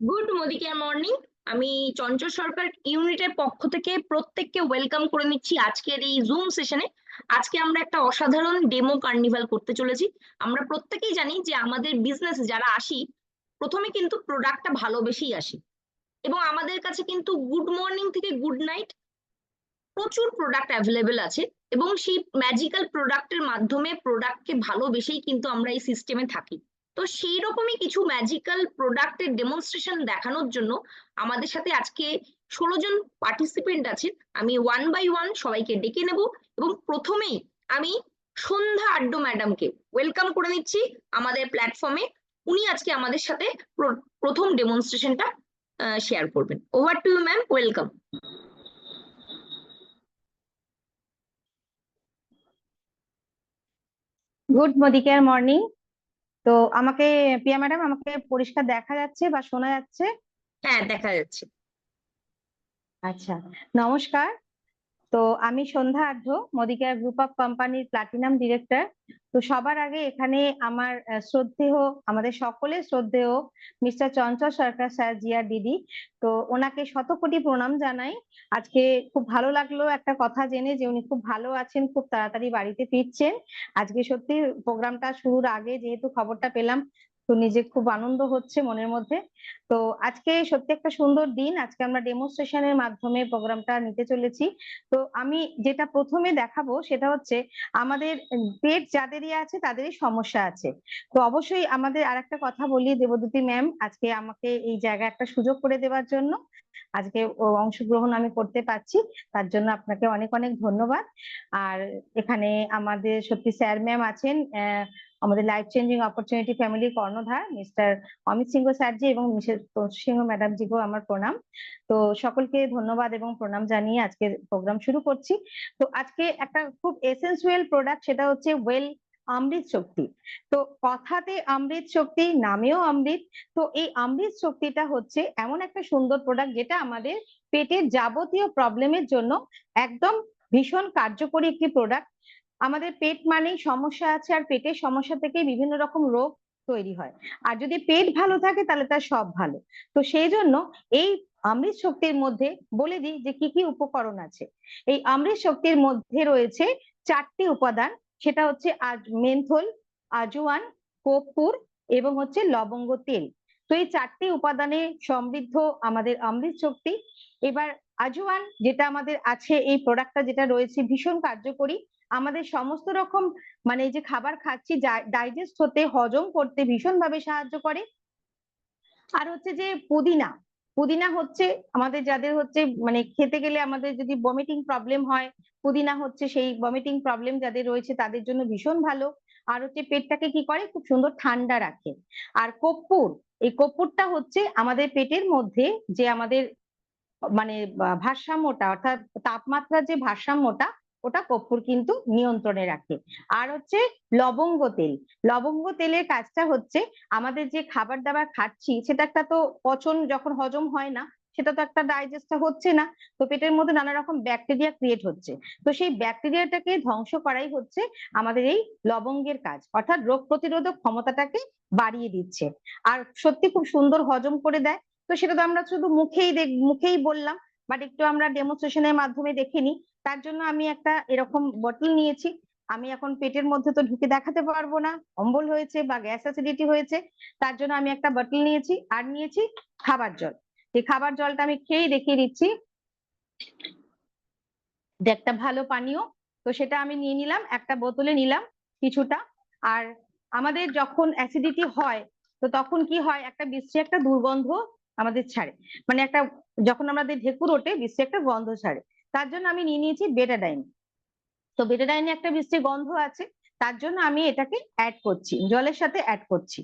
Good মোদিকের morning. আমি চঞ্চল সরকার ইউনিটের পক্ষ থেকে প্রত্যেককে ওয়েলকাম করে নিচ্ছি আজকের এই জুম সেশনে। আজকে আমরা একটা অসাধারণ ডেমো কার্নিভাল করতে চলেছি। আমরা প্রত্যেকেই জানি যে আমাদের বিজনেস যারা আসি প্রথমে কিন্তু প্রোডাক্টটা ভালোবেসেই আসি, এবং আমাদের কাছে কিন্তু গুড মর্নিং থেকে গুড নাইট প্রচুর প্রোডাক্ট অ্যাভেলেবেল আছে, এবং সেই ম্যাজিক্যাল প্রোডাক্টের মাধ্যমে প্রোডাক্টকে ভালোবেসেই কিন্তু আমরা এই সিস্টেমে থাকি। তো সেই রকমই কিছু ম্যাজিক্যাল প্রোডাক্টের ডেমনস্ট্রেশন দেখানোর জন্য আমাদের সাথে আজকে 16 জন পার্টিসিপেন্ট আছেন। আমি ওয়ান বাই ওয়ান সবাইকে ডেকে নেব, এবং প্রথমেই আমি সন্ধ্যা আড্ডু ম্যাডামকে ওয়েলকাম করে নিচ্ছি আমাদের প্ল্যাটফর্মে। উনি আজকে আমাদের সাথে প্রথম ডেমনস্ট্রেশনটা শেয়ার করবেন। Over to you ma'am, welcome. Good মদিকের মর্নিং। তো আমাকে প্রিয়া ম্যাডাম, আমাকে পরিষ্কার দেখা যাচ্ছে বা শোনা যাচ্ছে? হ্যাঁ, দেখা যাচ্ছে। আচ্ছা, নমস্কার। তো আমি সন্ধ্যা আঢ্য, মদিকেয়ার গ্রুপ অফ কোম্পানির প্লাটিনাম ডিরেক্টর। তো সবার আগে এখানে আমার শ্রদ্ধেয়, আমাদের সকলের শ্রদ্ধেয় মিস্টার চঞ্চল সরকার স্যার, জিআর দিদি। তো ওনাকে শতকোটি প্রণাম জানাই। আজকে খুব ভালো লাগলো একটা কথা জেনে যে উনি খুব ভালো আছেন, খুব তাড়াতাড়ি বাড়িতে ফিরছেন। আজকে সত্যি প্রোগ্রামটা শুরুর আগে যেহেতু খবরটা পেলাম, তো নিজে খুব আনন্দ হচ্ছে মনের মধ্যে। তো আজকে সত্যি একটা সুন্দর দিন। আজকে আমরা ডেমোনস্ট্রেশনের মাধ্যমে প্রোগ্রামটা নিতে চলেছি। তো আমি যেটা প্রথমে দেখাবো সেটা হচ্ছে আমাদের পেট যাদেরই আছে তাদেরই সমস্যা আছে। তো অবশ্যই আমাদের আরেকটা কথা বলি, দেবদূতি ম্যাম আজকে আমাকে এই জায়গায় একটা সুযোগ করে দেওয়ার জন্য, আজকে অংশগ্রহণ আমি করতে পারছি, তার জন্য আপনাকে অনেক অনেক ধন্যবাদ। আর এখানে আমাদের সত্যি স্যার ম্যাম আছেন, আমাদের লাইফ চেঞ্জিং অপরচুনিটি ফ্যামিলির কর্ণধার মিস্টার অমিত সিংহ স্যারজি এবং মিসেস তোষী সিংহ ম্যাডামজিকেও আমার প্রণাম। তো সকলকে ধন্যবাদ এবং প্রণাম জানিয়ে আজকের প্রোগ্রাম শুরু করছি। তো আজকে একটা খুব এসেন্সিয়াল প্রোডাক্ট, সেটা হচ্ছে ওয়েল অমৃত শক্তি। তো কথাতে অমৃত শক্তি, নামেও অমৃত। তো এই অমৃত শক্তিটা হচ্ছে এমন একটা সুন্দর প্রোডাক্ট যেটা আমাদের পেটের যাবতীয় প্রবলেমের জন্য একদম ভীষণ কার্যকরী একটি প্রোডাক্ট। আমাদের পেট মানেই সমস্যা আছে, আর পেটের সমস্যা থেকে বিভিন্ন রকম রোগ তৈরি হয়। আর যদি পেট ভালো থাকে তাহলে তার সব ভালো। তো সেই জন্য এই অমৃত শক্তির মধ্যে বলে দিই যে কি কি উপকরণ আছে। এই অমৃত শক্তির মধ্যে রয়েছে 4টি উপাদান। সেটা হচ্ছে মেন্থল, আজওয়ান, কর্পূর এবং হচ্ছে লবঙ্গ তেল। তো এই 4টি উপাদানে সমৃদ্ধ আমাদের অমৃত শক্তি। এবার আজওয়ান যেটা আমাদের আছে, এই প্রোডাক্টটা যেটা রয়েছে ভীষণ কার্যকরী। আমাদের সমস্ত রকম মানে যে খাবার খাচ্ছি ডাইজেস্ট হতে, হজম করতে ভীষণ ভাবে সাহায্য করে। আর হচ্ছে যে পুদিনা, পুদিনা হচ্ছে আমাদের যাদের হচ্ছে মানে খেতে গেলে আমাদের যদি বমিটিং প্রবলেম হয়, পুদিনা হচ্ছে সেই বমিটিং প্রবলেম যাদের রয়েছে তাদের জন্য ভীষণ ভালো। আর হচ্ছে পেটটাকে কি করে, খুব সুন্দর ঠান্ডা রাখে। আর কর্পূর, এই কর্পূরটা হচ্ছে আমাদের পেটের মধ্যে যে আমাদের মানে ভারসাম্যটা, অর্থাৎ তাপমাত্রার যে ভারসাম্যটা, ওটা কর্পূর কিন্তু নিয়ন্ত্রণে রাখে। আর হচ্ছে লবঙ্গ তেল, লবঙ্গ তেলের কাজটা হচ্ছে আমাদের যে খাবার দাবার খাচ্ছি সেটা একটা তো পচন, যখন হজম হয় না সেটা তো একটা ডাইজেস্ট হচ্ছে না, তো পেটের মধ্যে নানা রকম ব্যাকটেরিয়া ক্রিয়েট হচ্ছে। তো সেই ব্যাকটেরিয়াটাকে ধ্বংস করাই হচ্ছে আমাদের এই লবঙ্গের কাজ, অর্থাৎ রোগ প্রতিরোধক ক্ষমতাটাকে বাড়িয়ে দিচ্ছে। আর সত্যি খুব সুন্দর হজম করে দেয়। তো সেটা তো আমরা শুধু মুখেই বললাম, বাট একটু আমরা ডেমোনস্ট্রেশনের মাধ্যমে দেখিনি। তার জন্য আমি একটা এরকম বটল নিয়েছি। আমি এখন পেটের মধ্যে তো ঢুকে দেখাতে পারবো না, অম্বল হয়েছে বা গ্যাস অ্যাসিডিটি হয়েছে, তার জন্য আমি একটা বটল নিয়েছি। আর নিয়েছি খাবার জল। এই খাবার জলটা আমি খেয়েই দেখিয়ে দিচ্ছি, যে একটা ভালো পানীয়। তো সেটা আমি নিয়ে নিলাম, একটা বোতলে নিলাম কিছুটা। আর আমাদের যখন অ্যাসিডিটি হয়, তো তখন কি হয়, একটা বিশ্রী একটা দুর্গন্ধ আমাদের ছাড়ে, মানে একটা, যখন আমাদের ঢেকুর ওঠে বিশ্রী একটা গন্ধ ছাড়ে। তার জন্য আমি নিয়ে নিয়েছি বেটাডাইন। তো বেটাডাইনে একটা বিশ্রী গন্ধ আছে, তার জন্য আমি এটাকে অ্যাড করছি, জলের সাথে অ্যাড করছি।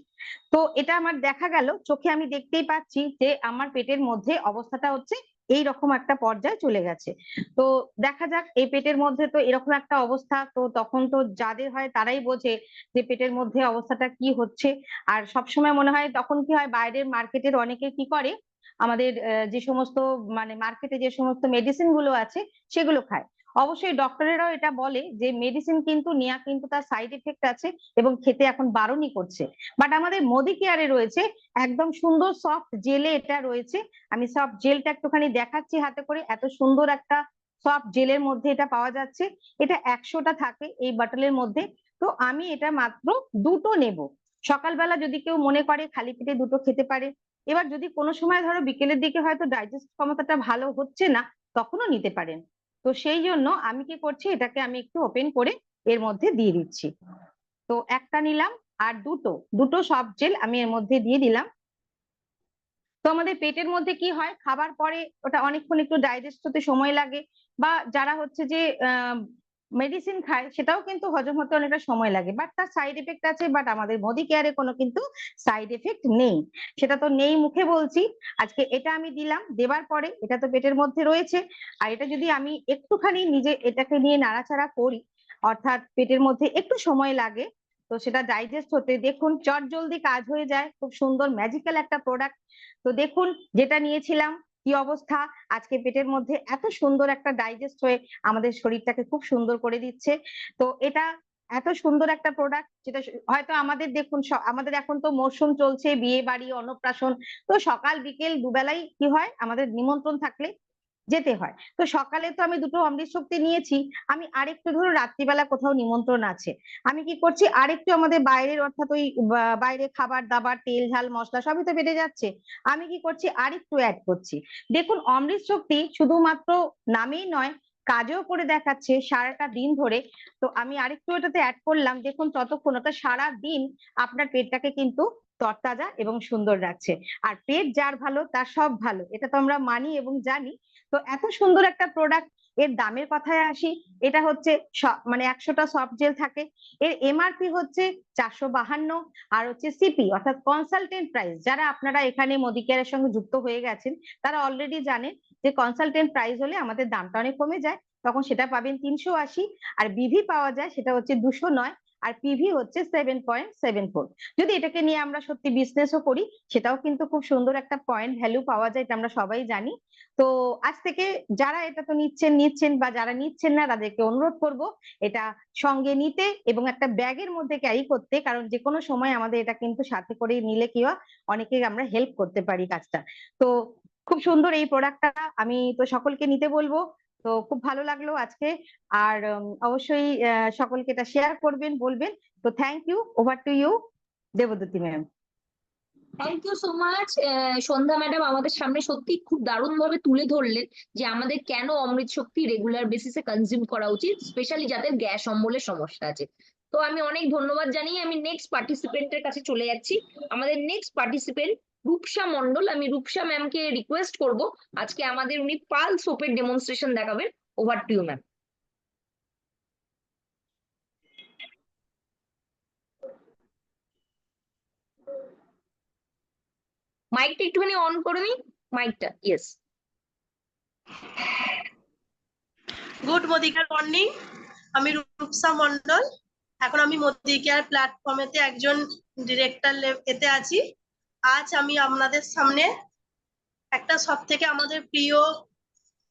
তো এটা আমার দেখা গেল চোখে, আমি দেখতেই পাচ্ছি যে আমার পেটের মধ্যে অবস্থাটা হচ্ছে এই রকম একটা পর্যায়ে চলে গেছে। তো দেখা যাক, এই পেটের মধ্যে তো এরকম একটা অবস্থা, তো তখন তো যাদের হয় তারাই বোঝে যে পেটের মধ্যে অবস্থাটা কি হচ্ছে। আর সবসময় মনে হয় তখন কি হয়, বাইরের মার্কেটের অনেকে কি করে, আমাদের যে সমস্ত মানে মার্কেটে যে সমস্ত মেডিসিন গুলো আছে সেগুলো খায়। অবশ্যই ডক্টরেরাও এটা বলে যে মেডিসিন কিন্তু নেওয়া কিন্তু তার সাইড এফেক্ট আছে এবং খেতে এখন বারণই করছে, বাট আমাদের মোদি কেয়ারে রয়েছে একদম সুন্দর সফট জেলে এটা রয়েছে। আমি সফট জেলটা একটুখানি দেখাচ্ছি হাতে করে, এত সুন্দর একটা সফট জেলের মধ্যে এটা পাওয়া যাচ্ছে। এটা 100টা থাকে এই বটলের মধ্যে। তো আমি এটা মাত্র দুটো নেব। সকালবেলা যদি কেউ মনে করে খালি পেটে দুটো খেতে পারে। এবার যদি কোনো সময় ধরো বিকেলের দিকে হয়তো ডাইজেস্ট ক্ষমতাটা ভালো হচ্ছে না, তখনও নিতে পারেন। তো সেই জন্য আমি কি করছি, এটাকে আমি একটু ওপেন করে এর মধ্যে দিয়ে দিচ্ছি। তো একটা নিলাম, আর দুটো দুটো সফট জেল আমি এর মধ্যে দিয়ে দিলাম। তো আমাদের পেটের মধ্যে কি হয়, খাবার পরে ওটা অনেকক্ষণ একটু ডাইজেস্ট হতে সময় লাগে, বা যারা হচ্ছে যে মেডিসিন খায় সেটাও কিন্তু হজম হতে অনেকটা সময় লাগে, বাট তার সাইড এফেক্ট আছে। বাট আমাদের মোদি কেয়ারে কোনো কিন্তু সাইড এফেক্ট নেই, সেটা তো নেই মুখে বলছি। আজকে এটা আমি দিলাম, দেবার পরে এটা তো পেটের মধ্যে রয়েছে, আর এটা যদি আমি একটুখানি নিজে এটাকে নিয়ে নাড়াচাড়া করি, অর্থাৎ পেটের মধ্যে একটু সময় লাগে, তো সেটা ডাইজেস্ট হতে দেখুন চট জলদি কাজ হয়ে যায়। খুব সুন্দর ম্যাজিক্যাল একটা প্রোডাক্ট। তো দেখুন যেটা নিয়েছিলাম কি অবস্থা, আজকে পেটের মধ্যে এত সুন্দর একটা ডাইজেস্ট হয়ে আমাদের শরীরটাকে খুব সুন্দর করে দিচ্ছে। তো এটা এত সুন্দর একটা প্রোডাক্ট, যেটা হয়তো আমাদের দেখুন আমাদের এখন তো মরশুম চলছে, বিয়ে বাড়ি, অন্নপ্রাশন, তো সকাল বিকেল দুবেলাই কি হয়, আমাদের নিমন্ত্রণ থাকলে যেতে হয়। তো সকালে তো আমি দুটো অমৃত শক্তি নিয়েছি, আমি আরেকটু ধরো রাত্রিবেলা কোথাও নিমন্ত্রণ আছে, আমি কি করছি আরেকটু আমাদের বাইরের অর্থাৎ ওই বাইরে খাবার দাবার তেল ঝাল মশলা সবই তো বেড়ে যাচ্ছে, আমি কি করছি আরেকটু অ্যাড করছি। দেখুন অমৃত শক্তি শুধুমাত্র নামেই নয়, কাজেও করে দেখাচ্ছে সারাটা দিন ধরে। তো আমি আরেকটু এটাতে অ্যাড করলাম, দেখুন ততক্ষণ ওটা সারা দিন আপনার পেটটাকে কিন্তু তরতাজা এবং সুন্দর রাখছে। আর পেট যার ভালো তার সব ভালো, এটা তো আমরা মানি এবং জানি। তো এত সুন্দর একটা প্রোডাক্ট। এর দামের কথায় আসি, এটা হচ্ছে মানে 100টা সফট জেল থাকে, এর এমআরপি হচ্ছে 452, আর হচ্ছে সিপি অর্থাৎ কনসালটেন্ট প্রাইস, যারা আপনারা এখানে মোদি কেয়ারের সঙ্গে যুক্ত হয়ে গেছেন তারা অলরেডি জানেন যে কনসালটেন্ট প্রাইস হলে আমাদের দামটা অনেক কমে যায়, তখন সেটা পাবেন 380। আর বিভি পাওয়া যায় সেটা হচ্ছে 209, আর পিভি হচ্ছে 7.74। যদি এটাকে নিয়ে আমরা সত্যি বিজনেসও করি, সেটাও কিন্তু খুব সুন্দর একটা পয়েন্ট ভ্যালু পাওয়া যায়, এটা আমরা সবাই জানি। তো আজ থেকে যারা এটা তো নিচ্ছেন বা যারা নিচ্ছেন না তাদেরকে অনুরোধ করব এটা সঙ্গে নিতে এবং একটা ব্যাগের মধ্যে ক্যারি করতে, কারণ যে কোনো সময় আমাদের এটা কিন্তু সাথে করে নিলে কি হয়, অনেকে আমরা হেল্প করতে পারি কাজটা। তো খুব সুন্দর এই প্রোডাক্টটা, আমি তো সকলকে নিতে বলবো। তো খুব ভালো লাগলো আজকে। আর অবশ্যই সকলকে এটা শেয়ার করবেন, বলবেন। তো thank you, over to you Debduti ma'am. Thank you so much Sandhya madam, আমাদের সামনে সত্যি খুব দারুণ ভাবে তুলে ধরলেন যে আমাদের কেন অমৃত শক্তি রেগুলার বেসিসে কনজিউম করা উচিত, স্পেশালি যাদের গ্যাস অম্বলের সমস্যা আছে। তো আমি অনেক ধন্যবাদ জানিয়ে আমি নেক্সট পার্টিসিপেন্টের কাছে চলে যাচ্ছি। আমাদের নেক্সট পার্টিসিপেন্ট রূপসা মন্ডল। আমি রূপসা ম্যামকে রিকোয়েস্ট করব আজকে আমাদের উনি পাল সোপের ডেমনস্ট্রেশন দেখাবেন। Over to you ma'am. মাইকটা একটুখানি অন করে নি, মাইকটা, ইয়েস। গুড মোদিকার মর্নিং, আমি রূপসা মন্ডল। এখন আমি মোদি কেয়ার প্ল্যাটফর্মেতে একজন ডিরেক্টর এতে আছি। আজ আমি আপনাদের সামনে একটা সব থেকে আমাদের প্রিয়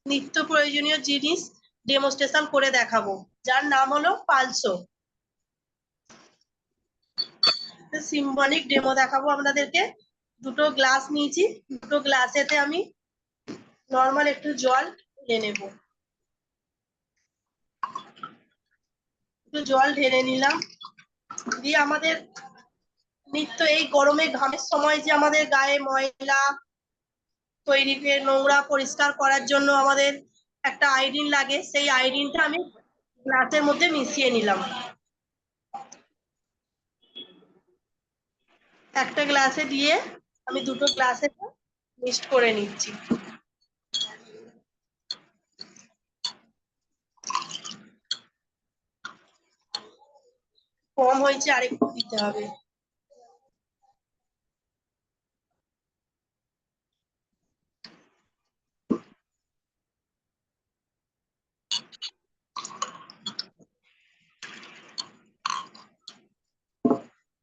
নিত্য প্রয়োজনীয় জিনিস ডেমোস্ট্রেশন করে দেখাবো, যার নাম হলো পালসো। সিম্বলিক ডেমো দেখাবো আপনাদেরকে। দুটো গ্লাস নিয়েছি, দুটো গ্লাসেতে আমি নর্মাল একটু জল ঢেলে নেব। একটু জল ঢেলে নিলাম, দিয়ে আমাদের নিত্য এই গরমে ঘামের সময় যে আমাদের গায়ে ময়লা তৈরি নোংরা পরিষ্কার করার জন্য আমাদের একটা আয়োডিন লাগে, সেই আয়োডিনটা আমি গ্লাসের মধ্যে মিশিয়ে নিলাম। একটা গ্লাসে দিয়ে আমি দুটো গ্লাসে মিক্সড করে নিচ্ছি। কম হয়েছে, আরেকটু দিতে হবে।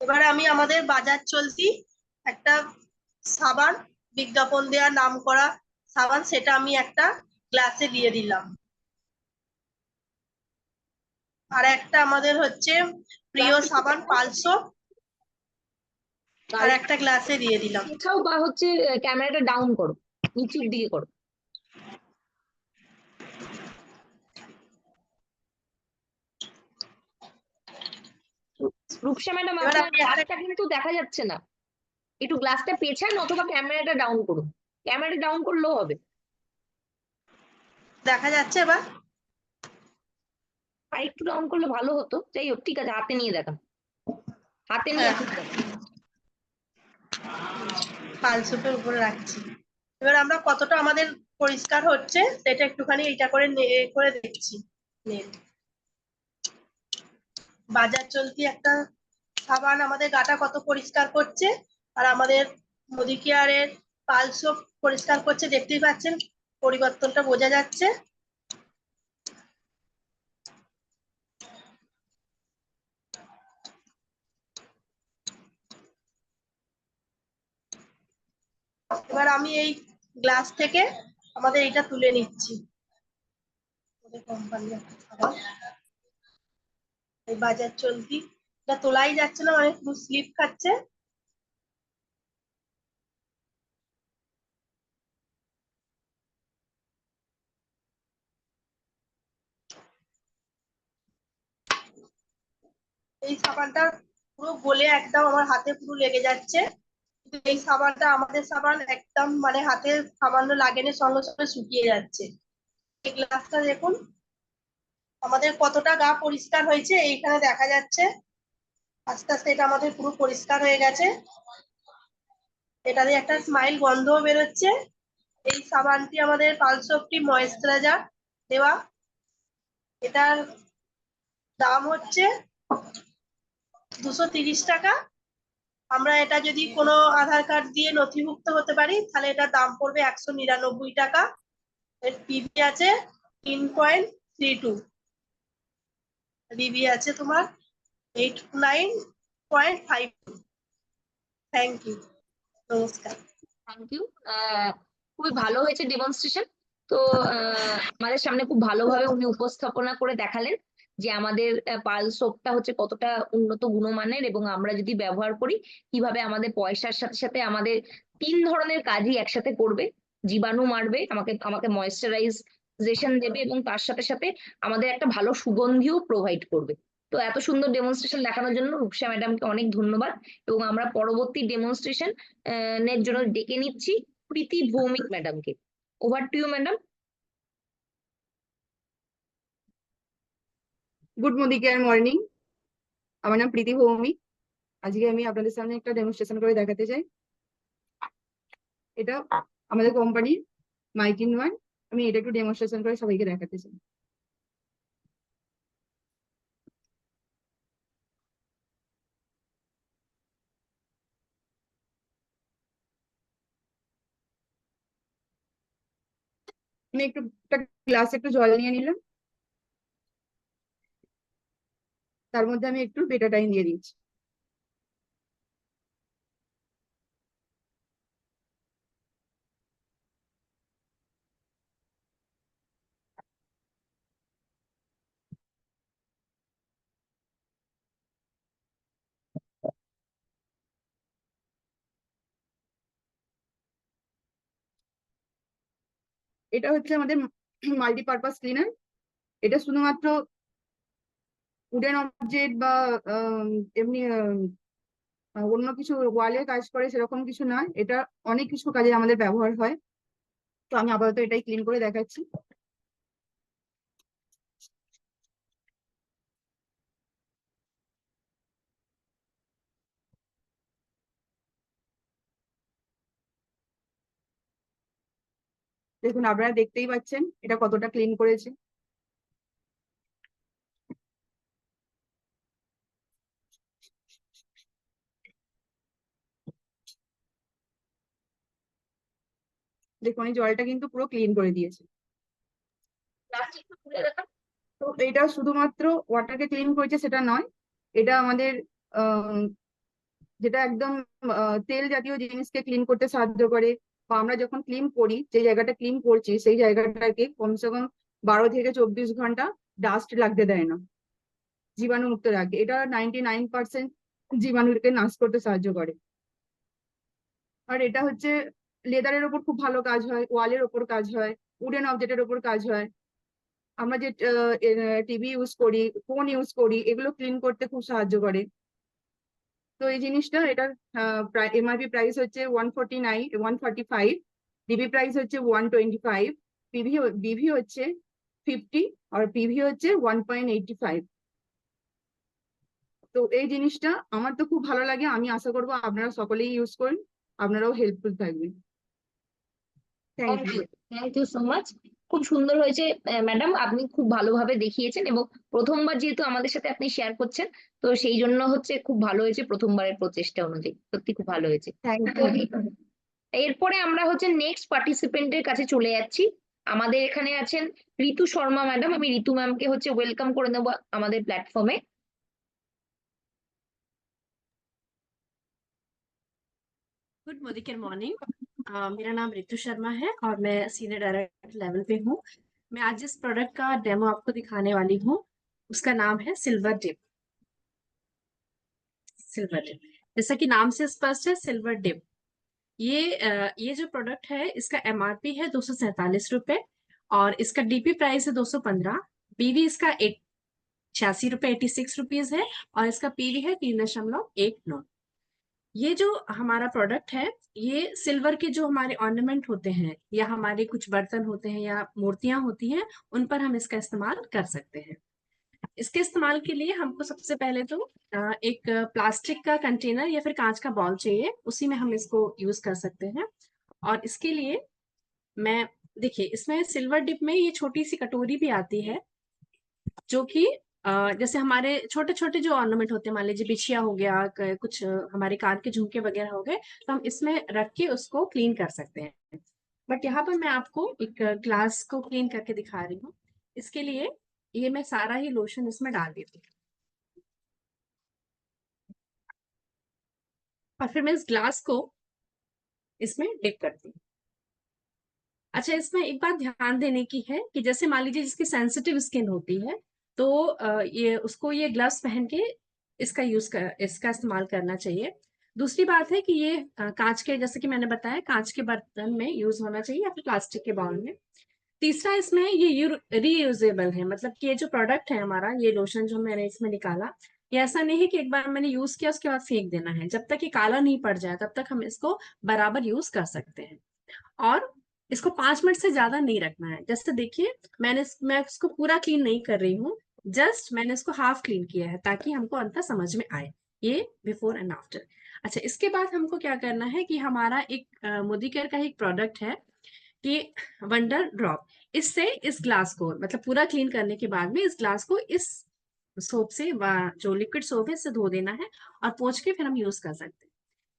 এবার আমি আমাদের বাজার চলতি একটা সাবান, বিজ্ঞাপন দেওয়া নাম করা সাবান, সেটা আমি একটা গ্লাসে দিয়ে দিলাম। আর একটা আমাদের হচ্ছে প্রিয় সাবান পালসো, আর একটা গ্লাসে দিয়ে দিলাম। পেছাও বা হচ্ছে ক্যামেরাটা ডাউন করো, নিচের দিকে করো। রূপসা ম্যাডাম, এবার আপনার আমি একটা গ্লাসটা কিন্তু দেখা যাচ্ছে না, একটু গ্লাসটা পেছান অথবা ক্যামেরাটা ডাউন করুন, ক্যামেরাটা ডাউন করলেও হবে। দেখা যাচ্ছে এবার? আর একটু ডাউন করলে ভালো হতো, যাই হোক ঠিক আছে, হাতে নিয়ে দেখান, হাতে নিয়ে হ্যাঁ, একটু দেখান। পালসোপের উপরে রাখছি। এবার আমরা কতটা আমাদের পরিষ্কার হচ্ছে সেটা একটুখানি এইটা করে করে দেখছি। বাজার চলতি একটা সাবান আমাদের গাটা কত পরিষ্কার করছে, আর আমাদের মোদি কেয়ারের পালসোপ পরিষ্কার করছে, দেখতেই পাচ্ছেন পরিবর্তনটা বোঝা যাচ্ছে। এবার আমি এই গ্লাস থেকে আমাদের এটা তুলে নিচ্ছি। কোম্পানি সাবান, এই বাজার চলতি, এটা তোলাই যাচ্ছে না, অনেক স্লিপ খাচ্ছে। এই সাবানটা পুরো গলে একদম আমার হাতে পুরো লেগে যাচ্ছে, কিন্তু এই সাবানটা আমাদের সাবান একদম মানে হাতে সামান্য লাগেনি, সঙ্গে সঙ্গে শুকিয়ে যাচ্ছে। এই গ্লাসটা দেখুন আমাদের কতটা গা পরিষ্কার হয়েছে এইখানে দেখা যাচ্ছে। আস্তে আস্তে এটা আমাদের পুরো পরিষ্কার হয়ে গেছে, এটা দিয়ে একটা স্মাইল গন্ধও বেরোচ্ছে। এই সাবানটি আমাদের পালসোপটি ময়েশ্চারাইজার দেওয়া, এটার দাম হচ্ছে 230 টাকা। আমরা এটা যদি কোনো আধার কার্ড দিয়ে নথিভুক্ত হতে পারি তাহলে এটার দাম পড়বে 199 টাকা। এর পিবি আছে 3.32, বিবি আছে তোমার 89.5। থ্যাংক ইউ, নমস্কার। Thank you. খুবই ভালো হয়েছে ডেমনস্ট্রেশন। তো আমাদের সামনে খুব ভালোভাবে উনি উপস্থাপনা করে দেখালেন যে আমাদের পাল সোপটা হচ্ছে কতটা উন্নত গুণমানের, এবং আমরা যদি ব্যবহার করি কিভাবে আমাদের পয়সার সাথে সাথে আমাদের 3 ধরনের কাজই একসাথে করবে। জীবাণু মারবে, আমাকে আমাকে ময়েশ্চারাইজেশন দেবে, এবং তার সাথে সাথে আমাদের একটা ভালো সুগন্ধিও প্রোভাইড করবে। তো এত সুন্দর ডেমনস্ট্রেশন দেখানোর জন্য রূপসা ম্যাডামকে অনেক ধন্যবাদ। এবং আমরা পরবর্তী ডেমনস্ট্রেশন এর জন্য ডেকে নিচ্ছি প্রীতি ভৌমিক ম্যাডামকে। Over to you madam. Good Modicare morning. আমার নাম প্রীতি ভৌমিক। আজকে আমি আপনাদের সামনে একটা ডেমনস্ট্রেশন করে দেখাতে চাই। এটা আমাদের কোম্পানির মাইকিন ওয়ান। আমি এটা একটু ডেমনস্ট্রেশন করে সবাইকে দেখাতে চাই। আমি একটু একটা গ্লাসে একটু জল নিয়ে নিলাম, তার মধ্যে আমি একটু বেটাটাইন দিয়ে দিচ্ছি। এটা হচ্ছে আমাদের মাল্টিপারপাস ক্লিনার। এটা শুধুমাত্র উডেন অবজেক্ট বা এমনি অন্য কিছু ওয়ালে কাজ করে সেরকম কিছু নয়, এটা অনেক কিছু কাজে আমাদের ব্যবহার হয়। তো আমি আপাতত এটাই ক্লিন করে দেখাচ্ছি। দেখুন, আপনারা দেখতেই পাচ্ছেন এটা কতটা ক্লিন করেছে। দেখুন এই জলটা কিন্তু পুরো ক্লিন করে দিয়েছে। তো এটা শুধুমাত্র ওয়াটারকে ক্লিন করেছে সেটা নয়, এটা আমাদের আহ, যেটা একদম তেল জাতীয় জিনিসকে ক্লিন করতে সাহায্য করে। বা আমরা যখন ক্লিন করি, যে জায়গাটা ক্লিন করছি সেই জায়গাটাকে কমসে কম 12 থেকে 24 ঘন্টা ডাস্ট লাগতে দেয় না। জীবাণুমুক্ত রাখে। এটা 99% জীবাণুকে নাশ করতে সাহায্য করে। আর এটা হচ্ছে লেদারের ওপর খুব ভালো কাজ হয়, ওয়ালের ওপর কাজ হয়, উডেন অবজেক্টের ওপর কাজ হয়। আমরা যে টিভি ইউজ করি, ফোন ইউজ করি, এগুলো ক্লিন করতে খুব সাহায্য করে। তো এই জিনিসটা, এটার এমআরপি প্রাইস হচ্ছে 145, ডিবি প্রাইস হচ্ছে 125, বিভি হচ্ছে 50 আর পিভি হচ্ছে 1.85। তো এই জিনিসটা আমার তো খুব ভালো লাগে, আমি আশা করবো আপনারা সকলেই ইউজ করেন, আপনারাও হেল্পফুল থাকবেন। Thank thank you. You, thank you so much. খুব সুন্দর হয়েছে ম্যাডাম, আপনি খুব ভালোভাবে দেখিয়েছেন এবং প্রথমবার যেহেতু আমাদের সাথে আপনি শেয়ার করছেন, তো সেই জন্য হচ্ছে খুব ভালো হয়েছে প্রথমবারের প্রচেষ্টা অনুযায়ী, সত্যি খুব ভালো হয়েছে। থ্যাংক তো ইউ। এরপরে আমরা হচ্ছে নেক্সট পার্টিসিপেন্টের কাছে চলে যাচ্ছি। আমাদের এখানে আছেন ঋতু শর্মা ম্যাডাম। আমি ঋতু ম্যামকে হচ্ছে ওয়েলকাম করে নেবো আমাদের প্ল্যাটফর্মে। गुड मोदिकर मॉर्निंग। मेरा नाम रितु शर्मा है और मैं सीनियर डायरेक्टर लेवल पे हूँ। मैं आज जिस प्रोडक्ट का डेमो आपको दिखाने वाली हूँ उसका नाम है सिल्वर डिप। सिल्वर डिप, जैसा कि नाम से स्पष्ट है, सिल्वर डिप। ये जो प्रोडक्ट है इसका एमआरपी है 247 रुपए और इसका डीपी प्राइस है 215। पीवी इसका 86 रुपए 86 रुपीज है और इसका पीवी है 3.19। ये जो हमारा प्रोडक्ट है ये सिल्वर के जो हमारे ऑर्नामेंट होते हैं या हमारे कुछ बर्तन होते हैं या मूर्तियां होती हैं उन पर हम इसका इस्तेमाल कर सकते हैं। इसके इस्तेमाल के लिए हमको सबसे पहले तो एक प्लास्टिक का कंटेनर या फिर कांच का बॉल चाहिए, उसी में हम इसको यूज कर सकते हैं। और इसके लिए मैं देखिए इसमें सिल्वर डिप में ये छोटी सी कटोरी भी आती है जो कि जैसे हमारे छोटे छोटे जो ऑर्नामेंट होते हैं, मान लीजिए बिछिया हो गया, कुछ हमारे कान के झुमके वगैरह हो गए, तो हम इसमें रख के उसको क्लीन कर सकते हैं। बट यहाँ पर मैं आपको एक ग्लास को क्लीन करके दिखा रही हूँ। इसके लिए ये मैं सारा ही लोशन इसमें डाल देती हूँ और फिर मैं इस ग्लास को इसमें डिप करती हूँ। अच्छा, इसमें एक बात ध्यान देने की है कि जैसे मान लीजिए जिसकी सेंसिटिव स्किन होती है तो ये उसको ये ग्लव्स पहन के इसका इस्तेमाल करना चाहिए। दूसरी बात है कि ये कांच के, जैसे कि मैंने बताया, कांच के बर्तन में यूज होना चाहिए या फिर प्लास्टिक के बाउल में। तीसरा, इसमें ये रीयूजेबल है, मतलब कि ये जो प्रोडक्ट है हमारा, ये लोशन जो मैंने इसमें निकाला, ये ऐसा नहीं है कि एक बार मैंने यूज किया उसके बाद फेंक देना है। जब तक ये काला नहीं पड़ जाए तब तक हम इसको बराबर यूज कर सकते हैं। और इसको 5 मिनट से ज्यादा नहीं रखना है। जैसे देखिए मैं इसको पूरा क्लीन नहीं कर रही हूँ, जस्ट मैंने इसको हाफ क्लीन किया है ताकि हमको अंतर समझ में आए। ये बिफोर एंड आफ्टर। अच्छा, इसके बाद हमको क्या करना है कि हमारा एक मोदी केयर का एक प्रोडक्ट है कि वंडर ड्रॉप। इससे इस ग्लास को, मतलब पूरा क्लीन करने के बाद में इस ग्लास को इस सोप से, जो लिक्विड सोप है, इससे धो देना है और पोंछ के फिर हम यूज कर सकते हैं।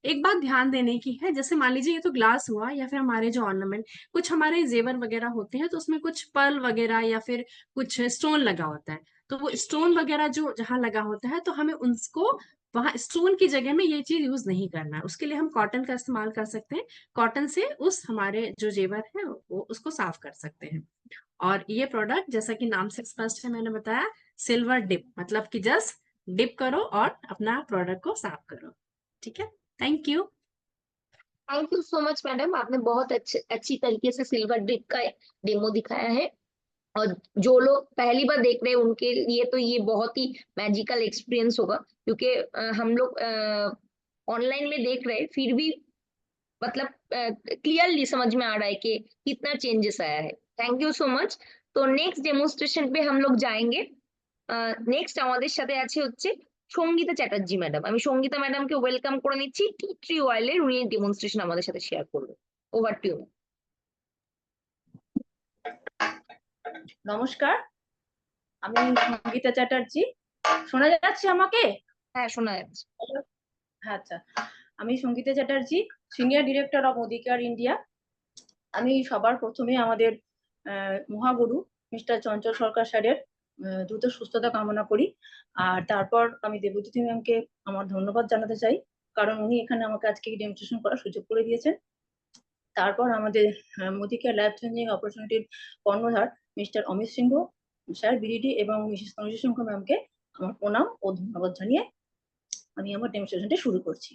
एक बात ध्यान देने की है, जैसे मान लीजिए ये तो ग्लास हुआ या फिर हमारे जो ऑर्नामेंट, कुछ हमारे जेवर वगैरह होते हैं तो उसमें कुछ पर्ल वगैरह या फिर कुछ स्टोन लगा होता है, तो वो स्टोन वगैरह जो जहाँ लगा होता है तो हमें उसको, वहां स्टोन की जगह में ये चीज यूज नहीं करना है। उसके लिए हम कॉटन का इस्तेमाल कर सकते हैं। कॉटन से उस हमारे जो जेवर है वो उसको साफ कर सकते हैं। और ये प्रोडक्ट जैसा कि नाम से स्पष्ट है, मैंने बताया, सिल्वर डिप, मतलब कि जस्ट डिप करो और अपना प्रोडक्ट को साफ करो। ठीक है, thank you. Thank you so much madam, आपने बहुत अच्छी तरीके से सिल्वर डिप का डेमो दिखाया है। और जो लोग पहली बार देख रहे हैं उनके लिए तो ये बहुत ही मैजिकल एक्सपीरियंस होगा, क्योंकि हम लोग ऑनलाइन में देख रहे हैं, फिर भी मतलब क्लियरली समझ में आ रहा है कि कितना चेंजेस आया है। Thank you so much. তো নেক্সট ডেমনস্ট্রেশন पे हम लोग जाएंगे। নেক্সট আমাদের সাথে আছে হচ্ছে সঙ্গীতা চ্যাটার্জি ম্যাডাম। আমি সঙ্গীতা ম্যাডামকে ওয়েলকাম করে নিচ্ছি। টি ট্রি অয়েলের উনি ডেমনস্ট্রেশন আমাদের সাথে শেয়ার করবেন। Over to you. নমস্কার, আমি সঙ্গীতা চ্যাটার্জি। শোনা যাচ্ছে আমাকে? হ্যাঁ, শোনা যাচ্ছে। হ্যাঁ, আচ্ছা। আমি Sangita Chatterjee, senior director of Modicare India. আমি সবার প্রথমে আমাদের মহাগুরু মিস্টার চঞ্চল সরকার স্যারের দ্রুত সুস্থতা কামনা করি। আর তারপর আমি দেবজ্যোতি ম্যামকে আমার ধন্যবাদ জানাতে চাই, কারণ উনি এখানে আমাকে আজকে ডেমনস্ট্রেশন করার সুযোগ করে দিয়েছেন। তারপর আমাদের মোদি কেয়ার লাইফ চেঞ্জিং অপরচুনিটির কর্ণধার mister Amit Singh sir, BDD এবং মিসেস তনুজি সিংহ ম্যামকে আমার প্রণাম ও ধন্যবাদ জানিয়ে আমি আমার ডেমনস্ট্রেশনটা শুরু করছি।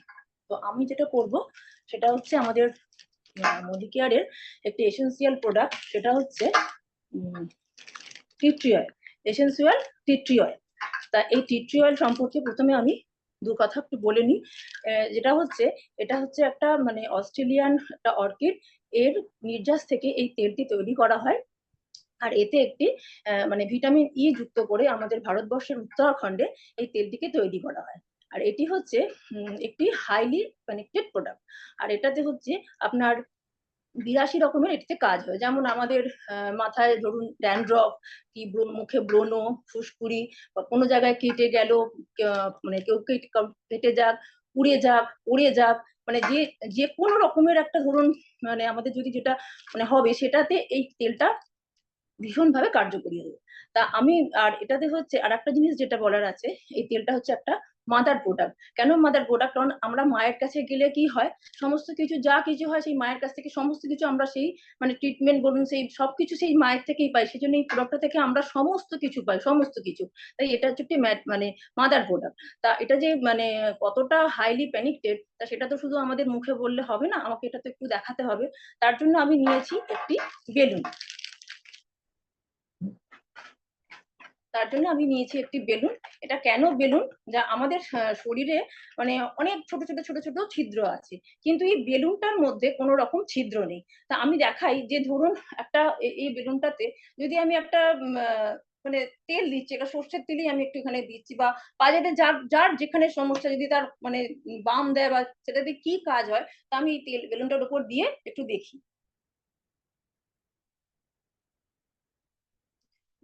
তো আমি যেটা করব সেটা হচ্ছে আমাদের মোদি কেয়ারের একটি এসেন্সিয়াল প্রোডাক্ট, সেটা হচ্ছে tea tree oil, essential tea tree oil. তা এই টি ট্রি অয়েল সম্পর্কে প্রথমে আমি দু কথা একটু বলে নিই। যেটা হচ্ছে, এটা হচ্ছে একটা মানে অস্ট্রেলিয়ান একটা অর্কিড, এর নির্যাস থেকে এই তেলটি তৈরি করা হয়। আর এতে একটি মানে ভিটামিন ই যুক্ত করে আমাদের ভারতবর্ষের উত্তরাখণ্ডে এই তেলটিকে তৈরি করা হয়। আর এটি হচ্ছে একটি হাইলি কানেক্টেড প্রোডাক্ট। আর এটাতে হচ্ছে আপনার 82 রকমের এটিতে কাজ হয়। যেমন আমাদের মাথায় ধরুন ড্যান্ড্রফ, কি মুখে ব্রণ, ফুসকুড়ি, বা কোনো জায়গায় কেটে গেল, মানে কেউ কেটে যাক, পুড়ে যাক, উড়ে যাক, মানে যে যে কোনো রকমের একটা ধরুন মানে আমাদের যদি যেটা মানে হবে, সেটাতে এই তেলটা ভীষণভাবে কার্যকরী হবে। তা আমি আর এটাতে হচ্ছে আর একটা জিনিস যেটা বলার আছে, এই তেলটা হচ্ছে একটা মাদার প্রোডাক্ট। কেন মাদার প্রোডাক্ট? কারণ আমরা মায়ের কাছে গেলে কি হয়, সমস্ত কিছু যা কিছু হয় সেই মায়ের কাছ থেকে সমস্ত কিছু আমরা সেই মানে ট্রিটমেন্ট বলুন, সেই সবকিছু সেই মায়ের থেকেই পাই। সেই জন্য এই প্রোডাক্টটা থেকে আমরা সমস্ত কিছু পাই, সমস্ত কিছু। তাই এটা হচ্ছে একটি মানে মাদার প্রোডাক্ট। তা এটা যে মানে কতটা হাইলি পেনিকটেড, তা সেটা তো শুধু আমাদের মুখে বললে হবে না, আমাকে এটা তো একটু দেখাতে হবে। তার জন্য আমি নিয়েছি একটি বেলুন। বেলুন। এটা কেন বেলুন? যা আমাদের শরীরে মানে অনেক ছোট ছোট ছোট ছোট ছিদ্র আছে, কিন্তু এই বেলুনটার মধ্যে কোনো রকম ছিদ্র নেই। তা আমি দেখাই যে ধরুন একটা এই বেলুনটাতে যদি আমি একটা মানে তেল দিচ্ছি, এটা সর্ষের তেলই আমি একটু এখানে দিচ্ছি, বা বাজারে যার যার যেখানে সমস্যা, যদি তার মানে বাম দেয় বা সেটাতে কি কাজ হয়, তা আমি এই তেল বেলুনটার উপর দিয়ে একটু দেখি,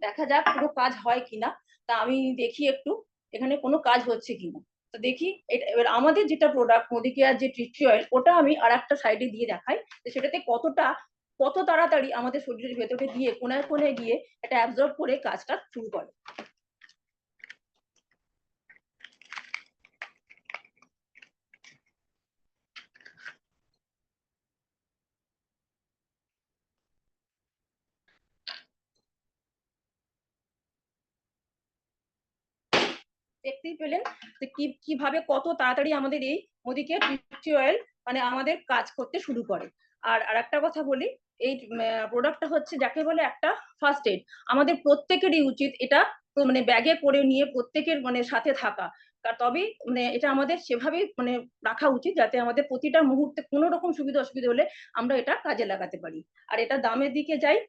দেখা যাক পুরো কাজ হয় কিনা। তা আমি দেখি একটু এখানে কোনো কাজ হচ্ছে কিনা। তো দেখি এবার আমাদের যেটা প্রোডাক্ট মোদি কেয়ার যে টি ট্রি অয়েল, ওটা আমি আর একটা সাইডে দিয়ে দেখাই যে সেটাতে কত তাড়াতাড়ি আমাদের শরীরের ভেতরে গিয়ে কোনায় কোনায় গিয়ে এটা অ্যাবজর্ব করে কাজটা শুরু করে। দেখতেই পেলেন যে কিভাবে কত তাড়াতাড়ি আমাদের এই Modi care tea tree oil মানে আমাদের কাজ করতে শুরু করে। আর আরেকটা কথা বলি, এই প্রোডাক্টটা হচ্ছে যাকে বলে একটা ফার্স্ট এড। আমাদের প্রত্যেকেরই উচিত এটা মানে ব্যাগে করে নিয়ে প্রত্যেকের মানে সাথে থাকা। তবে মানে এটা আমাদের সেভাবেই মানে রাখা উচিত যাতে আমাদের প্রতিটা মুহূর্তে কোনো রকম সুবিধা অসুবিধা হলে আমরা এটা কাজে লাগাতে পারি। আর এটা দামের দিকে যাই,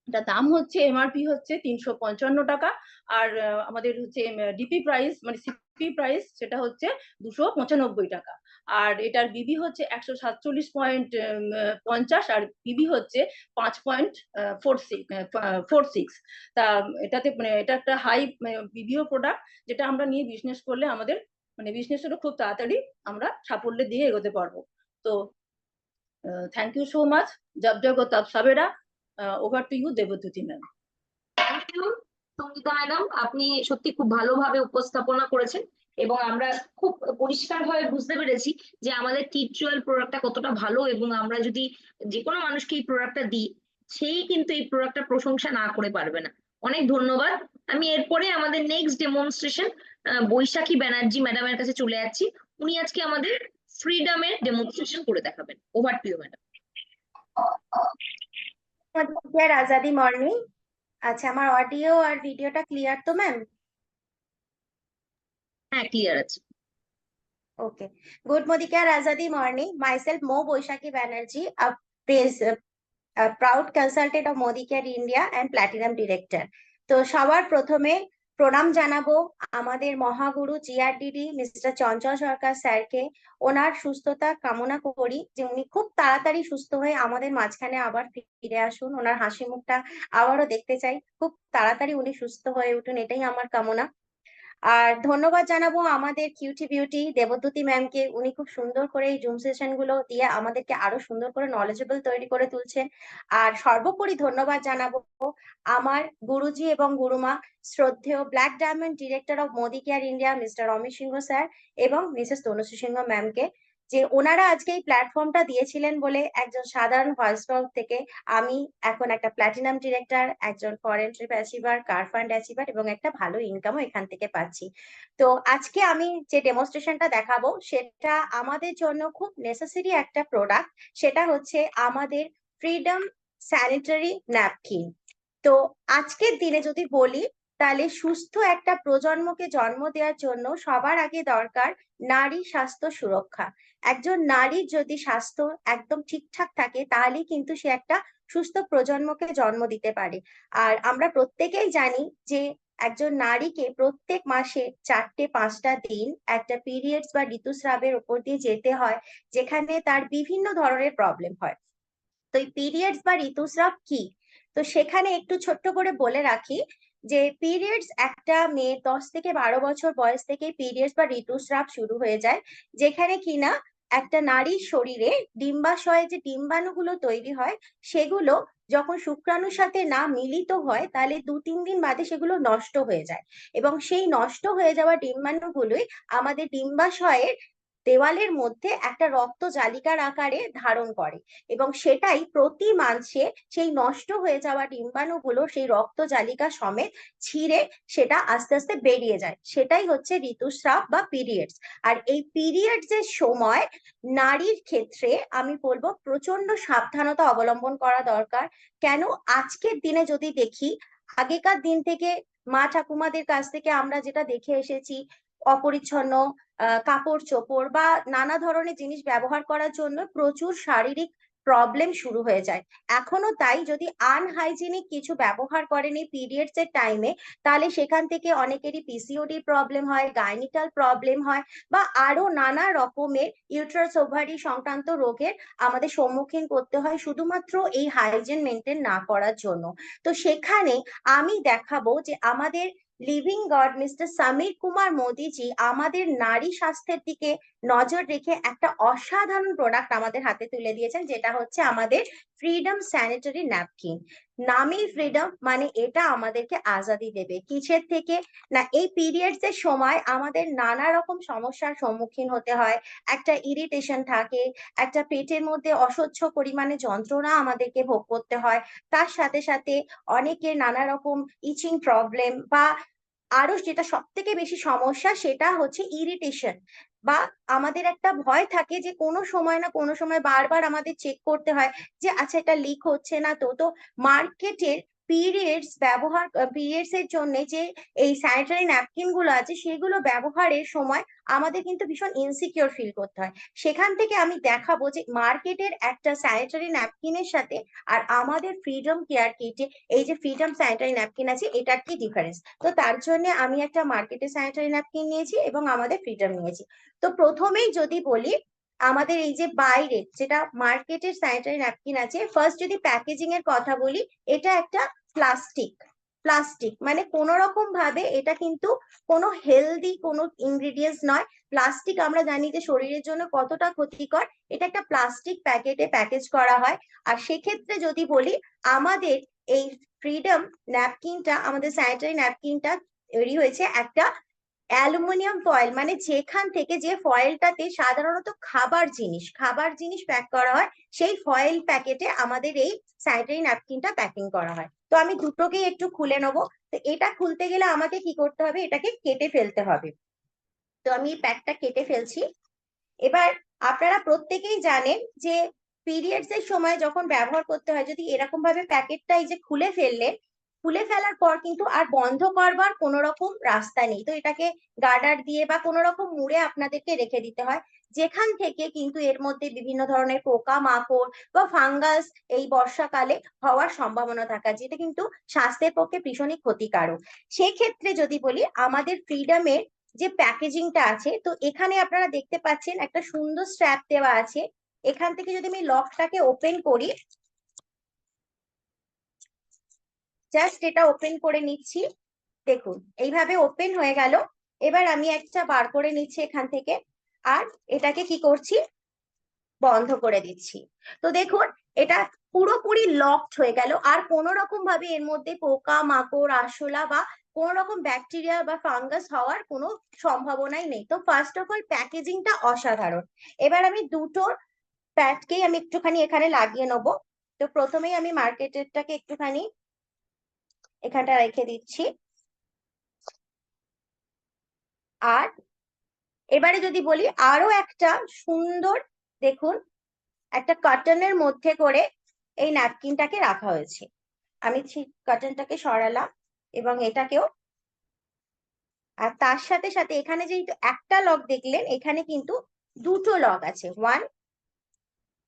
এটা দাম হচ্ছে এমআরপি হচ্ছে 355 টাকা। আর আমাদের হচ্ছে ডিপি প্রাইস মানে সিপি প্রাইস সেটা হচ্ছে 295 টাকা। আর এটার বিবি হচ্ছে 147.50, আর পিবি হচ্ছে 5.46। তা এটাতে মানে এটা একটা হাই বিবিও প্রোডাক্ট, যেটা আমরা নিয়ে বিজনেস করলে আমাদের মানে বিজনেসেরও খুব তাড়াতাড়ি আমরা সাফল্যের দিকে এগোতে পারবো। তো থ্যাংক ইউ সো মাচ। জব জগো তব সবেরা। Over to you Debdyuti ma'am. Thank you Sangeeta madam, আপনি সত্যি খুব ভালোভাবে উপস্থাপনা করেছেন এবং আমরা খুব পরিষ্কারভাবে বুঝতে পেরেছি যে আমাদের টি ট্রি অয়েল প্রোডাক্টটা কতটা ভালো, এবং আমরা যদি যে কোনো মানুষকে এই প্রোডাক্টটা দিই, সেই কিন্তু এই প্রোডাক্টটার প্রশংসা না করে পারবে না। অনেক ধন্যবাদ। আমি এরপরে আমাদের নেক্সট ডেমনস্ট্রেশন বৈশাখী ব্যানার্জি ম্যাডামের কাছে চলে যাচ্ছি। উনি আজকে আমাদের ফ্রিডমের ডেমনস্ট্রেশন করে দেখাবেন। Over to you madam. আজাদি মর্নিং। আচ্ছা, আমার অডিও আর ভিডিওটা ক্লিয়ার তো ম্যাম? হ্যাঁ, ক্লিয়ার আছে। Okay. Good Modi Care Azadi morning. Myself Mo Boishaki Banerjee, a proud consultant of Modi Care India and Platinum Director. তো সবার প্রথমে প্রণাম জানাবো আমাদের মহাগুরু জিআরডিডি মিস্টার চঞ্চল সরকার স্যারকে। ওনার সুস্থতা কামনা করি যে উনি খুব তাড়াতাড়ি সুস্থ হয়ে আমাদের মাঝখানে আবার ফিরে আসুন। ওনার হাসি মুখটা আবারও দেখতে চাই, খুব তাড়াতাড়ি উনি সুস্থ হয়ে উঠুন, এটাই আমার কামনা। আর ধন্যবাদ জানাবো আমাদের কিউটি বিউটি দেবদ্যুতি ম্যামকে। উনি খুব সুন্দর করে এই জুম সেশন গুলো দিয়ে আমাদেরকে আরো সুন্দর করে নলেজেবল তৈরি করে তুলছেন। আর সর্বোপরি ধন্যবাদ জানাবো আমার গুরুজি এবং গুরুমা শ্রদ্ধেয় black diamond director of Modicare India Mr Amit Singh sir এবং মিসেস তনুশ্রী সিংহ ম্যামকে। যে ওনারা আজকে এই প্ল্যাটফর্মটা দিয়েছিলেন বলে একজন সাধারণ ভয়েস থেকে আমি এখন একটা প্ল্যাটিনাম ডিরেক্টর, একজন ফরেন ট্রিপ অ্যাচিভার, কার ফান্ড অ্যাচিভার এবং একটা ভালো ইনকামও এখান থেকে পাচ্ছি। তো আজকে আমি যে ডেমনস্ট্রেশনটা দেখাবো সেটা আমাদের জন্য খুব নেসেসারি একটা প্রোডাক্ট, সেটা হচ্ছে আমাদের ফ্রিডম স্যানিটারি ন্যাপকিন। তো আজকের দিনে যদি বলি তাহলে সুস্থ একটা প্রজন্মকে জন্ম দেওয়ার জন্য সবার আগে দরকার নারী স্বাস্থ্য সুরক্ষা। একজন নারীর যদি স্বাস্থ্য একদম ঠিকঠাক থাকে তাহলেই কিন্তু সে একটা সুস্থ প্রজন্মকে জন্ম দিতে পারে। আর আমরা প্রত্যেকেই জানি যে একজন নারীকে প্রত্যেক মাসে 4-5টা দিন একটা পিরিয়ডস বা ঋতুস্রাবের উপর দিয়ে যেতে হয়, যেখানে তার বিভিন্ন ধরনের প্রবলেম হয়। তো এই পিরিয়ডস বা ঋতুস্রাব কি, তো সেখানে একটু ছোট্ট করে বলে রাখি যে পিরিয়ডস একটা মেয়ে 10 থেকে 12 বছর বয়স থেকে পিরিয়ডস বা ঋতুস্রাব শুরু হয়ে যায়, যেখানে কিনা একটা নারীর শরীরে ডিম্বাশয়ে যে ডিম্বাণুগুলো তৈরি হয় সেগুলো যখন শুক্রাণুর সাথে না মিলিত হয় তাহলে 2-3 দিন বাদে সেগুলো নষ্ট হয়ে যায়, এবং সেই নষ্ট হয়ে যাওয়া ডিম্বাণুগুলোই আমাদের ডিম্বাশয়ের দেওয়ালের মধ্যে একটা রক্ত জালিকার আকারে ধারণ করে, এবং সেটাই প্রতি মাসে সেই নষ্ট হয়ে যাওয়া ডিম্বাণুগুলো সেই রক্ত জালিকা সমেত ছিঁড়ে সেটা আস্তে আস্তে বেরিয়ে যায়, সেটাই হচ্ছে ঋতুস্রাব বা পিরিয়ডস। আর এই পিরিয়ডস এর সময় নারীর ক্ষেত্রে আমি বলবো প্রচন্ড সাবধানতা অবলম্বন করা দরকার। কেন, আজকের দিনে যদি দেখি, আগেকার দিন থেকে মা ঠাকুমাদের কাছ থেকে আমরা যেটা দেখে এসেছি, অপরিচ্ছন্ন কাপড় চোপড় বা নানা ধরনের জিনিস ব্যবহার করার জন্য প্রচুর শারীরিক প্রবলেম শুরু হয়ে যায়। এখনো তাই, যদি আনহাইজিনিক কিছু ব্যবহার করেন এই পিরিয়ডস এর টাইমে তাহলে সেখান থেকে অনেকেরই পিসিওডি প্রবলেম হয়, গাইনিটাল প্রবলেম হয়, বা আরো নানা রকমের ইউটেরাস ওভারি সংক্রান্ত রোগের আমাদের সম্মুখীন করতে হয় শুধুমাত্র এই হাইজিন মেনটেন না করার জন্য। তো সেখানে আমি দেখাবো যে আমাদের living god mister Samir Kumar মোদিজি আমাদের নারী স্বাস্থ্যের দিকে নজর রেখে একটা অসাধারণ প্রোডাক্ট আমাদের হাতে তুলে দিয়েছেন, যেটা হচ্ছে আমাদের ফ্রিডম স্যানিটারি ন্যাপকিন। নামেই ফ্রিডম, মানে এটা আমাদেরকে আজাদি দেবে কিসের থেকে না, এই পিরিয়ডস এর সময় আমাদের নানা রকম সমস্যার সম্মুখীন হতে হয়, একটা ইরিটেশন থাকে, একটা পেটের মধ্যে অসহ্য পরিমাণে যন্ত্রণা আমাদেরকে ভোগ করতে হয়, তার সাথে সাথে অনেকের নানা রকম ইচিং প্রবলেম, বা আরো যেটা সব থেকে বেশি সমস্যা সেটা হচ্ছে ইরিটেশন, বা আমাদের একটা ভয় থাকে যে কোনো সময় না কোনো সময় বারবার আমাদের চেক করতে হয় যে আচ্ছা এটা লিক হচ্ছে না। তো তো মার্কেটের পিরিয়ডস এর জন্য যে এই স্যানিটারি ন্যাপকিন গুলো আছে সেগুলো ব্যবহারের সময় আমাদের কিন্তু ভীষণ ইনসিকিউর ফিল করতে হয়। সেখান থেকে আমি দেখাবো যে মার্কেটের একটা স্যানিটারি ন্যাপকিনের সাথে আর আমাদের ফ্রিডম কেয়ার কিটে এই যে ফ্রিডম স্যানিটারি ন্যাপকিন আছে এটার কি ডিফারেন্স। তো তার জন্য আমি একটা মার্কেটের স্যানিটারি ন্যাপকিন নিয়েছি এবং আমাদের ফ্রিডম নিয়েছি। তো প্রথমেই যদি বলি আমাদের এই যে বাইরে যেটা মার্কেটের স্যানিটারি ন্যাপকিন আছে, ফার্স্ট যদি প্যাকেজিং এর কথা বলি, এটা একটা প্লাস্টিক মানে কোন রকম ভাবে এটা কিন্তু কোনো হেলদি কোনো ইনগ্রিডিয়েন্টস নয়। প্লাস্টিক আমরা জানি যে শরীরের জন্য কতটা ক্ষতিকর, এটা একটা প্লাস্টিক প্যাকেটে প্যাকেজ করা হয়। আর সেক্ষেত্রে যদি বলি আমাদের এই ফ্রিডম ন্যাপকিনটা, আমাদের স্যানিটারি ন্যাপকিনটা তৈরি হয়েছে একটা অ্যালুমিনিয়াম ফয়েল, মানে যেখান থেকে যে ফয়েলটাতে সাধারণত খাবার জিনিস প্যাক করা হয় সেই ফয়েল প্যাকেটে আমাদের এই স্যানিটারি ন্যাপকিনটা প্যাকিং করা হয়। তো আমি দুটোকেই একটু খুলে নেবো। তো এটা খুলতে গেলে আমাকে কি করতে হবে, এটাকে কেটে ফেলতে হবে। তো আমি এই প্যাকটা কেটে ফেলছি। এবার আপনারা প্রত্যেকেই জানেন যে পিরিয়ডস এর সময় যখন ব্যবহার করতে হয়, যদি এরকম ভাবে প্যাকেটটা এই যে খুলে ফেলার পর কিন্তু আর বন্ধ করবার কোনো রকম রাস্তা নেই, তো এটাকে গার্ডার দিয়ে বা কোনো রকম মুড়ে আপনাদেরকে রেখে দিতে হয়, যেখান থেকে কিন্তু এর মধ্যে বিভিন্ন ধরনের পোকা মাকড় বা ফাঙ্গাস এই বর্ষাকালে হওয়ার সম্ভাবনা থাকে, যেটা কিন্তু স্বাস্থ্যের পক্ষে ভীষণই ক্ষতিকারক। সেক্ষেত্রে যদি বলি আমাদের ফ্রিডমের যে প্যাকেজিংটা আছে, তো এখানে আপনারা দেখতে পাচ্ছেন একটা সুন্দর স্ট্র্যাপ দেওয়া আছে। এখান থেকে যদি আমি লকটাকে ওপেন করি, জাস্ট এটা ওপেন করে নিচ্ছি, দেখুন এইভাবে ওপেন হয়ে গেল। এবার আমি একটা বার করে নিচ্ছি এখান থেকে, আর এটাকে কি করছি, বন্ধ করে দিচ্ছি। তো দেখুন এটা পুরোপুরি লকড হয়ে গেল, আর কোনো রকম ভাবে এর মধ্যে পোকা মাকড় আরশোলা বা কোন রকম ব্যাকটেরিয়া বা ফাঙ্গাস হওয়ার কোনো সম্ভাবনাই নেই। তো ফার্স্ট অফ অল প্যাকেজিংটা অসাধারণ। এবার আমি দুটো প্যাডকেই আমি একটুখানি এখানে লাগিয়ে নেবো। তো প্রথমেই আমি মার্কেটেরটাকে একটুখানি এখানটা রেখে দিচ্ছি। আর এবারে যদি বলি আরো একটা সুন্দর, দেখুন একটা কটনের মধ্যে করে এই ন্যাপকিনটাকে রাখা হয়েছে। আমি কটনটাকে সরালাম এবং এটাকেও, আর তার সাথে সাথে এখানে যেহেতু একটা লক দেখলেন, এখানে কিন্তু দুটো লক আছে, 1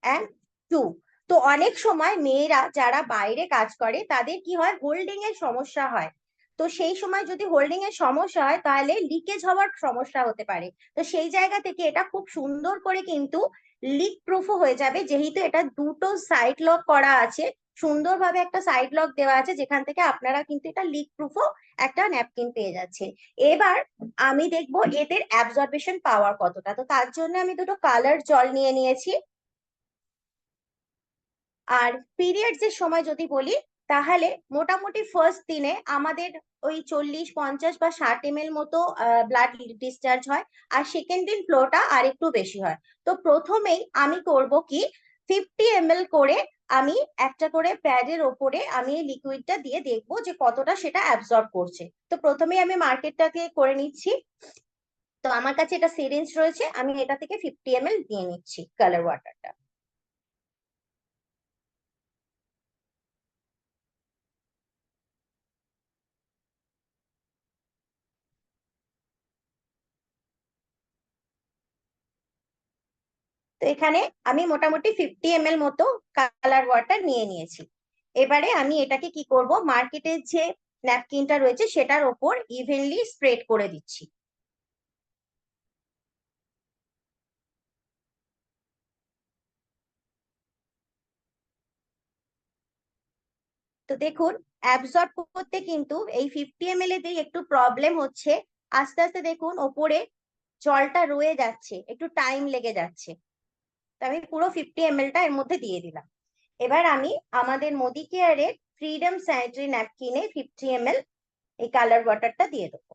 and 2। তো অনেক সময় মেয়েরা যারা বাইরে কাজ করে তাদের কি হয়, হোল্ডিং এর সমস্যা হয়। তো সেই সময় যদি হোল্ডিং এর সমস্যা হয় তাহলে লিকেজ হওয়ার সমস্যা হতে পারে। তো সেই জায়গা থেকে এটা খুব সুন্দর করে কিন্তু লিক প্রুফও হয়ে যাবে, যেহেতু এটা দুটো সাইড লক করা আছে, সুন্দরভাবে একটা সাইড লক দেওয়া আছে, যেখান থেকে আপনারা কিন্তু এটা লিক প্রুফও একটা ন্যাপকিন পেয়ে যাচ্ছে। এবার আমি দেখবো এদের অ্যাবজর্বেশন পাওয়ার কতটা। তো তার জন্য আমি দুটো কালার জল নিয়ে নিয়েছি। আর পিরিয়ডস এর সময় যদি বলি, তাহলে মোটামুটি ফার্স্ট দিনে আমাদের ওই 40, 50 বা 60 ml মতো ব্লাড ডিসচার্জ হয়, আর সেকেন্ড দিন ফ্লোটা আর একটু বেশি হয়। তো প্রথমেই আমি করব কি, 50 ml করে আমি একটা করে প্যাডের ওপরে আমি এই লিকুইডটা দিয়ে দেখবো যে কতটা সেটা অ্যাবজর্ব করছে। তো প্রথমেই আমি মার্কেটটাকে করে নিচ্ছি। তো আমার কাছে এটা সিরিঞ্জ রয়েছে, আমি এটা থেকে 50 ml দিয়ে নিচ্ছি কালার ওয়াটারটা। তো এখানে আমি মোটামুটি 50 ml মতো কালার ওয়াটার নিয়ে নিয়েছি। এবারে আমি এটাকে কি করব, মার্কেটের যে ন্যাপকিনটা রয়েছে সেটার ওপর ইভেনলি স্প্রেড করে দিচ্ছি। তো দেখুন অ্যাবজর্ব করতে কিন্তু এই 50 ml এতেই একটু প্রবলেম হচ্ছে। আস্তে আস্তে দেখুন ওপরে জলটা রয়ে যাচ্ছে, একটু টাইম লেগে যাচ্ছে। তো আমি পুরো 50 ml টা এর মধ্যে দিয়ে দিলাম। এবার আমি আমাদের মোদি কেয়ারের ফ্রিডম স্যানিটারি ন্যাপকিনে 50 ml এই কালার ওয়াটারটা দিয়ে দেবো।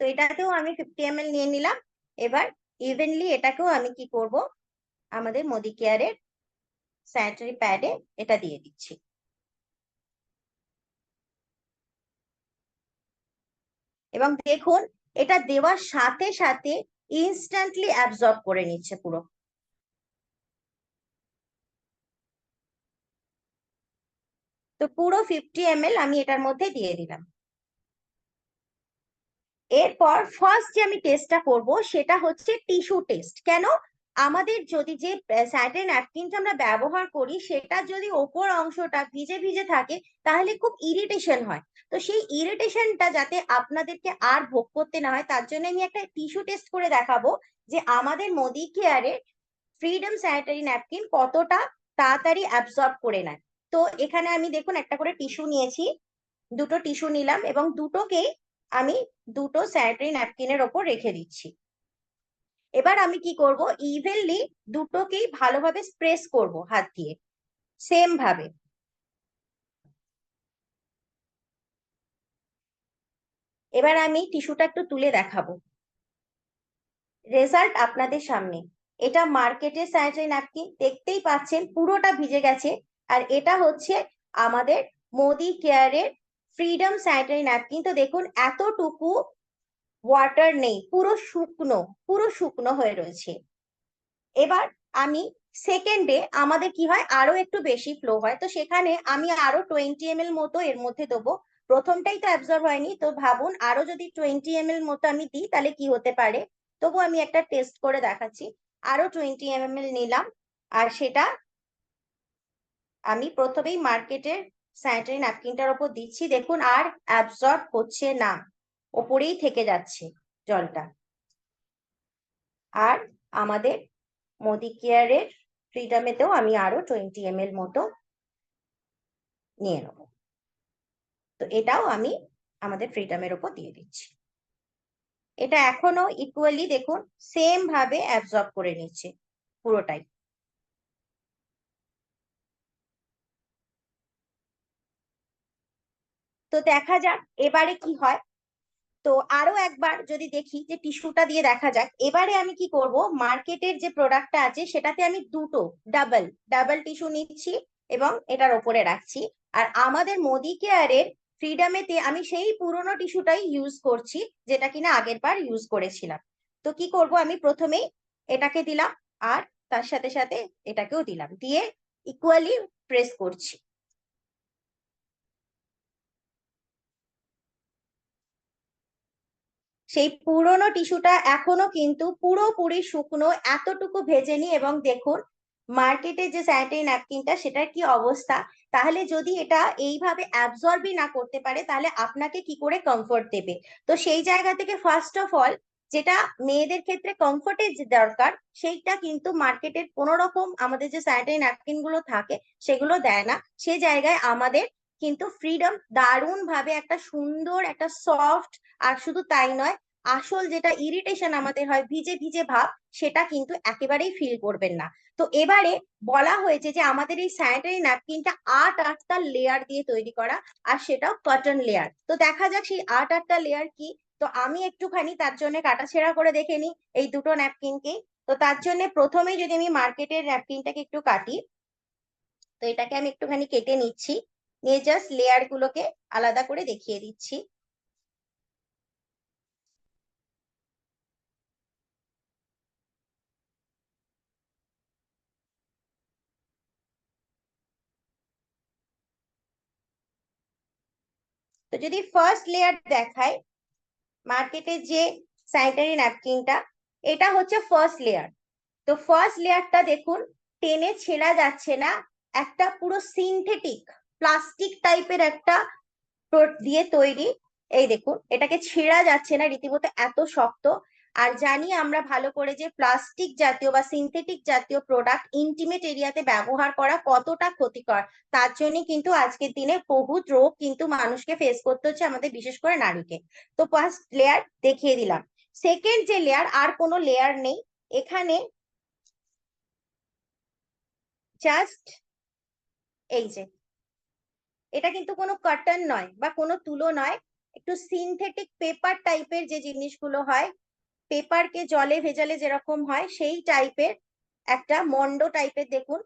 তো এটাকেও আমি 50 ml নিয়ে নিলাম। এবার ইভেনলি এটাকেও আমি কি করব, আমাদের মোদি কেয়ারের স্যানিটারি প্যাডে এটা দিয়ে দিচ্ছি। এবং দেখুন এটা দেওয়ার সাথে সাথে ইনস্ট্যান্টলি অ্যাবজর্ব করে নিচ্ছে পুরো। তো পুরো 50 ml আমি এটার মধ্যে দিয়ে দিলাম। এরপর ফার্স্ট যে আমি টেস্টটা করব সেটা হচ্ছে টিস্যু টেস্ট। কেন, আমাদের যদি যে স্যানিটারি ন্যাপকিনটা আমরা ব্যবহার করি সেটা যদি ওপর অংশটা ভিজে ভিজে থাকে তাহলে খুব ইরিটেশন হয়। তো সেই ইরিটেশনটা যাতে আপনাদেরকে আর ভোগ করতে না হয় তার জন্য আমি একটা টিস্যু টেস্ট করে দেখাবো যে আমাদের মোদি কেয়ারে ফ্রিডম স্যানিটারি ন্যাপকিন কতটা তাড়াতাড়ি অ্যাবজর্ব করে নেয়। তো এখানে আমি দেখুন একটা করে টিস্যু নিয়েছি, দুটো টিস্যু নিলাম এবং দুটোকেই আমি দুটো স্যানিটারি ন্যাপকিনের ওপর রেখে দিচ্ছি। এবার আমি কি করব, ইভেনলি দুটোকেই ভালোভাবে স্প্রেস করব হাত দিয়ে, সেম ভাবে। এবার আমি টিস্যুটা একটু তুলে দেখাবো, রেজাল্ট আপনাদের সামনে। এটা মার্কেটের স্যানিটারি ন্যাপকিন, দেখতেই পাচ্ছেন পুরোটা ভিজে গেছে। আর এটা হচ্ছে আমাদের মোদি কেয়ারের ফ্রিডম স্যানিটারি ন্যাপকিন। তো দেখুন এতটুকু ওয়াটার নেই, পুরো শুকনো হয়ে রয়েছে। এবার আমি সেকেন্ডে আমাদের কি হয়, আরো একটু বেশি ফ্লো হয়, তো সেখানে আমি আরো 20 ml মতো এর মধ্যে দেবো। প্রথমটাই তো অ্যাবজর্ব হয়নি, তো ভাবুন আরো যদি 20 ml মতো আমি দিই তাহলে কি হতে পারে। তবু আমি একটা টেস্ট করে দেখাচ্ছি। আরো 20 ml নিলাম, আর সেটা আমি প্রথমেই মার্কেটের স্যানিটারি ন্যাপকিনটার ওপর দিচ্ছি। দেখুন আর অ্যাবজর্ব হচ্ছে না, ওপরেই থেকে যাচ্ছে জলটা। আর আমাদের মোদি কেয়ারের ফ্রিডমেতেও আমি আরো 20 ml মতো নিয়ে নেব। তো এটাও আমি আমাদের ফ্রিডমের ওপর দিয়ে দিচ্ছি। এটা এখনো ইকুয়ালি দেখুন সেম ভাবে অ্যাবজর্ব করে নিচ্ছে পুরোটাই। তো দেখা যাক এবারে কি হয়। তো আরো একবার যদি দেখি যে টিস্যুটা দিয়ে দেখা যাক, এবারে আমি কি করব, মার্কেটের যে প্রোডাক্টটা আছে সেটাতে আমি দুটো ডাবল টিস্যু নিচ্ছি এবং এটার ওপরে রাখছি। আর আমাদের মোদি কেয়ারের ফ্রিডমেতে আমি সেই পুরোনো টিস্যুটাই ইউজ করছি যেটা কিনা আগের বার ইউজ করেছিলাম। তো কি করব, আমি প্রথমেই এটাকে দিলাম আর তার সাথে সাথে এটাকেও দিলাম, দিয়ে ইকুয়ালি প্রেস করছি। সেই পুরোনো টিস্যুটা এখনো কিন্তু পুরোপুরি শুকনো, এতটুকু ভেজেনি। এবং দেখুন মার্কেটে যে স্যানিটারি ন্যাপকিনটা সেটার কি অবস্থা। তাহলে যদি এটা এইভাবে অ্যাবজর্বই না করতে পারে তাহলে আপনাকে কি করে কমফোর্ট দেবে। তো সেই জায়গা থেকে ফার্স্ট অফ অল যেটা মেয়েদের ক্ষেত্রে কমফোর্টের যে দরকার সেইটা কিন্তু মার্কেটের কোনো রকম আমাদের যে স্যানিটারি ন্যাপকিন গুলো থাকে সেগুলো দেয় না। সে জায়গায় আমাদের কিন্তু ফ্রিডম দারুণ ভাবে একটা সুন্দর একটা সফট, আর শুধু তাই নয়, আসল যেটা ইরিটেশন আমাদের হয় ভিজে ভিজে ভাব সেটা কিন্তু একেবারেই ফিল করবেন না। তো এবারে বলা হয়েছে যে আমাদের এই স্যানিটারি ন্যাপকিনটা 8টা লেয়ার দিয়ে তৈরি করা, আর সেটাও কটন লেয়ার। তো দেখা যাক সেই 8টা লেয়ার কি। তো আমি একটুখানি তার জন্য কাটাছেড়া করে দেখে নিই এই দুটো ন্যাপকিনকে। তো তার জন্য প্রথমে যদি আমি মার্কেটের ন্যাপকিনটাকে একটু কাটি, তো এটাকে আমি একটুখানি কেটে নিচ্ছি, নিয়ে জাস্ট লেয়ার গুলোকে আলাদা করে দেখিয়ে দিচ্ছি। তো যদি ফার্স্ট লেয়ার দেখায় মার্কেটের যে স্যানিটারি ন্যাপকিনটা, এটা হচ্ছে ফার্স্ট লেয়ার। তো ফার্স্ট লেয়ারটা দেখুন টেনে ছেঁড়া যাচ্ছে না, একটা পুরো সিনথেটিক প্লাস্টিক টাইপের একটা দিয়ে তৈরি। এই দেখুন এটাকে ছেঁড়া যাচ্ছে না, রীতিমতো এত শক্ত। আর জানি আমরা ভালো করে যে প্লাস্টিক জাতীয় বা সিনথেটিক জাতীয় প্রোডাক্ট ইন্টিমেট এরিয়াতে ব্যবহার করা কতটা ক্ষতিকর। তার জন্য কিন্তু আজকের দিনে বহুত রোগ কিন্তু মানুষকে ফেস করতে হচ্ছে, আমাদের বিশেষ করে নারীকে। তো ফার্স্ট লেয়ার দেখিয়ে দিলাম। সেকেন্ড যে লেয়ার, আর কোনো লেয়ার নেই এখানে, জাস্ট এই যে এটা কিন্তু কোনো কটন নয় বা কোনো তুলো নয়, একটু সিনথেটিক পেপার টাইপের যে জিনিসগুলো হয়, পেপারকে জলে ভেজালে যেরকম হয় সেই টাইপের একটা মন্ড টাইপের দেখুন,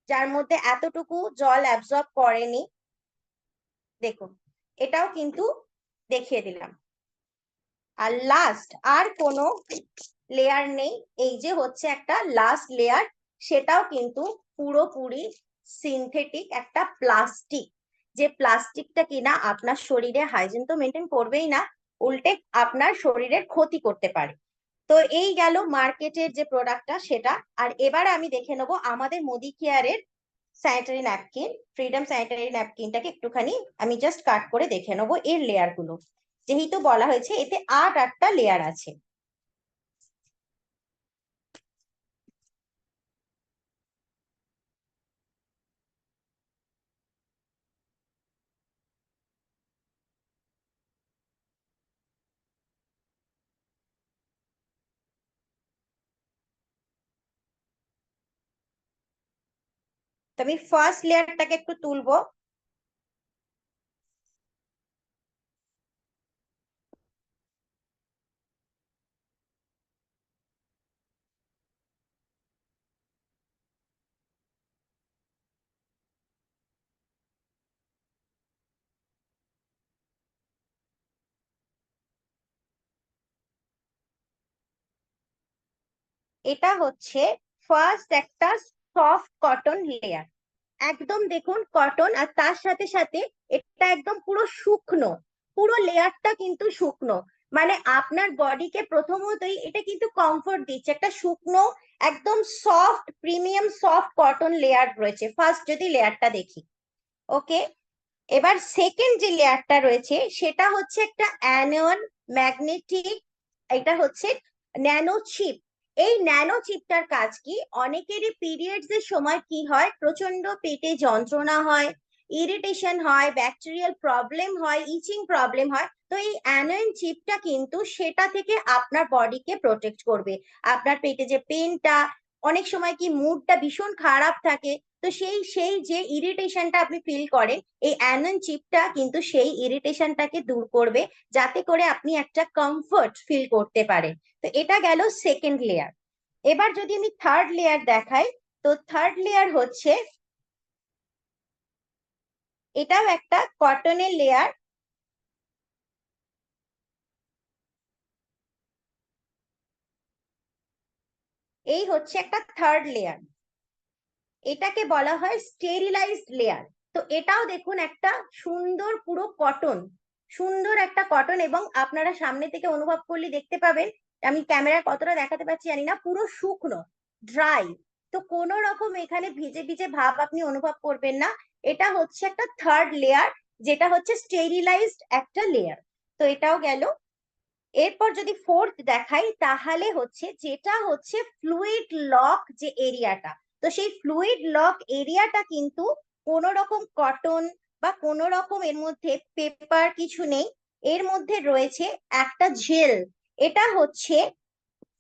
যার মধ্যে এতটুকু জল অ্যাবজর্ব করেনি। দেখুন এটাও কিন্তু দেখিয়ে দিলাম। আর লাস্ট আর কোনো লেয়ার নেই, এই যে হচ্ছে একটা লাস্ট লেয়ার, সেটাও কিন্তু পুরোপুরি সিনথেটিক একটা প্লাস্টিক, যে প্লাস্টিকটা কিনা আপনার শরীরে হাইজিন তো মেনটেন করবেই না, উল্টে আপনার শরীরের ক্ষতি করতে পারে। তো এই গেল মার্কেটের যে প্রোডাক্টটা সেটা। আর এবার আমি দেখে নেবো আমাদের মোদি কেয়ারের স্যানিটারি ন্যাপকিন, ফ্রিডম স্যানিটারি ন্যাপকিনটাকে একটুখানি আমি জাস্ট কাট করে দেখে নেবো এর লেয়ার গুলো, যেহেতু বলা হয়েছে এতে 8টা লেয়ার আছে। তো আমি ফার্স্ট লেয়ারটাকে একটু তুলবো। এটা হচ্ছে ফার্স্ট একটা সফট কটন লেয়ার, একদম দেখুন কটন, আর তার সাথে সাথে এটা একদম পুরো শুকনো, পুরো লেয়ারটা কিন্তু শুকনো। মানে আপনার বডিকে প্রথমতই এটা কিন্তু কমফোর্ট দিচ্ছে, একটা শুকনো একদম soft premium soft cotton layer রয়েছে ফার্স্ট যদি লেয়ারটা দেখি। ওকে, এবার সেকেন্ড যে লেয়ারটা রয়েছে সেটা হচ্ছে একটা অ্যানিয়ন ম্যাগনেটিক, এটা হচ্ছে ন্যানো চিপ। এই ন্যানো চিপটার কাজ কি, অনেকেরই পিরিয়ডস এর সময় কি হয়, প্রচন্ড পেটে যন্ত্রণা হয়, ইরিটেশন হয়, ব্যাকটেরিয়াল প্রবলেম হয়, ইচিং প্রবলেম হয়, তো এই অ্যানোয়েন চিপটা কিন্তু সেটা থেকে আপনার বডিকে প্রোটেক্ট করবে। আপনার পেটে যে পেনটা, অনেক সময় কি মুডটা ভীষণ খারাপ থাকে, তো সেই যে ইরিটেশনটা আপনি ফিল করেন, এই অ্যানোয়েন চিপটা কিন্তু সেই ইরিটেশনটাকে দূর করবে, যাতে করে আপনি একটা কমফর্ট ফিল করতে পারেন। তো এটা গেল সেকেন্ড লেয়ার। এবার যদি আমি থার্ড লেয়ার দেখাই, তো থার্ড লেয়ার হচ্ছে, এটাও একটা কটনের লেয়ার। এই হচ্ছে একটা থার্ড লেয়ার, এটাকে বলা হয় স্টেরিলাইজড লেয়ার। তো এটাও দেখুন একটা সুন্দর পুরো কটন, সুন্দর একটা কটন, এবং আপনারা সামনে থেকে অনুভব করলে দেখতে পাবেন, আমি ক্যামেরায় কতটা দেখাতে পারছি জানি না, পুরো শুকনো, ড্রাই। তো কোনো রকম এখানে ভিজে ভিজে ভাব আপনি অনুভব করবেন না। এটা হচ্ছে একটা থার্ড লেয়ার, যেটা হচ্ছে স্টেরিলাইজড একটা লেয়ার। তো এটাও গেল। এরপর যদি ফোর্থ দেখাই, তাহলে হচ্ছে যেটা হচ্ছে ফ্লুইড লক যে এরিয়াটা, তো সেই ফ্লুইড লক এরিয়াটা কিন্তু কোনো রকম কটন বা কোনো রকম এর মধ্যে পেপার কিছু নেই, এর মধ্যে রয়েছে একটা জেল। এটা হচ্ছে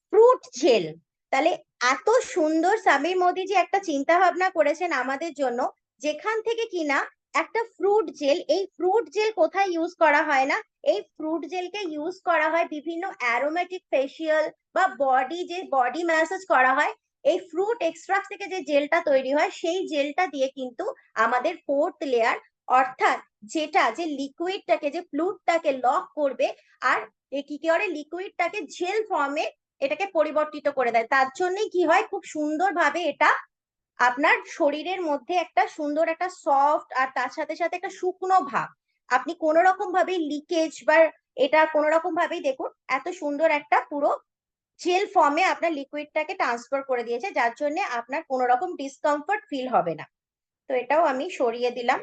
ফ্রুট জেল। তাহলে এত সুন্দর সামির মোদি যে একটা চিন্তা ভাবনা করেছেন আমাদের জন্য, যেখান থেকে কিনা একটা ফ্রুট জেল, এই ফ্রুট জেল কোথায় ইউজ করা হয় না, এই ফ্রুট জেলকে ইউজ করা হয় বিভিন্ন অ্যারোমেটিক ফেসিয়াল বা বডি ম্যাসাজ করা হয়। এই ফ্রুট এক্সট্রাক্ট থেকে যে জেলটা তৈরি হয়, সেই জেলটা দিয়ে কিন্তু আমাদের ফোর্থ লেয়ার, অর্থাৎ যেটা যে লিকুইডটাকে, যে ফ্লুইডটাকে লক করবে, আর কি করে লিকুইডটাকে জেল ফর্মে এটাকে পরিবর্তিত করে দেয়। তার জন্যই কি হয়, খুব সুন্দরভাবে এটা আপনার শরীরের মধ্যে একটা সুন্দর একটা সফট, আর তার সাথে সাথে একটা শুকনো ভাব, আপনি কোনো রকম ভাবে লিকেজ বা এটা কোনো রকম ভাবেই দেখুন এত সুন্দর একটা পুরো জেল ফর্মে আপনার লিকুইডটাকে ট্রান্সফার করে দিয়েছে, যার জন্য আপনার কোনো রকম ডিসকমফর্ট ফিল হবে না। তো এটাও আমি সরিয়ে দিলাম।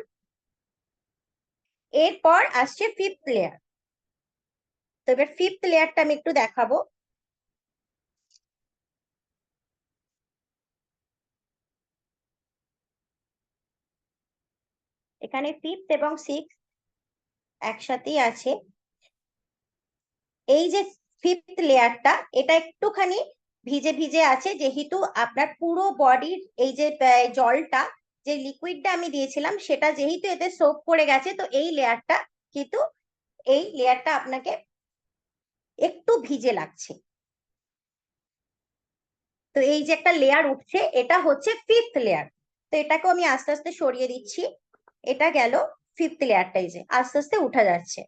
এরপর আসছে ফিফথ লেয়ার। তো এবার ফিফথ লেয়ারটা আমি একটু দেখাবো। এখানে ফিফথ এবং সিক্স একসাথেই আছে। এই যে ফিফথ লেয়ারটা, এটা একটুখানি ভিজে ভিজে আছে, যেহেতু আপনার পুরো বডির এই যে জলটা, যে লিকুইডটা আমি দিয়েছিলাম, সেটা যেহেতু এতে সোক করে গেছে, তো এই লেয়ারটা আপনাকে একটু ভিজে লাগছে। তো এই যে একটা লেয়ার উঠছে, এটা হচ্ছে ফিফথ লেয়ার। তো এটাকেও আমি আস্তে আস্তে সরিয়ে দিচ্ছি। এটা গেল ফিফথ লেয়ারটাই, যে আস্তে আস্তে উঠা যাচ্ছে।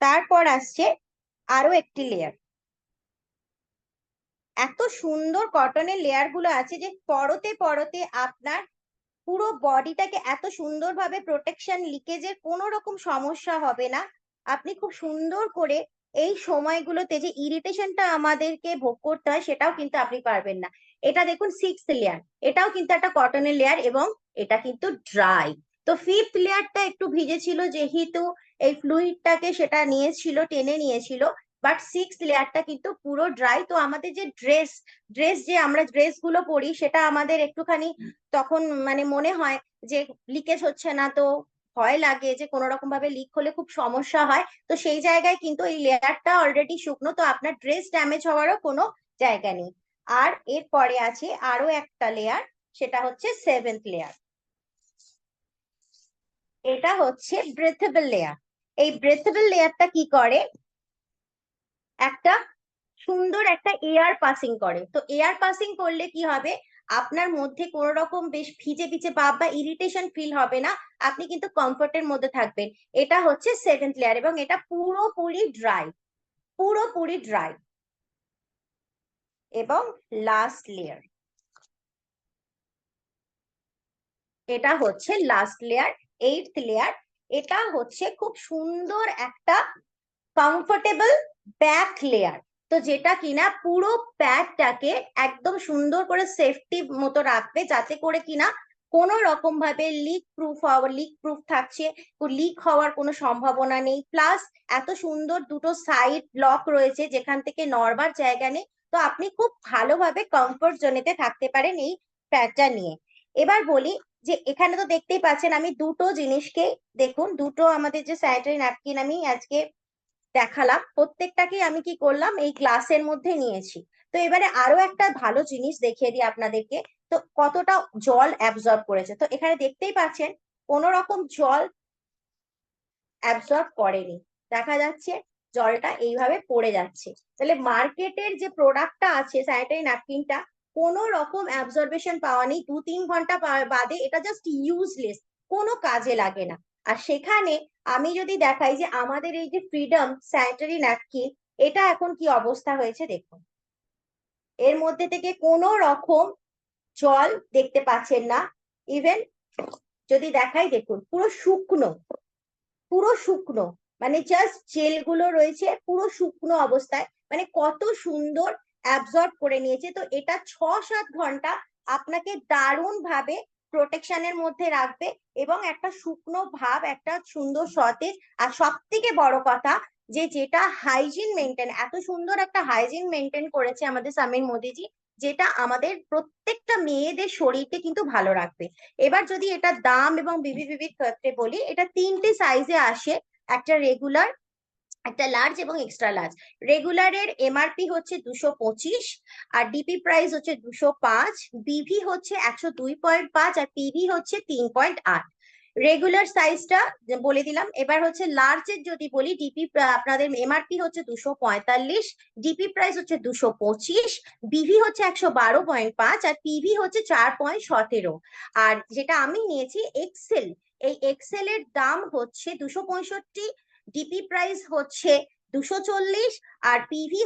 তারপর আসছে আরো একটি লেয়ার। এত সুন্দর কটনের লেয়ার গুলো আছে যে পরতে পরতে আপনার পুরো বডিটাকে এত সুন্দরভাবে প্রোটেকশন, লিকেজের কোনো রকম সমস্যা হবে না। আপনি খুব সুন্দর করে এই সময়গুলোতে যে ইরিটেশনটা আমাদেরকে ভোগ করতে হয়, সেটাও কিন্তু আপনি পারবেন না। এটা দেখুন সিক্সথ লেয়ার, এটাও কিন্তু একটা কটনের লেয়ার, এবং এটা কিন্তু ড্রাই। তো ফিফথ লেয়ারটা একটু ভিজে ছিল, যেহেতু এই ফ্লুইডটাকে সেটা নিয়েছিল, টেনে নিয়েছিল, বাট সিক্সথ লেয়ারটা কিন্তু পুরো ড্রাই। তো আমাদের যে ড্রেস যে আমরা ড্রেস গুলো পরি, সেটা আমাদের একটুখানি তখন মানে মনে হয় যে লিকেজ হচ্ছে না, তো ভয় লাগে যে কোনো রকম ভাবে লিক হলে খুব সমস্যা হয়। তো সেই জায়গায় কিন্তু এই লেয়ারটা অলরেডি শুকনো, তো আপনার ড্রেস ড্যামেজ হওয়ারও কোনো জায়গা নেই। আর এরপরে আছে আরো একটা লেয়ার, সেটা হচ্ছে সেভেন্থ লেয়ার। এটা হচ্ছে ব্রেথেবল লেয়ার। এই ব্রেথেবল লেয়ারটা কি করে, একটা সুন্দর একটা এয়ার পাসিং করে। তো এয়ার পাসিং করলে কি হবে, আপনার মধ্যে কোনো রকম বেশ ভিজে ভিজে ভাব বা ইরিটেশন ফিল হবে না, আপনি কিন্তু কমফোর্টের মধ্যে থাকবেন। এটা হচ্ছে সেভেন্থ লেয়ার, এবং এটা পুরোপুরি ড্রাই, পুরোপুরি ড্রাই। এবং লাস্ট লেয়ার, এটা হচ্ছে লাস্ট লেয়ার, এইটথ লেয়ার। এটা হচ্ছে খুব সুন্দর একটা কমফোর্টেবল ব্যাক লেয়ার। তো যেটা কিনা পুরো প্যাডটাকে একদম সুন্দর করে সেফটি মতো রাখবে, যাতে করে কিনা কোনো রকম ভাবে লিক প্রুফ থাকছে, লিক হওয়ার কোনো সম্ভাবনা নেই, প্লাস এত সুন্দর দুটো সাইড লক রয়েছে যেখান থেকে নড়বার জায়গা নেই। তো আপনি খুব ভালোভাবে কমফোর্ট জোনেতে থাকতে পারেন এই প্যাডটা নিয়ে। এবার বলি যে এখানে তো দেখতেই পাচ্ছেন আমি দুটো জিনিসকে, দেখুন দুটো আমাদের যে স্যানিটারি ন্যাপকিন আমি আজকে দেখালাম, প্রত্যেকটাকে আমি কি করলাম এই গ্লাসের মধ্যে নিয়েছি। তো এবারে আরো একটা ভালো জিনিস দেখিয়ে দিই আপনাদেরকে, তো কতটা জল অ্যাবজর্ব করেছে। তো এখানে দেখতেই পাচ্ছেন কোনো রকম জল অ্যাবজর্ব করেনি, দেখা যাচ্ছে জলটা এইভাবে পড়ে যাচ্ছে। তাহলে মার্কেটের যে প্রোডাক্টটা আছে স্যানিটারি ন্যাপকিনটা কোনো রকম অ্যাবজর্বেশন পাওয়া নেই, 2-3 ঘন্টা বাদে এটা জাস্ট ইউজলেস, কোনো কাজে লাগে না। আর সেখানে আমি যদি দেখাই যে আমাদের এই যে ফ্রিডম স্যানিটারি ন্যাপকিন, এটা এখন কি অবস্থা হয়েছে দেখুন, এর মধ্যে থেকে কোনো রকম জল দেখতে পাচ্ছেন না। ইভেন যদি দেখাই দেখুন পুরো শুকনো, মানে জাস্ট জেল গুলো রয়েছে পুরো শুকনো অবস্থায়, মানে কত সুন্দর অ্যাবজর্ব করে নিয়েছে। তো এটা 6-7 ঘন্টা আপনাকে দারুণ ভাবে প্রোটেকশনের মধ্যে রাখবে এবং একটা শুকনো ভাব, একটা সুন্দর সতেজ, আর সব থেকে বড় কথা যে যেটা হাইজিন মেনটেন, এত সুন্দর একটা হাইজিন মেনটেন করেছে আমাদের সামির মোদিজি, যেটা আমাদের প্রত্যেকটা মেয়েদের শরীরকে কিন্তু ভালো রাখবে। এবার যদি এটা দাম এবং বিবির ক্ষেত্রে বলি, এটা 3টে সাইজে আসে, একটা রেগুলার, একটা লার্জ এবং এক্সট্রা লার্জ। রেগুলারের এমআরপি হচ্ছে 225, আর ডিপি প্রাইস হচ্ছে 205, বিভি হচ্ছে 102.5, আর পিভি হচ্ছে 3.8। রেগুলার সাইজটা বলে দিলাম। এবার হচ্ছে লার্জের যদি বলি, ডিপি আপনাদের এমআরপি হচ্ছে 245, ডিপি প্রাইস হচ্ছে 225, বিভি হচ্ছে 112.5, আর পিভি হচ্ছে 4.17। আর যেটা আমি নিয়েছি এক্সেল, এই এক্সেল এর দাম হচ্ছে 265, ডিপি প্রাইস হচ্ছে 240, আর বিভি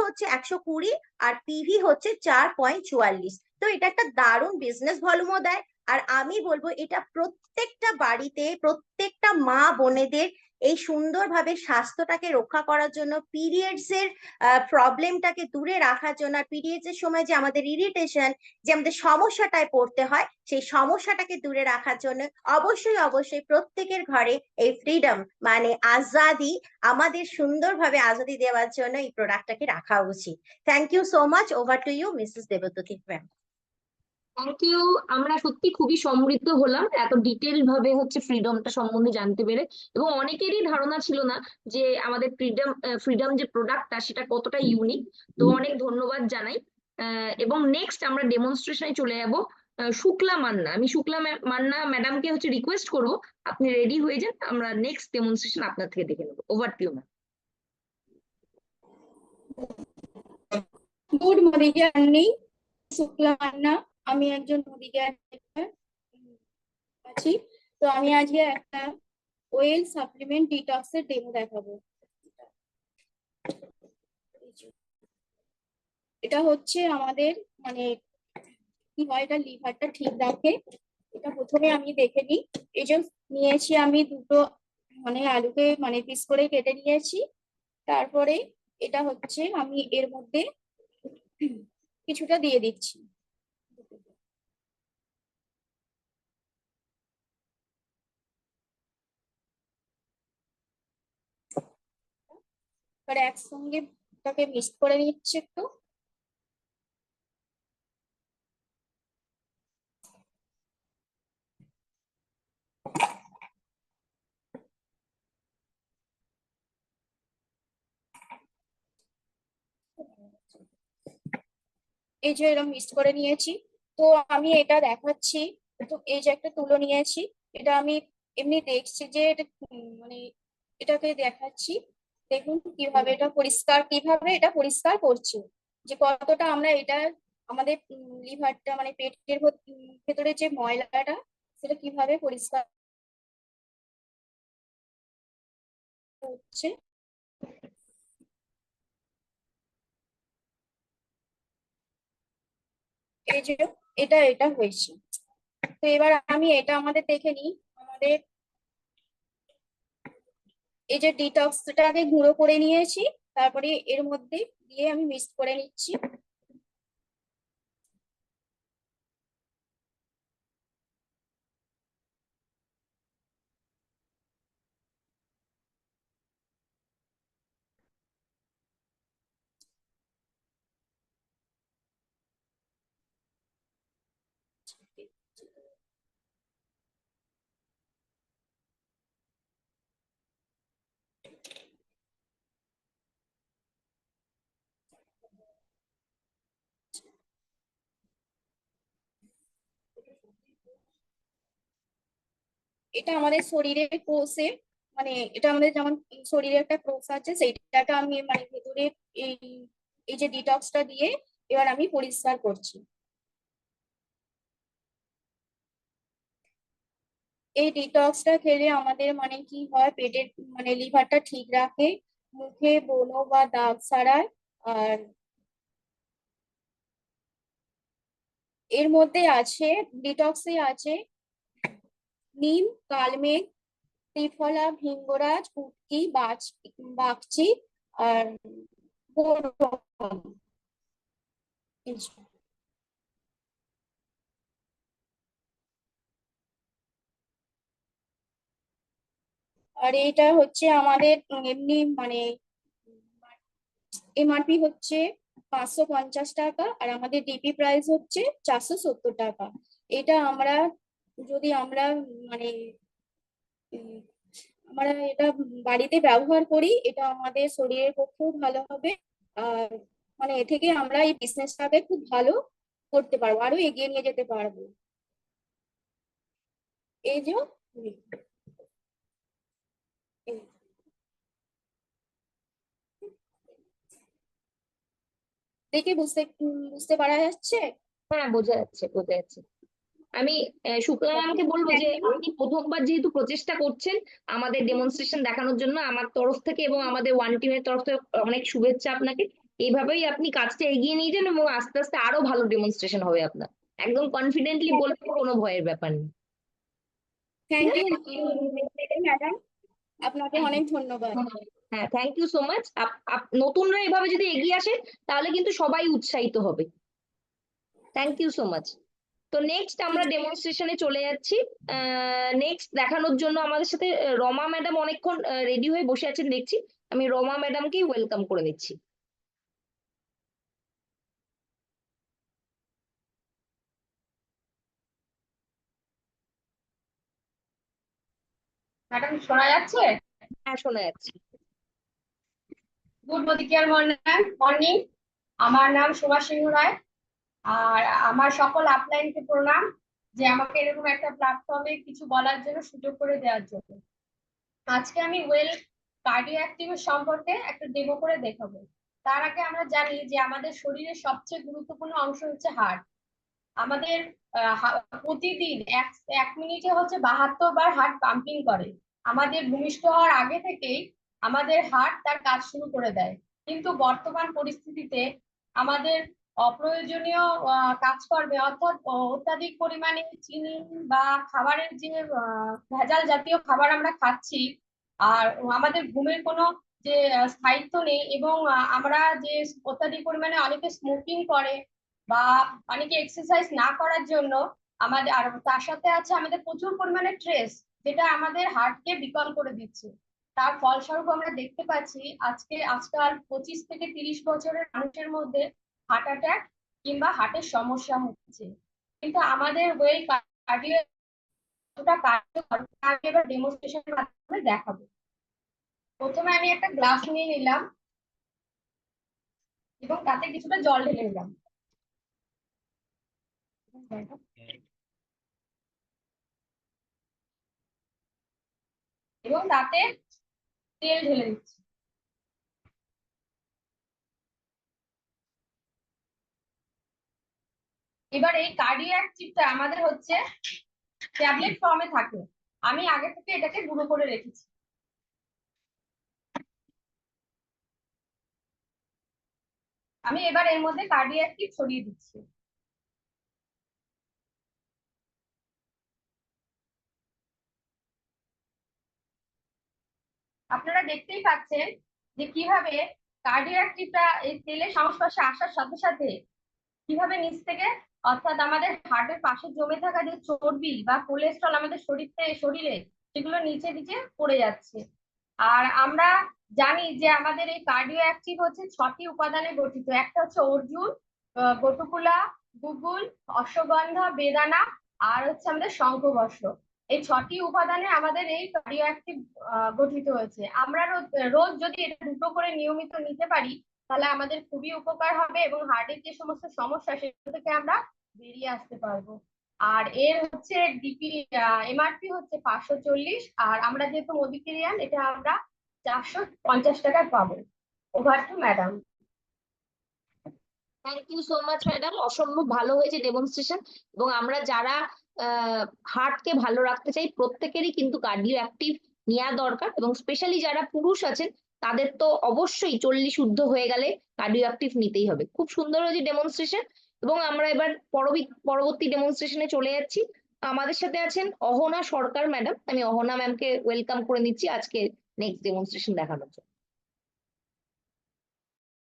হচ্ছে 120, আর পিভি হচ্ছে 4.44। তো এটা একটা দারুণ বিজনেস ভলিউমও দেয়। আর আমি বলবো এটা প্রত্যেকটা বাড়িতে, প্রত্যেকটা মা বোনেদের এই সুন্দরভাবে স্বাস্থ্যটাকে রক্ষা করার জন্য, পিরিয়ডস এর প্রবলেমটাকে দূরে রাখার জন্য, আর পিরিয়ডস এর সময় যে আমাদের ইরিটেশন, যে আমাদের সমস্যাটায় পড়তে হয়, সেই সমস্যাটাকে দূরে রাখার জন্য অবশ্যই প্রত্যেকের ঘরে এই ফ্রিডম মানে আজাদি, আমাদের সুন্দরভাবে আজাদি দেওয়ার জন্য এই প্রোডাক্টটাকে রাখা উচিত। Thank you so much. Over to you Mrs Debjyoti ma'am. Thank you. আমরা সত্যি খুবই সমৃদ্ধ হলাম এত ডিটেল ভাবে হচ্ছে ফ্রিডমটা সম্বন্ধে জানতে পেরে, এবং অনেকেরই ধারণা ছিল না যে আমাদের ফ্রিডম যে প্রোডাক্টটা সেটা কতটা ইউনিক। তো অনেক ধন্যবাদ জানাই। এবং নেক্সট আমরা ডেমনস্ট্রেশনে চলে যাব। শুক্লা মান্না, আমি শুক্লা মান্না ম্যাডামকে হচ্ছে রিকোয়েস্ট করব আপনি রেডি হয়ে যান, আমরা নেক্সট ডেমনস্ট্রেশন আপনার থেকে দেখে নেবো। Over to you ma'am. Good morning, Shukla Manna, আমি একজন মডিকেয়ার আছি। তো আমি আজকে একটা ওয়েল সাপ্লিমেন্ট ডিটক্সের ডেমো দেখাবো। এটা হচ্ছে আমাদের মানে কি হয়, এটা লিভারটা ঠিক রাখে। এটা প্রথমে আমি দেখে নিই। এই যে নিয়েছি আমি দুটো মানে আলুকে মানে পিস করে কেটে নিয়েছি। তারপরে এটা হচ্ছে আমি এর মধ্যে কিছুটা দিয়ে দিচ্ছি। এবার একসঙ্গে এটাকে মিক্স করে নিচ্ছি একটু। এই যে এরকম মিক্স করে নিয়েছি। তো আমি এটা দেখাচ্ছি। তো এই যে একটা তুলো নিয়েছি, এটা আমি এমনি দেখছি যে এটা মানে এটাকে দেখাচ্ছি। দেখুন কিভাবে এটা পরিষ্কার করছি, যে কতটা আমরা এটা আমাদের লিভারটা মানে পেটের ভেতরে যে ময়লাটা সেটা কিভাবে পরিষ্কার হচ্ছে। এই যে এটা হয়েছে। তো এবার আমি এটা আমাদের দেখে নিই। আমাদের এই যে ডিটক্সটাকে গুঁড়ো করে নিয়েছি, তারপরে এর মধ্যে দিয়ে আমি মিক্স করে নিচ্ছি। এটা আমাদের শরীরের কোষে, মানে এটা আমাদের যেমন শরীরে একটা কোষ আছে, সেইটাকে আমি মানে ভেতরে এই এই যে ডিটক্সটা দিয়ে এবার আমি পরিষ্কার করছি। এই ডিটক্সটা খেলে আমাদের মানে কি হয়, পেটের মানে লিভারটা ঠিক রাখে, মুখে ব্রণ বা দাগ সারায়। আর এর মধ্যে আছে, ডিটক্সে আছে নিম, কালমেঘ, ত্রিফলা, ভিঙ্গরাজ, কুটকি, বাগচি আর বোরন। আর এটা হচ্ছে আমাদের এমনি মানে এমআরপি হচ্ছে 550 টাকা, আর আমাদের ডিপি প্রাইস হচ্ছে 470 টাকা। এটা আমরা যদি আমরা মানে আমরা এটা বাড়িতে ব্যবহার করি, এটা আমাদের শরীরের পক্ষেও ভালো হবে। আর মানে এ থেকে আমরা এই বিজনেসটাকে খুব ভালো করতে পারবো, আরো এগিয়ে নিয়ে যেতে পারবো। এই যে দেখে বুঝতে পারা যাচ্ছে। হ্যাঁ, বোঝা যাচ্ছে, বোঝা যাচ্ছে। আমি শুক্লা ম্যামকে বলবো যে আপনি প্রথমবার যেহেতু প্রচেষ্টা করছেন আমাদের ডেমনস্ট্রেশন দেখানোর জন্য, আমার তরফ থেকে এবং আমাদের ওয়ান টিমের তরফ থেকে অনেক শুভেচ্ছা আপনাকে। এইভাবেই আপনি কাজটা এগিয়ে নিয়ে যান এবং আস্তে আস্তে আরো ভালো ডেমনস্ট্রেশন হবে আপনার। একদম কনফিডেন্টলি বলে কোনো ভয়ের ব্যাপার নেই। থ্যাংক ইউ ম্যাডাম, আপনাকে অনেক ধন্যবাদ। হ্যাঁ, থ্যাংক ইউ সো মাচ। নতুনরা এভাবে যদি এগিয়ে আসে তাহলে কিন্তু সবাই উৎসাহিত হবে। Thank you so much. তো নেক্সট আমরা ডেমনস্ট্রেশনে চলে যাচ্ছি। নেক্সট দেখানোর জন্য আমাদের সাথে রমা ম্যাডাম অনেকক্ষণ রেডি হয়ে বসে আছেন দেখছি। আমি রমা ম্যাডামকেই ওয়েলকাম করে নিচ্ছি। ম্যাডাম শোনা যাচ্ছে? হ্যাঁ, শোনা যাচ্ছে। Good morning morning. আমার নাম শোভা সিংহ রায়, আর আমার সকল আপলাইনকে প্রণাম যে আমাকে এরকম একটা প্ল্যাটফর্মে কিছু বলার জন্য, সুযোগ করে দেওয়ার জন্য। আজকে আমি ওয়েল কার্ডিও অ্যাক্টিভের সম্পর্কে একটা ডেমো করে দেখাবো। তার আগে আমরা জানি যে আমাদের শরীরের সবচেয়ে গুরুত্বপূর্ণ অংশ হচ্ছে হার্ট। আমাদের প্রতিদিন এক মিনিটে হচ্ছে 72 বার হার্ট পাম্পিং করে। আমাদের ভূমিষ্ঠ হওয়ার আগে থেকেই আমাদের হার্ট তার কাজ শুরু করে দেয়। কিন্তু বর্তমান পরিস্থিতিতে আমাদের অপ্রয়োজনীয় কাজকর্মে, অর্থাৎ অত্যাধিক পরিমাণে চিনি বা খাবারের যে ভেজাল জাতীয় খাবার আমরা খাচ্ছি, আর আমাদের ঘুমের কোনো যে স্থায়িত্ব নেই, এবং আমরা যে অত্যাধিক পরিমাণে অনেকে স্মোকিং করে বা অনেকে এক্সারসাইজ না করার জন্য আমাদের, আর তার সাথে আছে আমাদের প্রচুর পরিমাণে স্ট্রেস, যেটা আমাদের হার্টকে বিকল করে দিচ্ছে। তার ফলস্বরূপ আমরা দেখতে পাচ্ছি আজকাল 25 থেকে 30 বছরের মানুষের মধ্যে হার্ট অ্যাটাক কিংবা হার্টের সমস্যা হচ্ছে। কিন্তু আমাদের ওয়েল কার্ডিও কার্যকর, আমি এবার ডেমনস্ট্রেশনের মাধ্যমে দেখাবো। প্রথমে আমি একটা গ্লাস নিয়ে নিলাম এবং তাতে কিছুটা জল ঢেলে নিলাম, এবং তাতে তেল ঢেলে দিচ্ছি। এবার এই কার্ডিও অ্যাক্টিভটা আমাদের হচ্ছে ট্যাবলেট ফর্মে থাকে। আমি আগে থেকে এটাকে গুঁড়ো করে রেখেছি। আমি এবার এর মধ্যে কার্ডিও অ্যাক্টিভ ছড়িয়ে দিচ্ছি। আপনারা দেখতেই পাচ্ছেন যে কিভাবে কার্ডিও অ্যাক্টিভটা এই তেলের সংস্পর্শে আসার সাথে সাথে কিভাবে নিচ থেকে, অর্থাৎ আমাদের হার্টের পাশে জমে থাকা যে চর্বি বা কোলেস্ট্রল আমাদের শরীরে সেগুলো নিচে নিচে পড়ে যাচ্ছে। আর আমরা জানি যে আমাদের এই কার্ডিও অ্যাক্টিভ হচ্ছে 6টি উপাদানে গঠিত। একটা হচ্ছে অর্জুন, বটুকুলা, গুগুল, অশ্বগন্ধা, বেদানা আর হচ্ছে আমাদের শঙ্খবর্ষ। এই 6টি উপাদানে আমাদের এই কার্ডিও অ্যাক্টিভ গঠিত হয়েছে। আমরা রোজ যদি এটা দুটো করে নিয়মিত নিতে পারি তাহলে আমাদের খুবই উপকার হবে এবং হার্টের যে সমস্ত সমস্যা সেগুলো থেকে আমরা বেরিয়ে আসতে পারবো। আর এর হচ্ছে ডিপি এমআরপি হচ্ছে 540, আর আমরা যেহেতু মোদিকেরিয়ান এটা আমরা 450 টাকায় পাবো। Over to madam. Thank you so much madam, অসম্ভব ভালো হয়েছে ডেমনস্ট্রেশন। এবং আমরা যারা হার্টকে ভালো রাখতে চাই প্রত্যেকেরই কিন্তু কার্ডিও অ্যাক্টিভ নেওয়া দরকার, এবং স্পেশালি যারা পুরুষ আছেন তাদের তো অবশ্যই 40 ঊর্ধ্ব হয়ে গেলে কার্ডিও অ্যাক্টিভ নিতেই হবে। খুব সুন্দর হয়েছে ডেমনস্ট্রেশন, এবং আমরা এবার পরবর্তী ডেমনস্ট্রেশনে চলে যাচ্ছি। আমাদের সাথে আছেন অহনা সরকার ম্যাডাম, আমি অহনা ম্যামকে ওয়েলকাম করে নিচ্ছি আজকে নেক্সট ডেমনস্ট্রেশন দেখানোর জন্য।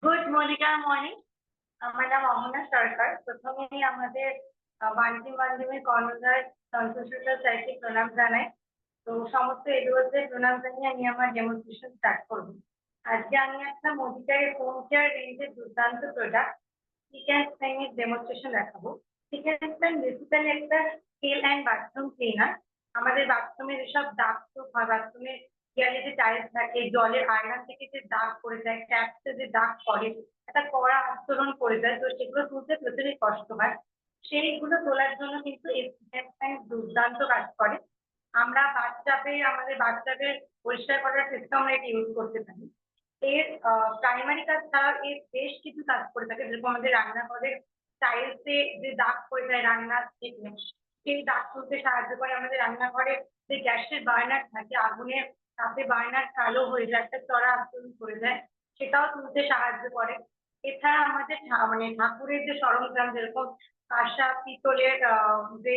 Good morning. আমার নাম অহনা সরকার। প্রথমেই আমাদের মাধ্যমের কর্ণধার তন্ত্রশাস্ত্র স্যারকে প্রণাম জানাই। তো সমস্ত এডুয়ার্সদের প্রণাম জানিয়ে আমি আমার ডেমনস্ট্রেশন স্টার্ট করবো। আজকে আমি একটা মোদিকেয়ারের হোম কেয়ার রেঞ্জের দুর্দান্ত প্রোডাক্ট চিকেন স্প্রেনের ডেমনস্ট্রেশন দেখাবো। চিকেন স্প্রেন বেসিক্যালি একটা স্কেল অ্যান্ড বাথরুম ক্লিনার। আমাদের বাথরুমের এসব দাগ তো বাথরুমের দেয়ালে যে টাইলস থাকে, জলের আয়রন থেকে যে দাগ পড়ে যায়, ট্যাপসে যে দাগ পড়ে, একটা কড়া আস্তরণ পড়ে যায়, তো সেগুলো তুলতে প্রচুরই কষ্ট হয়। সেইগুলো তোলার জন্য কিন্তু এই চিকেন স্প্রেন দুর্দান্ত কাজ করে। আমরা আমাদের বাথটাবে পরিষ্কার করার ক্ষেত্রে আমরা এটা ইউজ করতে পারি। এর প্রাইমারি কাজ ছাড়া এর বেশ কিছু কাজ করে থাকে, যেরকম আমাদের রান্নাঘরের টাইলসে যে দাগ পড়ে যায় রান্নার থেকে, সেই দাগ তুলতে সাহায্য করে। আমাদের রান্নাঘরে যে গ্যাসের বার্নার থাকে, আগুনের তাপে বার্নার কালো হয়ে যায়, একটা চড়া আস্তরণ পড়ে যায়, সেটাও তুলতে সাহায্য করে। এছাড়া আমাদের মানে ঠাকুরের যে সরঞ্জাম, যেরকম কাঁসা পিতলের যে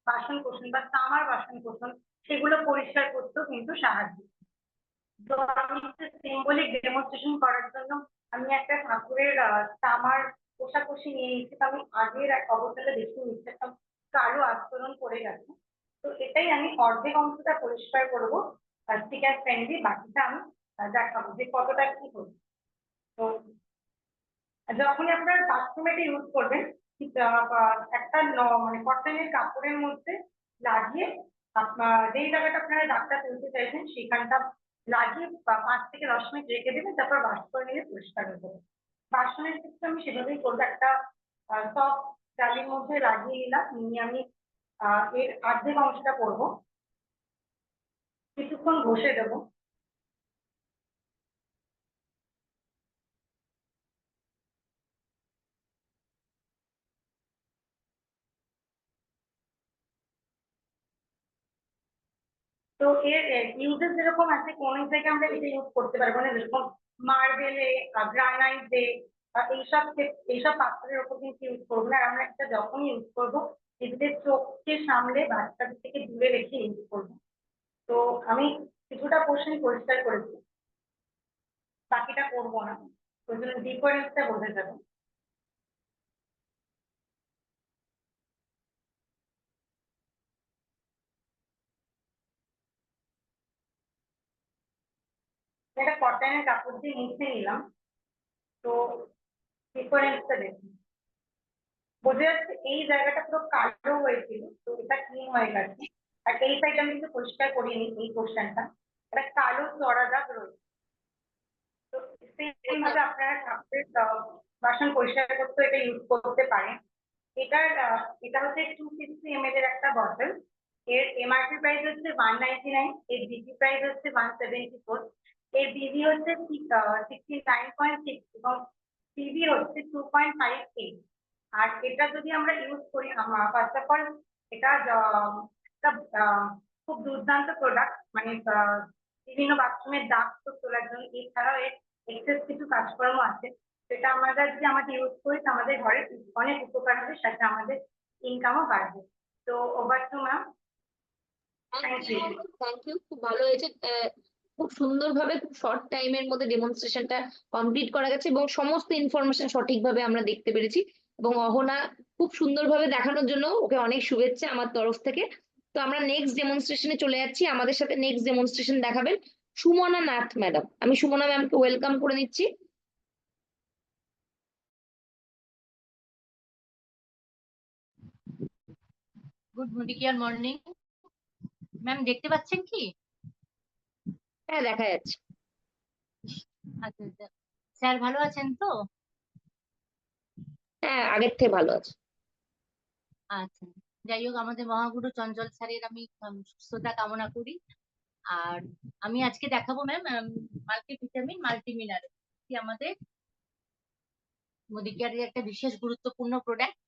বাসন কোসন বা তামার বাসন কোসন, সেগুলো পরিষ্কার করতেও কিন্তু সাহায্য। তো আমি সিম্বলিক ডেমনস্ট্রেশন করার জন্য আমি একটা ঠাকুরের তামার কোষাকুষি নিয়ে নিচ্ছি। আমি আগের অবস্থাটা দেখে নিচ্ছি, একটা কালো আস্তরণ পড়ে গেছে। তো এটাই আমি অর্ধেক অংশটা পরিষ্কার করবো স্টিকার পেন দিয়ে, বাকিটা আমি দেখাবো যে কতটা কি হচ্ছে। তো যখনই আপনার বাথরুমে এটা ইউজ করবেন, একটা মানে কটনের কাপড়ের মধ্যে লাগিয়ে যেই জায়গাটা আপনারা দাগটা তুলতে চাইছেন সেখানটা লাগিয়ে 5 থেকে 10 মিনিট রেখে দেবেন, তারপর ওয়াশ করে নিলে পরিষ্কার হয়ে যাবে। বাসনের ক্ষেত্রে আমি সেভাবেই করবো। একটা সফট ডালির মধ্যে লাগিয়ে নিলাম, নিয়ে আমি এর অর্ধেক অংশটা করবো, কিছুক্ষণ ঘষে দেবো। তো এর ইউজেস যেরকম আছে, কোন জায়গায় আমরা এটা ইউজ করতে পারবো না, যেরকম মার্বেলে, গ্রানাইটে, এইসব পাথরের উপর কিন্তু ইউজ করবো না। আর আমরা এটা যখন ইউজ করবো এদের চোখকে সামলে বাচ্চাদের থেকে দূরে রেখে ইউজ করবো। তো আমি কিছুটা পোর্শন পরিষ্কার করেছি, বাকিটা করবো না, ওই জন্য ডিফারেন্সটা বোঝা যাবে। একটা কটনের কাপড় দিয়ে মুছে নিলাম। তো ডিফারেন্সটা দেখুন, বোঝা যাচ্ছে এই জায়গাটা পুরো কালো হয়েছিল, তো এটা ক্লিন হয়ে গেছে। আর এই সাইড আমি কিন্তু পরিষ্কার করিনি, এই পোর্শনটা একটা কালো চড়া দাগ রয়েছে। তো সেম ভাবে আপনারা ঠাকুরের বাসন পরিষ্কার করতে এটা ইউজ করতে পারেন। এটা হচ্ছে 250 ml এর একটা বটল। এর এমআরপি প্রাইস হচ্ছে 199, এর বিপি প্রাইস হচ্ছে 174, এর বিবি হচ্ছে 69.6 এবং সিবি হচ্ছে 2.58। আর এটা যদি আমরা ইউজ করি, ফার্স্ট অফ অল এটা একটা খুব দুর্দান্ত প্রোডাক্ট, মানে বিভিন্ন বাথরুমের দাগ তো তোলার জন্য। এছাড়াও এর এক্সেস কিছু কাজকর্ম আছে, সেটা আমরা যদি আমাদের ইউজ করি তো আমাদের ঘরে অনেক উপকার হবে, সাথে আমাদের ইনকামও বাড়বে। তো over to ma'am. Thank you. Thank you, খুব ভালো হয়েছে। খুব সুন্দরভাবে খুব শর্ট টাইমের মধ্যে ডেমনস্ট্রেশনটা কমপ্লিট করা গেছে এবং সমস্ত ইনফরমেশন সঠিকভাবে আমরা দেখতে পেরেছি। এবং অহনা খুব সুন্দরভাবে দেখানোর জন্য ওকে অনেক শুভেচ্ছা আমার তরফ থেকে। তো আমরা নেক্সট ডেমনস্ট্রেশনে চলে যাচ্ছি। আমাদের সাথে নেক্সট ডেমনস্ট্রেশন দেখাবেন সুমনা নাথ ম্যাডাম। আমি সুমনা ম্যামকে ওয়েলকাম করে নিচ্ছি। Good Medicare morning. ম্যাম দেখতে পাচ্ছেন কি? হ্যাঁ, দেখা যাচ্ছে। আচ্ছা আচ্ছা, স্যার ভালো আছেন তো? হ্যাঁ, আগের থেকে ভালো আছে। আচ্ছা, যাই হোক আমাদের মহাগুরু চঞ্চল স্যারের আমি সুস্থতা কামনা করি। আর আমি আজকে দেখাবো ম্যাম মাল্টিভিটামিন মাল্টিমিনারেল, আমাদের মোদিকেয়ারের একটা বিশেষ গুরুত্বপূর্ণ প্রোডাক্ট।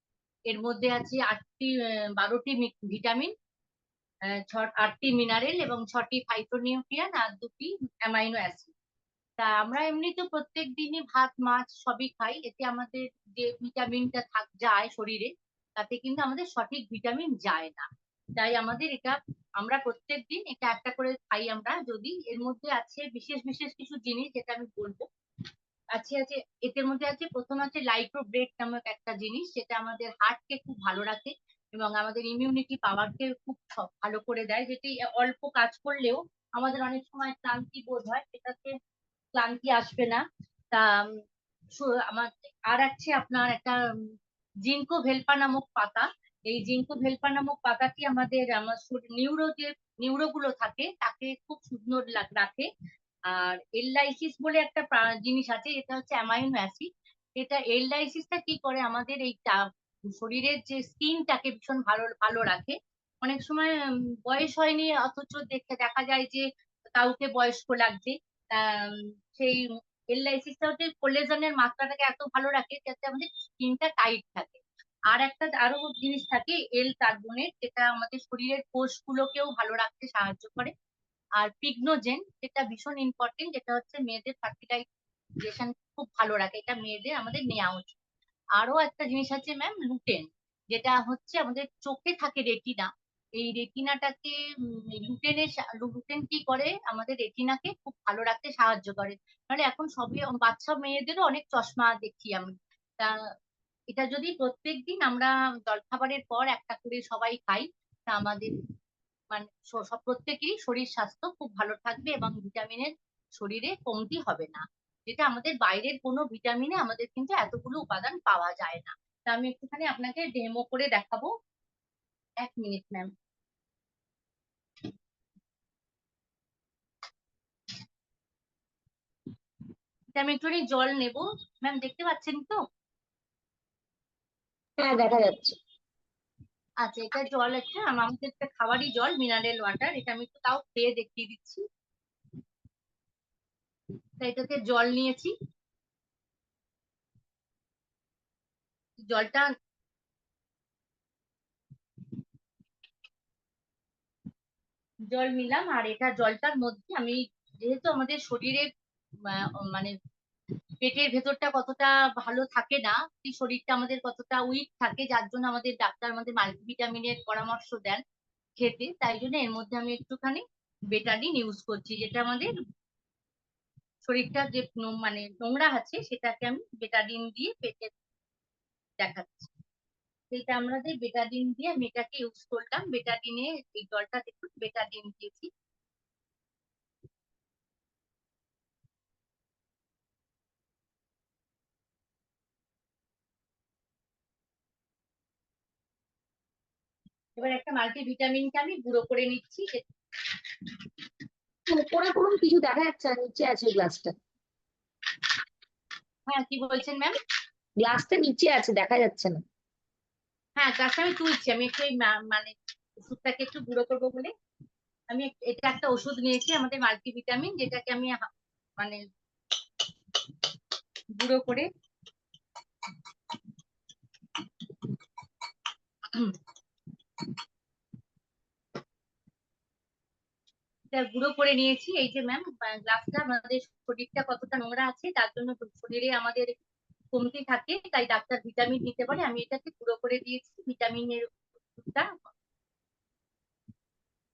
এর মধ্যে আছে 12টি ভিটামিন, 8টি মিনারেল এবং 6টি ফাইটোনিউট্রিয়েন্ট আর 2টি অ্যামাইনো অ্যাসিড। তা আমরা এমনি তো প্রত্যেক দিনই ভাত মাছ সবই খাই, এতে আমাদের যে ভিটামিনটা যায় শরীরে, তাতে কিন্তু আমাদের সঠিক ভিটামিন যায় না। তাই আমাদের এটা, আমরা প্রত্যেক দিন এটা একটা করে খাই আমরা। যদি এর মধ্যে আছে বিশেষ বিশেষ কিছু জিনিস যেটা আমি বলবো, আছে আছে এদের মধ্যে আছে, প্রথম আছে লাইকোব্রেড নামক একটা জিনিস, যেটা আমাদের হার্টকে খুব ভালো রাখে এবং আমাদের ইমিউনিটি পাওয়ারকে খুব ভালো করে দেয়, যেটি অল্প কাজ করলেও আমাদের অনেক সময় ক্লান্তি বোধ হয়, সেটাতে ক্লান্তি আসবে না। তা আমার আর আছে আপনার একটা জিঙ্কো ভেলপা নামক পাতা। এই জিঙ্কো ভেলপা নামক পাতাটি আমার নিউরো গুলো থাকে তাকে খুব সুন্দর রাখে। আর এললাইসিস বলে একটা জিনিস আছে, এটা হচ্ছে অ্যামাইনো অ্যাসিড। এটা এললাইসিসটা কি করে, আমাদের এই শরীরের যে স্কিনটাকে ভীষণ ভালো ভালো রাখে। অনেক সময় বয়স হয়নি অথচ দেখা যায় যে কাউকে বয়স্ক লাগছে। আম, সেই এললাইসিসটা হচ্ছে কোলেজেনের মাত্রাটাকে এত ভালো রাখে যাতে আমাদের স্কিনটা টাইট থাকে। আর একটা আরো জিনিস থাকে এল কার্বনেট, যেটা আমাদের শরীরের কোষগুলোকেও ভালো রাখতে সাহায্য করে। আর পিগনোজেন, যেটা ভীষণ ইম্পর্টেন্ট, যেটা হচ্ছে মেয়েদের ফার্টিলাইজেশন খুব ভালো রাখে, এটা মেয়েদের আমাদের নেওয়া উচিত। আরো একটা জিনিস আছে ম্যাম, লুটেন, যেটা হচ্ছে আমাদের চোখে থাকে রেটিনা। এই রেটিনাটাকে লুটেন কি করে, আমাদের রেটিনাকে খুব ভালো রাখতে সাহায্য করে। মানে এখন সবই বাচ্চা মেয়েদেরও অনেক চশমা দেখি আমি। তা এটা যদি প্রত্যেকদিন আমরা জলখাবারের পর একটা করে সবাই খাই, তা আমাদের মানে সব প্রত্যেকেরই শরীর স্বাস্থ্য খুব ভালো থাকবে এবং ভিটামিনের শরীরে কমতি হবে না। যেটা আমাদের বাইরের কোনো ভিটামিনে আমাদের কিন্তু এতগুলো উপাদান পাওয়া যায় না। তা আমি একটুখানি আপনাকে ডেমো করে দেখাবো। 1 মিনিট ম্যাম। আমি একটুখানি জল নেব। ম্যাম দেখতে পাচ্ছেন তো? হ্যাঁ, দেখা যাচ্ছে। আচ্ছা, এটা জল একটা আমাদের একটা খাবারই জল, মিনারেল ওয়াটার। এটা আমি একটু তাও খেয়ে দেখিয়ে দিচ্ছি। তাই এটাতে জল নিয়েছি, জলটা জল নিলাম। আর এটা জলটার মধ্যে আমি, যেহেতু আমাদের শরীরে মানে পেটের ভেতরটা কতটা ভালো থাকে না, কি শরীরটা আমাদের কতটা উইক থাকে, যার জন্য আমাদের ডাক্তার আমাদের মাল্টিভিটামিনের পরামর্শ দেন খেতে, তাই জন্য এর মধ্যে আমি একটুখানি বেটাডিন ইউজ করছি, যেটা আমাদের শরীরটা যে মানে নোংরা আছে সেটাকে আমি বেটাডিন দিয়ে পেটে দেখাচ্ছি। সেটা আমাদের বেটাডিন দিয়ে আমি এটাকে ইউজ করলাম। বেটাডিনে এই জলটা দেখুন, বেটাডিন দিয়েছি। এবার একটা মাল্টিভিটামিনকে আমি গুঁড়ো করে নিচ্ছি। উপরে কোনো কিছু দেখা যাচ্ছে না, নিচে আছে গ্লাসটা। হ্যাঁ, কি বলছেন ম্যাম? গ্লাসটা নিচে আছে, দেখা যাচ্ছে না। হ্যাঁ, গাছটা আমি তুলছি। আমি একটু মানে ওষুধটাকে একটু গুঁড়ো করবো বলে আমি এটা একটা ওষুধ নিয়েছি, আমাদের মাল্টিভিটামিন, যেটাকে আমি মানে গুঁড়ো করে এটা গুঁড়ো করে নিয়েছি। এই যে ম্যাম, গ্লাসটা, আমাদের শরীরটা কতটা নোংরা আছে তার জন্য শরীরে আমাদের কমতি থাকে, তাই ডাক্তার ভিটামিন দিতে পারে। আমি এটাকে গুঁড়ো করে দিয়েছি ভিটামিনের ওষুধটা।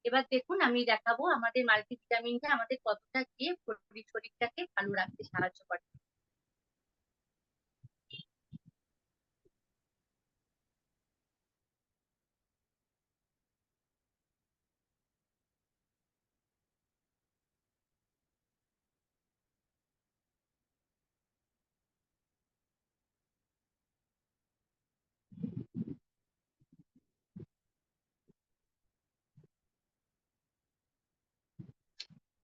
এবার দেখুন আমি দেখাবো আমাদের মাল্টিভিটামিনটা আমাদের কতটা গিয়ে শরীরটাকে ভালো রাখতে সাহায্য করে।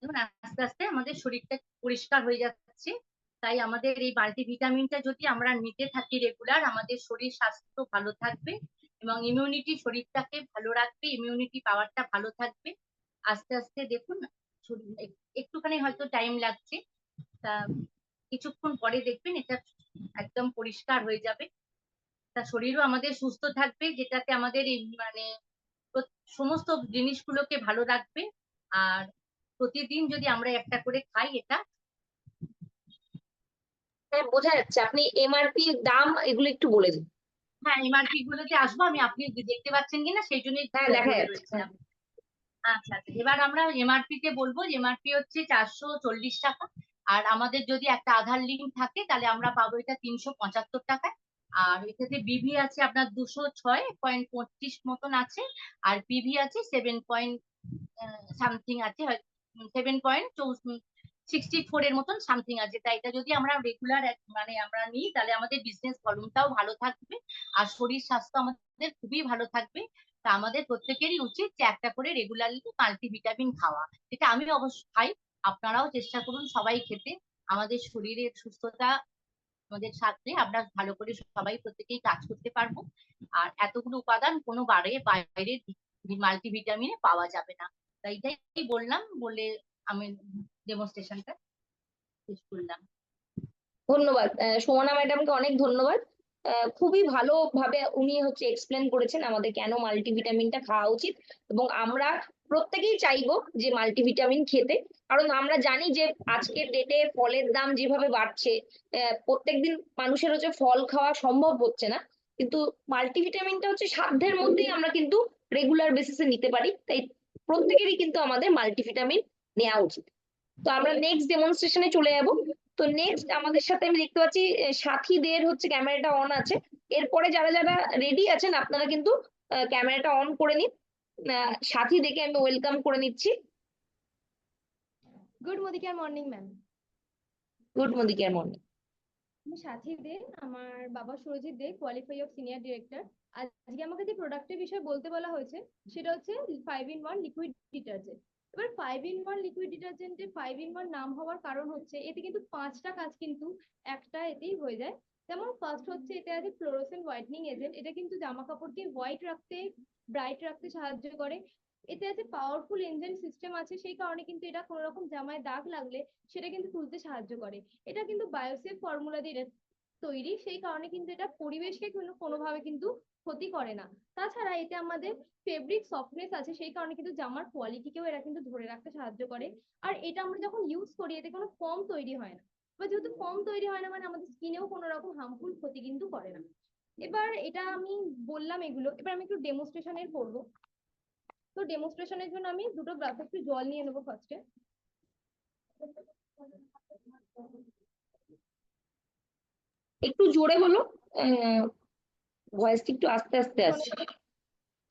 দেখুন আস্তে আস্তে আমাদের শরীরটা পরিষ্কার হয়ে যাচ্ছে। তাই আমাদের এই মাল্টিভিটামিনটা যদি আমরা নিতে থাকি রেগুলার, আমাদের শরীর স্বাস্থ্য ভালো থাকবে এবং ইমিউনিটি শরীরটাকে ভালো রাখবে, ইমিউনিটি পাওয়ারটা ভালো থাকবে। আস্তে আস্তে দেখুন একটুখানি হয়তো টাইম লাগছে, তা কিছুক্ষণ পরে দেখবেন এটা একদম পরিষ্কার হয়ে যাবে। তা শরীরও আমাদের সুস্থ থাকবে, যেটাতে আমাদের এই মানে সমস্ত জিনিসগুলোকে ভালো রাখবে। আর প্রতিদিন যদি আমরা একটা করে খাই এটা। হ্যাঁ, বোঝা যাচ্ছে। আপনি এমআরপি দাম এগুলো একটু বলে দিন। হ্যাঁ, এমআরপি গুলোতে আসবো আমি, আপনি দেখতে পাচ্ছেন কিনা সেই জন্যই হ্যাঁ, দেখা বলে যাচ্ছে। রয়েছিলাম। আচ্ছা আচ্ছা, এবার আমরা এমআরপি তে বলবো, এমআরপি হচ্ছে 440 টাকা। আর আমাদের যদি একটা আধার লিঙ্ক থাকে তাহলে আমরা পাবো এটা 375 টাকায়। আর এটাতে বিভি আছে আপনার 206.25 মতন আছে, আর পিভি আছে 7 পয়েন্ট সামথিং আছে, 7.64 এর মতন সামথিং আছে। তাই এটা যদি আমরা রেগুলার মানে আমরা নিই তাহলে আমাদের বিজনেস ভলিউমটাও ভালো থাকবে আর শরীর স্বাস্থ্য আমাদের খুবই ভালো থাকবে। তা আমাদের প্রত্যেকেরই উচিত যে একটা করে রেগুলারলি মাল্টিভিটামিন খাওয়া, যেটা আমি অবশ্য খাই। আপনারাও চেষ্টা করুন সবাই খেতে। আমাদের শরীরের সুস্থতা আমাদের সাথে আমরা ভালো করে সবাই প্রত্যেকেই কাজ করতে পারবো। আর এতগুলো উপাদান কোনো বাইরের মাল্টিভিটামিনে পাওয়া যাবে না। তাই এটাই বললাম, বলে আমি ডেমনস্ট্রেশনটা শেষ করলাম। ধন্যবাদ সুমনা ম্যাডামকে, অনেক ধন্যবাদ। খুবই ভালোভাবে উনি হচ্ছে এক্সপ্লেন করেছেন আমাদের কেন মাল্টিভিটামিনটা খাওয়া উচিত, এবং আমরা প্রত্যেকেই চাইবো যে মাল্টিভিটামিন খেতে। কারণ আমরা জানি যে আজকের ডেটে ফলের দাম যেভাবে বাড়ছে, প্রত্যেকদিন মানুষের হচ্ছে ফল খাওয়া সম্ভব হচ্ছে না। কিন্তু মাল্টিভিটামিনটা হচ্ছে সাধ্যের মধ্যেই আমরা কিন্তু রেগুলার বেসিসে নিতে পারি। তাই প্রত্যেকেরই কিন্তু আমাদের মাল্টিভিটামিন নেওয়া উচিত। তো আমরা নেক্সট ডেমনস্ট্রেশনে চলে যাব। তো নেক্সট আমাদের সাথে আমি দেখতে পাচ্ছি সাথীদের হচ্ছে ক্যামেরাটা অন আছে। এরপরে যারা যারা রেডি আছেন আপনারা কিন্তু ক্যামেরাটা অন করে নিন। সাথী দেখে আমি ওয়েলকাম করে নিচ্ছি। গুড মদিকার morning ma'am. Good morning morning. আমি সাথী দে, আমার বাবা Surajit De, qualify of senior director. আজকে আমাকে যে প্রোডাক্টের বিষয়ে বলতে বলা হয়েছে সেটা হচ্ছে 5-in-1 লিকুইড ডিটারজেন্ট। এবার 5-in-1 লিকুইড ডিটারজেন্টের 5-in-1 নাম হওয়ার কারণ হচ্ছে এতে কিন্তু 5টা কাজ কিন্তু একটা এতেই হয়ে যায়। যেমন ফার্স্ট হচ্ছে এতে আছে ফ্লোরোসেন্ট হোয়াইটনিং এজেন্ট, এটা কিন্তু জামা কাপড়কে হোয়াইট রাখতে, ব্রাইট রাখতে সাহায্য করে। এতে আছে পাওয়ারফুল এনজাইম সিস্টেম আছে, সেই কারণে কিন্তু এটা কোনো রকম জামায় দাগ লাগলে সেটা কিন্তু তুলতে সাহায্য করে। এটা কিন্তু বায়োসেফ ফর্মুলা দিয়ে তৈরি, সেই কারণে কিন্তু এটা পরিবেশকে কোনোভাবে কিন্তু ক্ষতি করে না। তাছাড়া এতে আমাদের ফেব্রিক সফটনেস আছে, সেই কারণে কিন্তু জামার কোয়ালিটিকেও এরা কিন্তু ধরে রাখতে সাহায্য করে। আর এটা আমরা যখন ইউজ করি এতে কোনো ফর্ম তৈরি হয় না, বা যেহেতু ফর্ম তৈরি হয় না মানে আমাদের স্কিনেও কোনো রকম হার্মফুল ক্ষতি কিন্তু করে না। এবার এটা আমি বললাম এগুলো, এবার আমি একটু ডেমনস্ট্রেশনের করবো। তো ডেমনস্ট্রেশনের জন্য আমি দুটো গ্লাসে একটু জল নিয়ে নেবো ফার্স্টে। একটু জোরে বলো, ভয়েসটা একটু আস্তে আস্তে আসছে।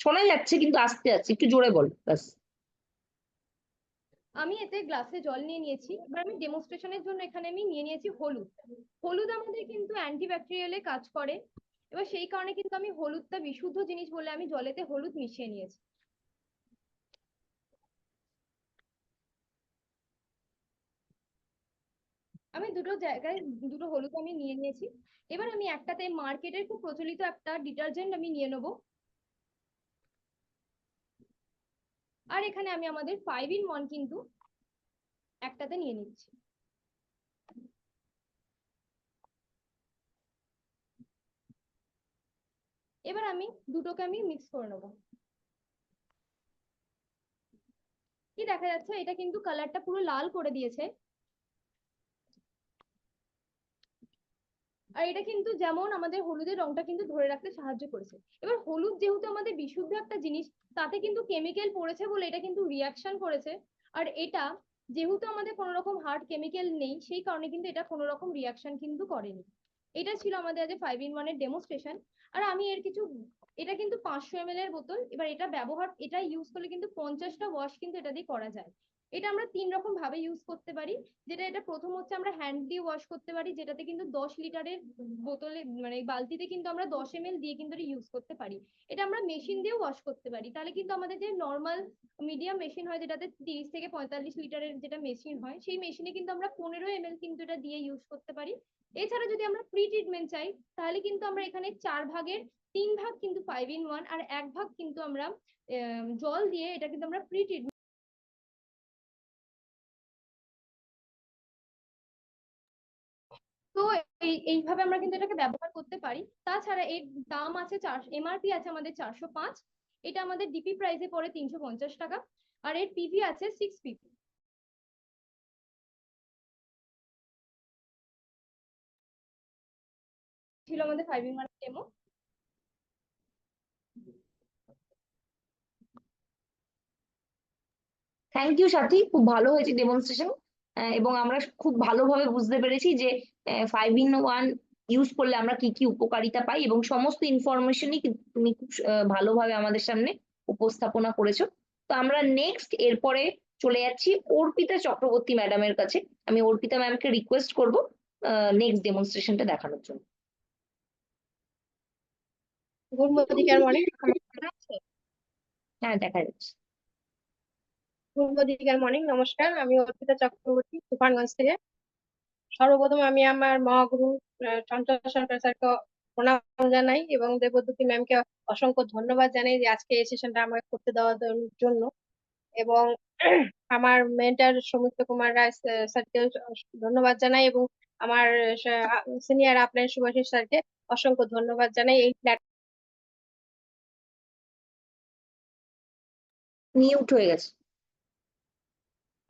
শোনা যাচ্ছে কিন্তু আস্তে আস্তে, একটু জোরে বল ব্যাস। আমি এতে গ্লাসে জল নিয়ে নিয়েছি। এবার আমি ডেমনস্ট্রেশনের জন্য এখানে আমি নিয়ে নিয়েছি হলুদ। হলুদ আমাদের কিন্তু অ্যান্টিব্যাকটেরিয়ালে কাজ করে। এবার সেই কারণে কিন্তু আমি হলুদটা বিশুদ্ধ জিনিস বলে আমি জলেতে হলুদ মিশিয়ে নিয়েছি। আমি দুটো জায়গায় দুটো হলুদ আমি নিয়ে নিয়েছি। এবার আমি একটাতে মার্কেটের খুব প্রচলিত একটা ডিটারজেন্ট আমি নিয়ে নেবো। আর এখানে আমি আমাদের 5-in-1 কিন্তু একটাতে নিয়ে নিচ্ছি। এবার আমি দুটোকে আমি মিক্স করে নেবো। কি দেখা যাচ্ছে, এটা কিন্তু কালারটা পুরো লাল করে দিয়েছে। আর এটা কিন্তু যেমন আমাদের হলুদের রংটা কিন্তু ধরে রাখতে সাহায্য করেছে। এবার হলুদ যেহেতু আমাদের বিশুদ্ধ একটা জিনিস, তাতে কিন্তু কেমিক্যাল পড়েছে বলে এটা কিন্তু রিয়াকশন করেছে। আর এটা যেহেতু আমাদের কোনো রকম হার্ড কেমিক্যাল নেই, সেই কারণে কিন্তু এটা কোনো রকম রিয়াকশন কিন্তু করেনি। এটা ছিল আমাদের আজ 5-in-1 এর ডেমনস্ট্রেশন। আর আমি এর কিছু, এটা কিন্তু 500 ml এর বোতল। এবার এটা ব্যবহার, এটা ইউজ করলে কিন্তু 50টা ওয়াশ কিন্তু এটা দিয়ে করা যায়। এটা আমরা 3 রকম ভাবে ইউজ করতে পারি। এটা প্রথম হচ্ছে আমরা হ্যান্ড দিয়ে ওয়াশ করতে পারি, যেটাতে কিন্তু 10 লিটারের বোতলে মানে বালতিতে কিন্তু আমরা 10 ml দিয়ে কিন্তু ইউজ করতে পারি। এটা আমরা মেশিন দিয়ে ওয়াশ করতে পারি, তাহলে কিন্তু আমাদের যে নর্মাল মিডিয়াম মেশিন হয় যেটাতে 30 থেকে 45 লিটারের যেটা মেশিন হয়, সেই মেশিনে কিন্তু আমরা 15 ml কিন্তু এটা দিয়ে ইউজ করতে পারি। এছাড়া যদি আমরা প্রি ট্রিটমেন্ট চাই, তাহলে কিন্তু আমরা এখানে 4 ভাগের 3 ভাগ কিন্তু 5-in-1 আর 1 ভাগ কিন্তু আমরা জল দিয়ে এটা কিন্তু আমরা প্রি ট্রিটমেন্ট। তো এইভাবে আমরা কিন্তু এটাকে ব্যবহার করতে পারি। তাছাড়া এর দাম আছে এমআরপি আছে আমাদের 405, এটা আমাদের ডিপি প্রাইসে পড়ে 350 টাকা, আর এর পিভি আছে 6 পিভি। ছিল আমাদের 5-in-1 ডেমো। থ্যাংক ইউ সাথী, খুব ভালো হয়েছে ডেমনস্ট্রেশন, এবং আমরা খুব ভালোভাবে বুঝতে পেরেছি যে 5-in-1 ইউজ করলে আমরা কি কি উপকারিতা পাই, এবং সমস্ত ইনফরমেশনই তুমি খুব ভালোভাবে আমাদের সামনে উপস্থাপনা করেছো। তো আমরা নেক্সট এরপরে চলে যাচ্ছি অর্পিতা চক্রবর্তী ম্যাডামের কাছে। আমি অর্পিতা ম্যামকে রিকোয়েস্ট করব নেক্সট ডেমনস্ট্রেশনটা দেখানোর জন্য। Good morning morning. হ্যাঁ, দেখা যাচ্ছে। গুড মর্নিং, নমস্কার। আমি অর্পিতা চক্রবর্তী, তুফানগঞ্জ থেকে। সর্বপ্রথম আমি আমার মহাগুরু চঞ্চল সরকার স্যারকে প্রণাম জানাই এবং দেবদ্যুতি ম্যামকে অসংখ্য ধন্যবাদ জানাই যে আজকে এই সেশনটা আমাকে করতে দেওয়ার জন্য, এবং আমার মেন্টর সৌমিত্র কুমার রায় স্যারকে ধন্যবাদ জানাই, এবং আমার সিনিয়র আপলাইন সুভাষিস স্যারকে অসংখ্য ধন্যবাদ জানাই। এই মিউট হয়ে গেছে,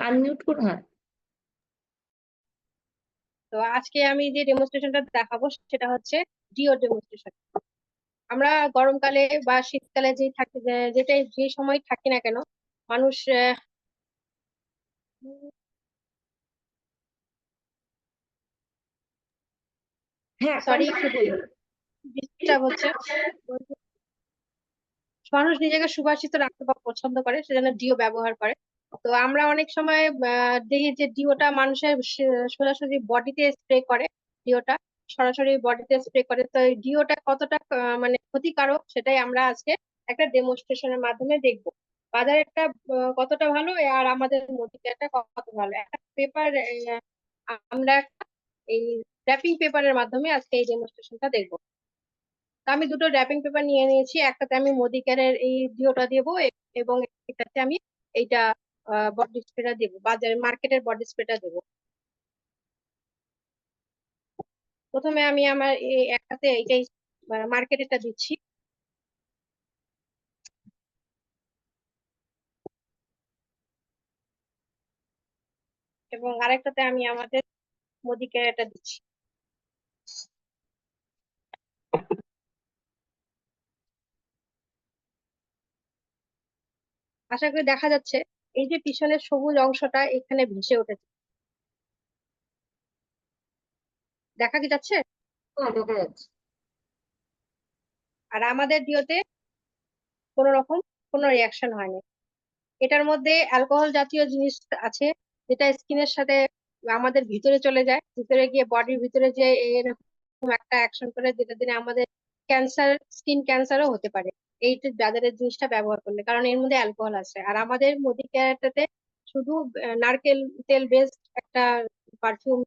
আনমিউট করুন। হ্যাঁ, তো আজকে আমি যে ডেমনস্ট্রেশনটা দেখাবো সেটা হচ্ছে ডিও ডেমনস্ট্রেশন। আমরা গরমকালে বা শীতকালে যে থাকি, যে সময় থাকি না কেন, মানুষ হ্যাঁ, সরি ডিস্টার্ব হচ্ছে। মানুষ নিজেকে সুবাসিত রাখতে বা পছন্দ করে, সেজন্য ডিও ব্যবহার করে। তো আমরা অনেক সময় দেখি যে ডিওটা মানুষের সোজাসুজি বডিতে স্প্রে করে, ডিওটা সরাসরি বডিতে স্প্রে করে। তো এই ডিওটা কতটা মানে ক্ষতিকারক, সেটাই আমরা আজকে একটা ডেমনস্ট্রেশনের মাধ্যমে দেখব। বাজারেরটা কতটা ভালো আর আমাদের মধ্যে কত ভালো। একটা পেপার আমরা এই র্যাপিং পেপারের মাধ্যমে আজকে এই ডেমনস্ট্রেশনটা দেখবো। আমি দুটো র্যাপিং পেপার নিয়ে নিয়েছি, একটাতে আমি মোদিকেয়ারের এই ডিওটা দেবো এবং একটাতে আমি এইটা বডি স্প্রেটা দেবো, বাজারে মার্কেটের বডি স্প্রেটা দেবো। প্রথমে আমি আমার একটাতে এইটাই মার্কেটেরটা দিচ্ছি। এবং আরেকটাতে আমি আমাদের মোদিকেয়ারটা দিচ্ছি। আশা করি দেখা যাচ্ছে, এই যে পিছনের সবুজ অংশটা এখানে ভেসে উঠেছে, দেখা কি যাচ্ছে? হ্যাঁ, দেখা যাচ্ছে। আর আমাদের ডিওতে কোনো রিয়াকশন হয়নি। এটার মধ্যে অ্যালকোহল জাতীয় জিনিস আছে, যেটা স্কিনের সাথে আমাদের ভিতরে চলে যায়, ভিতরে গিয়ে বডির ভিতরে যে এরকম একটা অ্যাকশন করে, যেটা দিনে আমাদের ক্যান্সার, স্কিন ক্যান্সারও হতে পারে এই বাজারের জিনিসটা ব্যবহার করলে, কারণ এর মধ্যে অ্যালকোহল আছে। আর আমাদের মোদিকেয়ারটাতে শুধু নারকেল তেল বেসড একটা পারফিউম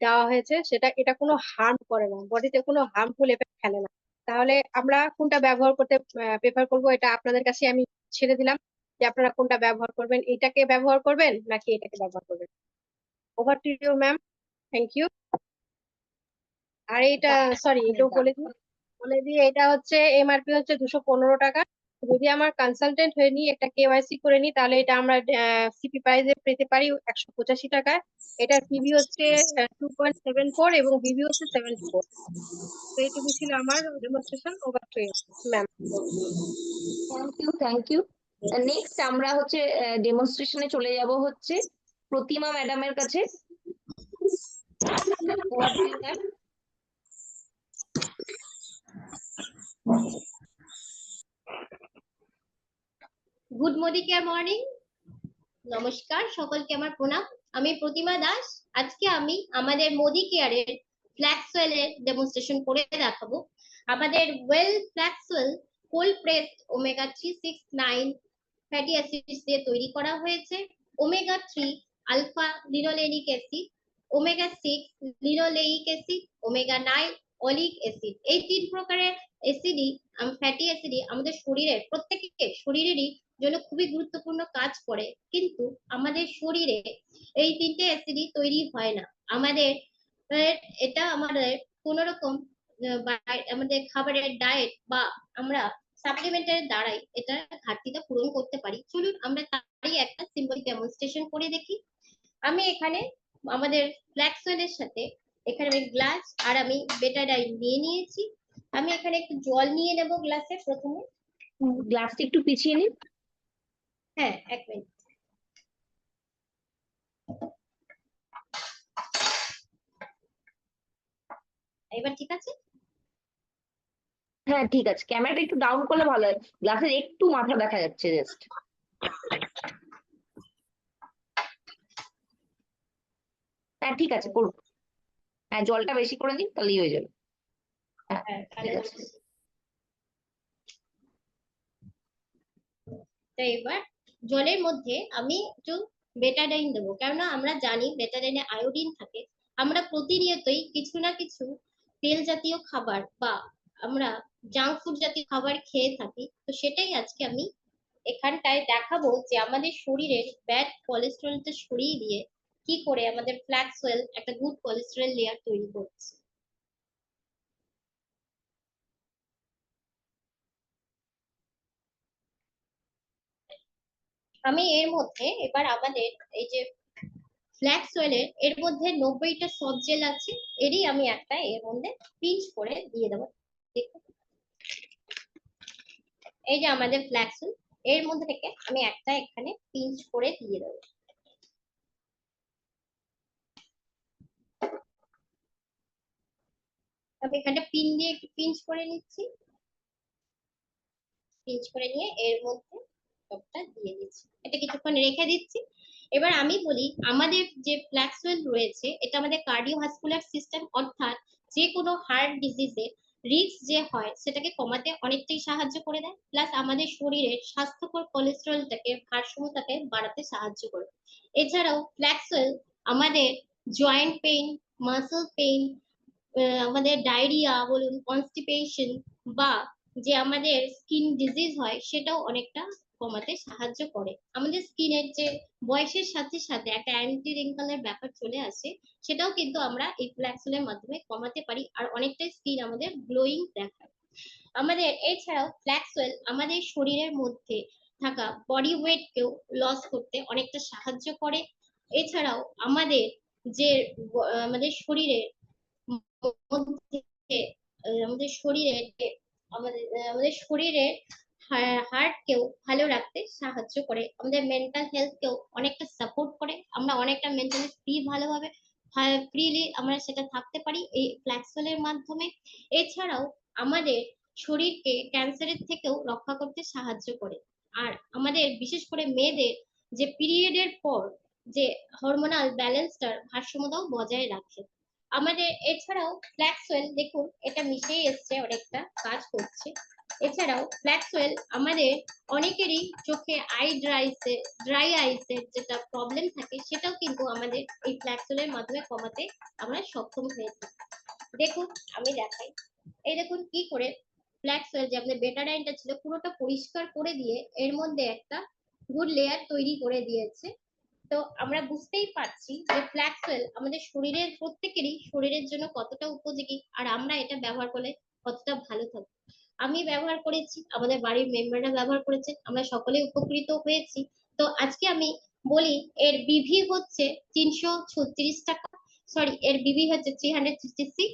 দেওয়া হয়েছে, এটা কোনো হার্ম করে না, বডিতে কোনো হার্মফুল এফেক্ট ফেলে না। তাহলে আমরা কোনটা ব্যবহার করতে প্রেফার করবো, এটা আপনাদের কাছে আমি ছেড়ে দিলাম যে আপনারা কোনটা ব্যবহার করবেন, এটাকে ব্যবহার করবেন নাকি এটাকে ব্যবহার করবেন। Over to you ma'am, thank you. আর এইটা সরি, এটাও বলে দিয়ে এটা হচ্ছে এমআরপি হচ্ছে 215 টাকা। যদি আমার কনসালটেন্ট হয়ে নি, একটা কেওয়াইসি করে নি, তাহলে এটা আমরা সিপি প্রাইসে পেতে পারি 185 টাকায়। এটার পিভি হচ্ছে 2.74 এবং বিভি হচ্ছে 74। তো এইটুকু ছিল আমার demonstration. Over to you ma'am. Thank you. Next আমরা হচ্ছে ডেমনস্ট্রেশনে চলে যাব হচ্ছে প্রতিমা ম্যাডামের কাছে। Good Modicare morning. নমস্কার, সকলকে আমার প্রণাম। আমি প্রতিমা দাস। আজকে আমি আমাদের মোদি কেয়ারের ফ্ল্যাক্স অয়েলের ডেমনস্ট্রেশন করে দেখাবো। আমাদের well flax oil cold press omega 369 fatty acids দিয়ে তৈরি করা হয়েছে। Omega 3 alpha linolenic acid, omega 6 linoleic acid, omega 9 oleic acid, এই 3 প্রকারের অ্যাসিডই ফ্যাটি অ্যাসিডই আমাদের শরীরের প্রত্যেকের শরীরেরই জন্য খুবই গুরুত্বপূর্ণ কাজ করে। কিন্তু আমাদের শরীরে এই 3টে অ্যাসিডই তৈরি হয় না। আমাদের এটা আমাদের কোন রকম আমাদের খাবারের ডায়েট বা আমরা সাপ্লিমেন্টের দ্বারাই এটা ঘাটতিটা পূরণ করতে পারি। চলুন আমরা তারই একটা সিম্পল ডেমনস্ট্রেশন করে দেখি। আমি এখানে আমাদের ফ্ল্যাক্স অয়েলের সাথে এখানে আমি গ্লাস আর আমি বেটাডাইন নিয়ে নিয়েছি। আমি এখানে একটু জল নিয়ে নেব গ্লাসে। প্রথমে গ্লাসটা একটু পিছিয়ে নিন। হ্যাঁ, 1 মিনিট। এবার ঠিক আছে? হ্যাঁ ঠিক আছে, ক্যামেরাটা একটু ডাউন করলে ভালো হয়, গ্লাসের একটু মাথা দেখা যাচ্ছে জাস্ট। হ্যাঁ ঠিক আছে, করুন। হ্যাঁ জলটা বেশি করে দিন, তাহলেই হয়ে যাবে। হ্যাঁ ঠিক আছে। তো এবার জলের মধ্যে আমি একটু বেটাডাইন দেবো, কেননা আমরা জানি বেটাডাইনে আয়োডিন থাকে। আমরা প্রতিনিয়তই কিছু না কিছু তেল জাতীয় খাবার বা আমরা জাঙ্ক ফুড জাতীয় খাবার খেয়ে থাকি। তো সেটাই আজকে আমি এখানটায় দেখাবো যে আমাদের শরীরের ব্যাড কোলেস্টেরলটা সরিয়ে দিয়ে কি করে আমাদের ফ্ল্যাক্স অয়েল একটা গুড কোলেস্টেরল লেয়ার তৈরি করছে। আমি এর মধ্যে এবার আমাদের এই যে ফ্ল্যাক্স অয়েলের এর মধ্যে 90টা সফট জেল আছে, এরই আমি একটা এর মধ্যে পিঞ্চ করে দিয়ে দেবো। দেখুন, এই যে আমাদের ফ্ল্যাক্স অয়েল, এর মধ্যে থেকে আমি একটা এখানে পিঞ্চ করে দিয়ে দেবো। আমি এখানটা পিন দিয়ে একটু পিঞ্চ করে নিচ্ছি। পিঞ্চ করে নিয়ে এর মধ্যে সবটা দিয়ে দিচ্ছি, এটা কিছুক্ষণ রেখে দিচ্ছি। এবার আমি বলি, আমাদের যে ফ্ল্যাক্স অয়েল রয়েছে এটা আমাদের কার্ডিওভাস্কুলার সিস্টেম অর্থাৎ যে কোনো হার্ট ডিজিজের রিস্ক যে হয় সেটাকে কমাতে অনেকটাই সাহায্য করে দেয়, প্লাস আমাদের শরীরের স্বাস্থ্যকর কোলেস্টেরলটাকে ভারসাম্যটাকে বাড়াতে সাহায্য করে। এছাড়াও ফ্ল্যাক্স অয়েল আমাদের জয়েন্ট পেইন, মাসল পেইন, আমাদের ডায়রিয়া বলুন, কনস্টিপেশন বা যে আমাদের স্কিন ডিজিজ হয় সেটাও অনেকটা কমাতে সাহায্য করে। আমাদের স্কিনের যে বয়সের সাথে সাথে একটা অ্যান্টি রিঙ্কেলের ব্যাপার চলে আসে, সেটাও কিন্তু আমরা এই ফ্ল্যাক্স অয়েলের মাধ্যমে কমাতে পারি, আর অনেকটাই স্কিন আমাদের গ্লোয়িং দেখায়। আমাদের এছাড়াও ফ্ল্যাক্স অয়েল আমাদের শরীরের মধ্যে থাকা বডি ওয়েটকেও লস করতে অনেকটা সাহায্য করে। এছাড়াও আমাদের যে আমাদের শরীরের মধ্যে আমাদের শরীরে আমাদের শরীরের হার্টকেও ভালো রাখতে সাহায্য করে, আমাদের মেন্টাল হেলথকেও অনেকটা সাপোর্ট করে। আমরা অনেকটা মেন্টালি ভালোভাবে ফ্রিলি আমরা সেটা থাকতে পারি এই ফ্ল্যাক্স অয়েলের মাধ্যমে। এছাড়াও আমাদের শরীরকে ক্যান্সারের থেকেও রক্ষা করতে সাহায্য করে। আর আমাদের বিশেষ করে মেয়েদের যে পিরিয়ডের পর যে হরমোনাল ব্যালেন্সটার ভারসাম্যতাও বজায় রাখে আমাদের। এছাড়াও ফ্ল্যাক্স অয়েল দেখুন এটা মিশেই এসছে, অনেকটা কাজ করছে। এছাড়াও ফ্ল্যাক্স অয়েল আমাদের অনেকেরই চোখে ড্রাই আইসের যেটা প্রবলেম থাকে সেটাও কিন্তু আমাদের এই ফ্ল্যাক্স অয়েলের মাধ্যমে কমাতে আমরা সক্ষম হয়েছি। দেখুন আমি দেখাই, এই দেখুন কি করে ফ্ল্যাক্স অয়েল যে আমাদের বেটাডাইনটা ছিল পুরোটা পরিষ্কার করে দিয়ে এর মধ্যে একটা গুড লেয়ার তৈরি করে দিয়েছে। তো আমরা বুঝতেই পারছি যে ফ্ল্যাক্স অয়েল আমাদের শরীরের প্রত্যেকেরই শরীরের জন্য কতটা উপযোগী, আর আমরা এটা ব্যবহার করলে কতটা ভালো থাকবো। আমি ব্যবহার করেছি, আমাদের বাড়ির মেম্বাররা ব্যবহার করেছে, আমরা সকলে উপকৃত হয়েছি। তো আজকে আমি বলি এর বিভি হচ্ছে 336 টাকা, সরি এর বিভি হচ্ছে 366,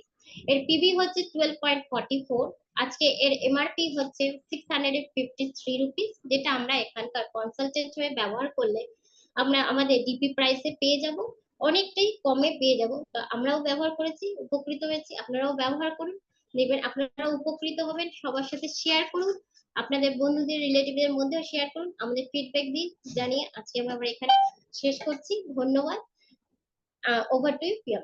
এর পিভি হচ্ছে 12.44, আজকে এর এমআরপি হচ্ছে 653 রুপিস, যেটা আমরা এখানকার কনসালটেন্ট হয়ে ব্যবহার করলে আমরা আমাদের ডিপি প্রাইসে পেয়ে যাব, অনেকটাই কমে পেয়ে যাব। তো আমরাও ব্যবহার করেছি, উপকৃত হয়েছি, আপনারাও ব্যবহার করুন, দেখবেন আপনারাও উপকৃত হবেন। সবার সাথে শেয়ার করুন আপনাদের বন্ধুদের রিলেটিভদের মধ্যেও শেয়ার করুন, আমাদের ফিডব্যাক দিন, জানিয়ে আজকে আমরা এখানে শেষ করছি। ধন্যবাদ। Over to you Priya.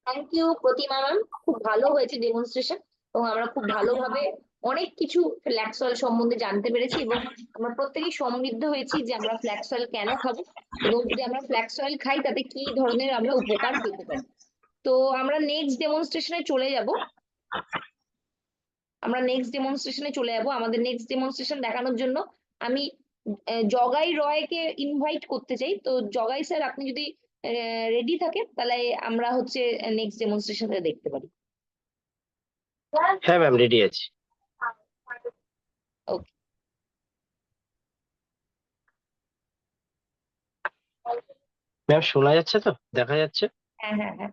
Thank you Pratima ma'am, খুব ভালো হয়েছে ডেমনস্ট্রেশন এবং আমরা খুব ভালোভাবে অনেক কিছু ফ্ল্যাক্স সয়েল সম্বন্ধে জানতে পেরেছি এবং আমরা প্রত্যেকেই সমৃদ্ধ হয়েছি যে আমরা ফ্ল্যাক্স সয়েল কেন খাবো এবং যদি আমরা ফ্ল্যাক্স সয়েল খাই তাতে কি ধরনের আমরা উপকার পেতে পারি। তো আমরা নেক্সট ডেমনস্ট্রেশনে চলে যাব। আমাদের নেক্সট ডেমনস্ট্রেশন দেখানোর জন্য আমি জগাই রয়কে ইনভাইট করতে চাই। তো জগাই স্যার, আপনি যদি রেডি থাকেন তাহলে আমরা হচ্ছে নেক্সট ডেমনস্ট্রেশনটা দেখতে পারি। হ্যাঁ ম্যাম, রেডি আছি। ওকে, ম্যাম শোনা যাচ্ছে তো, দেখা যাচ্ছে? হ্যাঁ হ্যাঁ হ্যাঁ।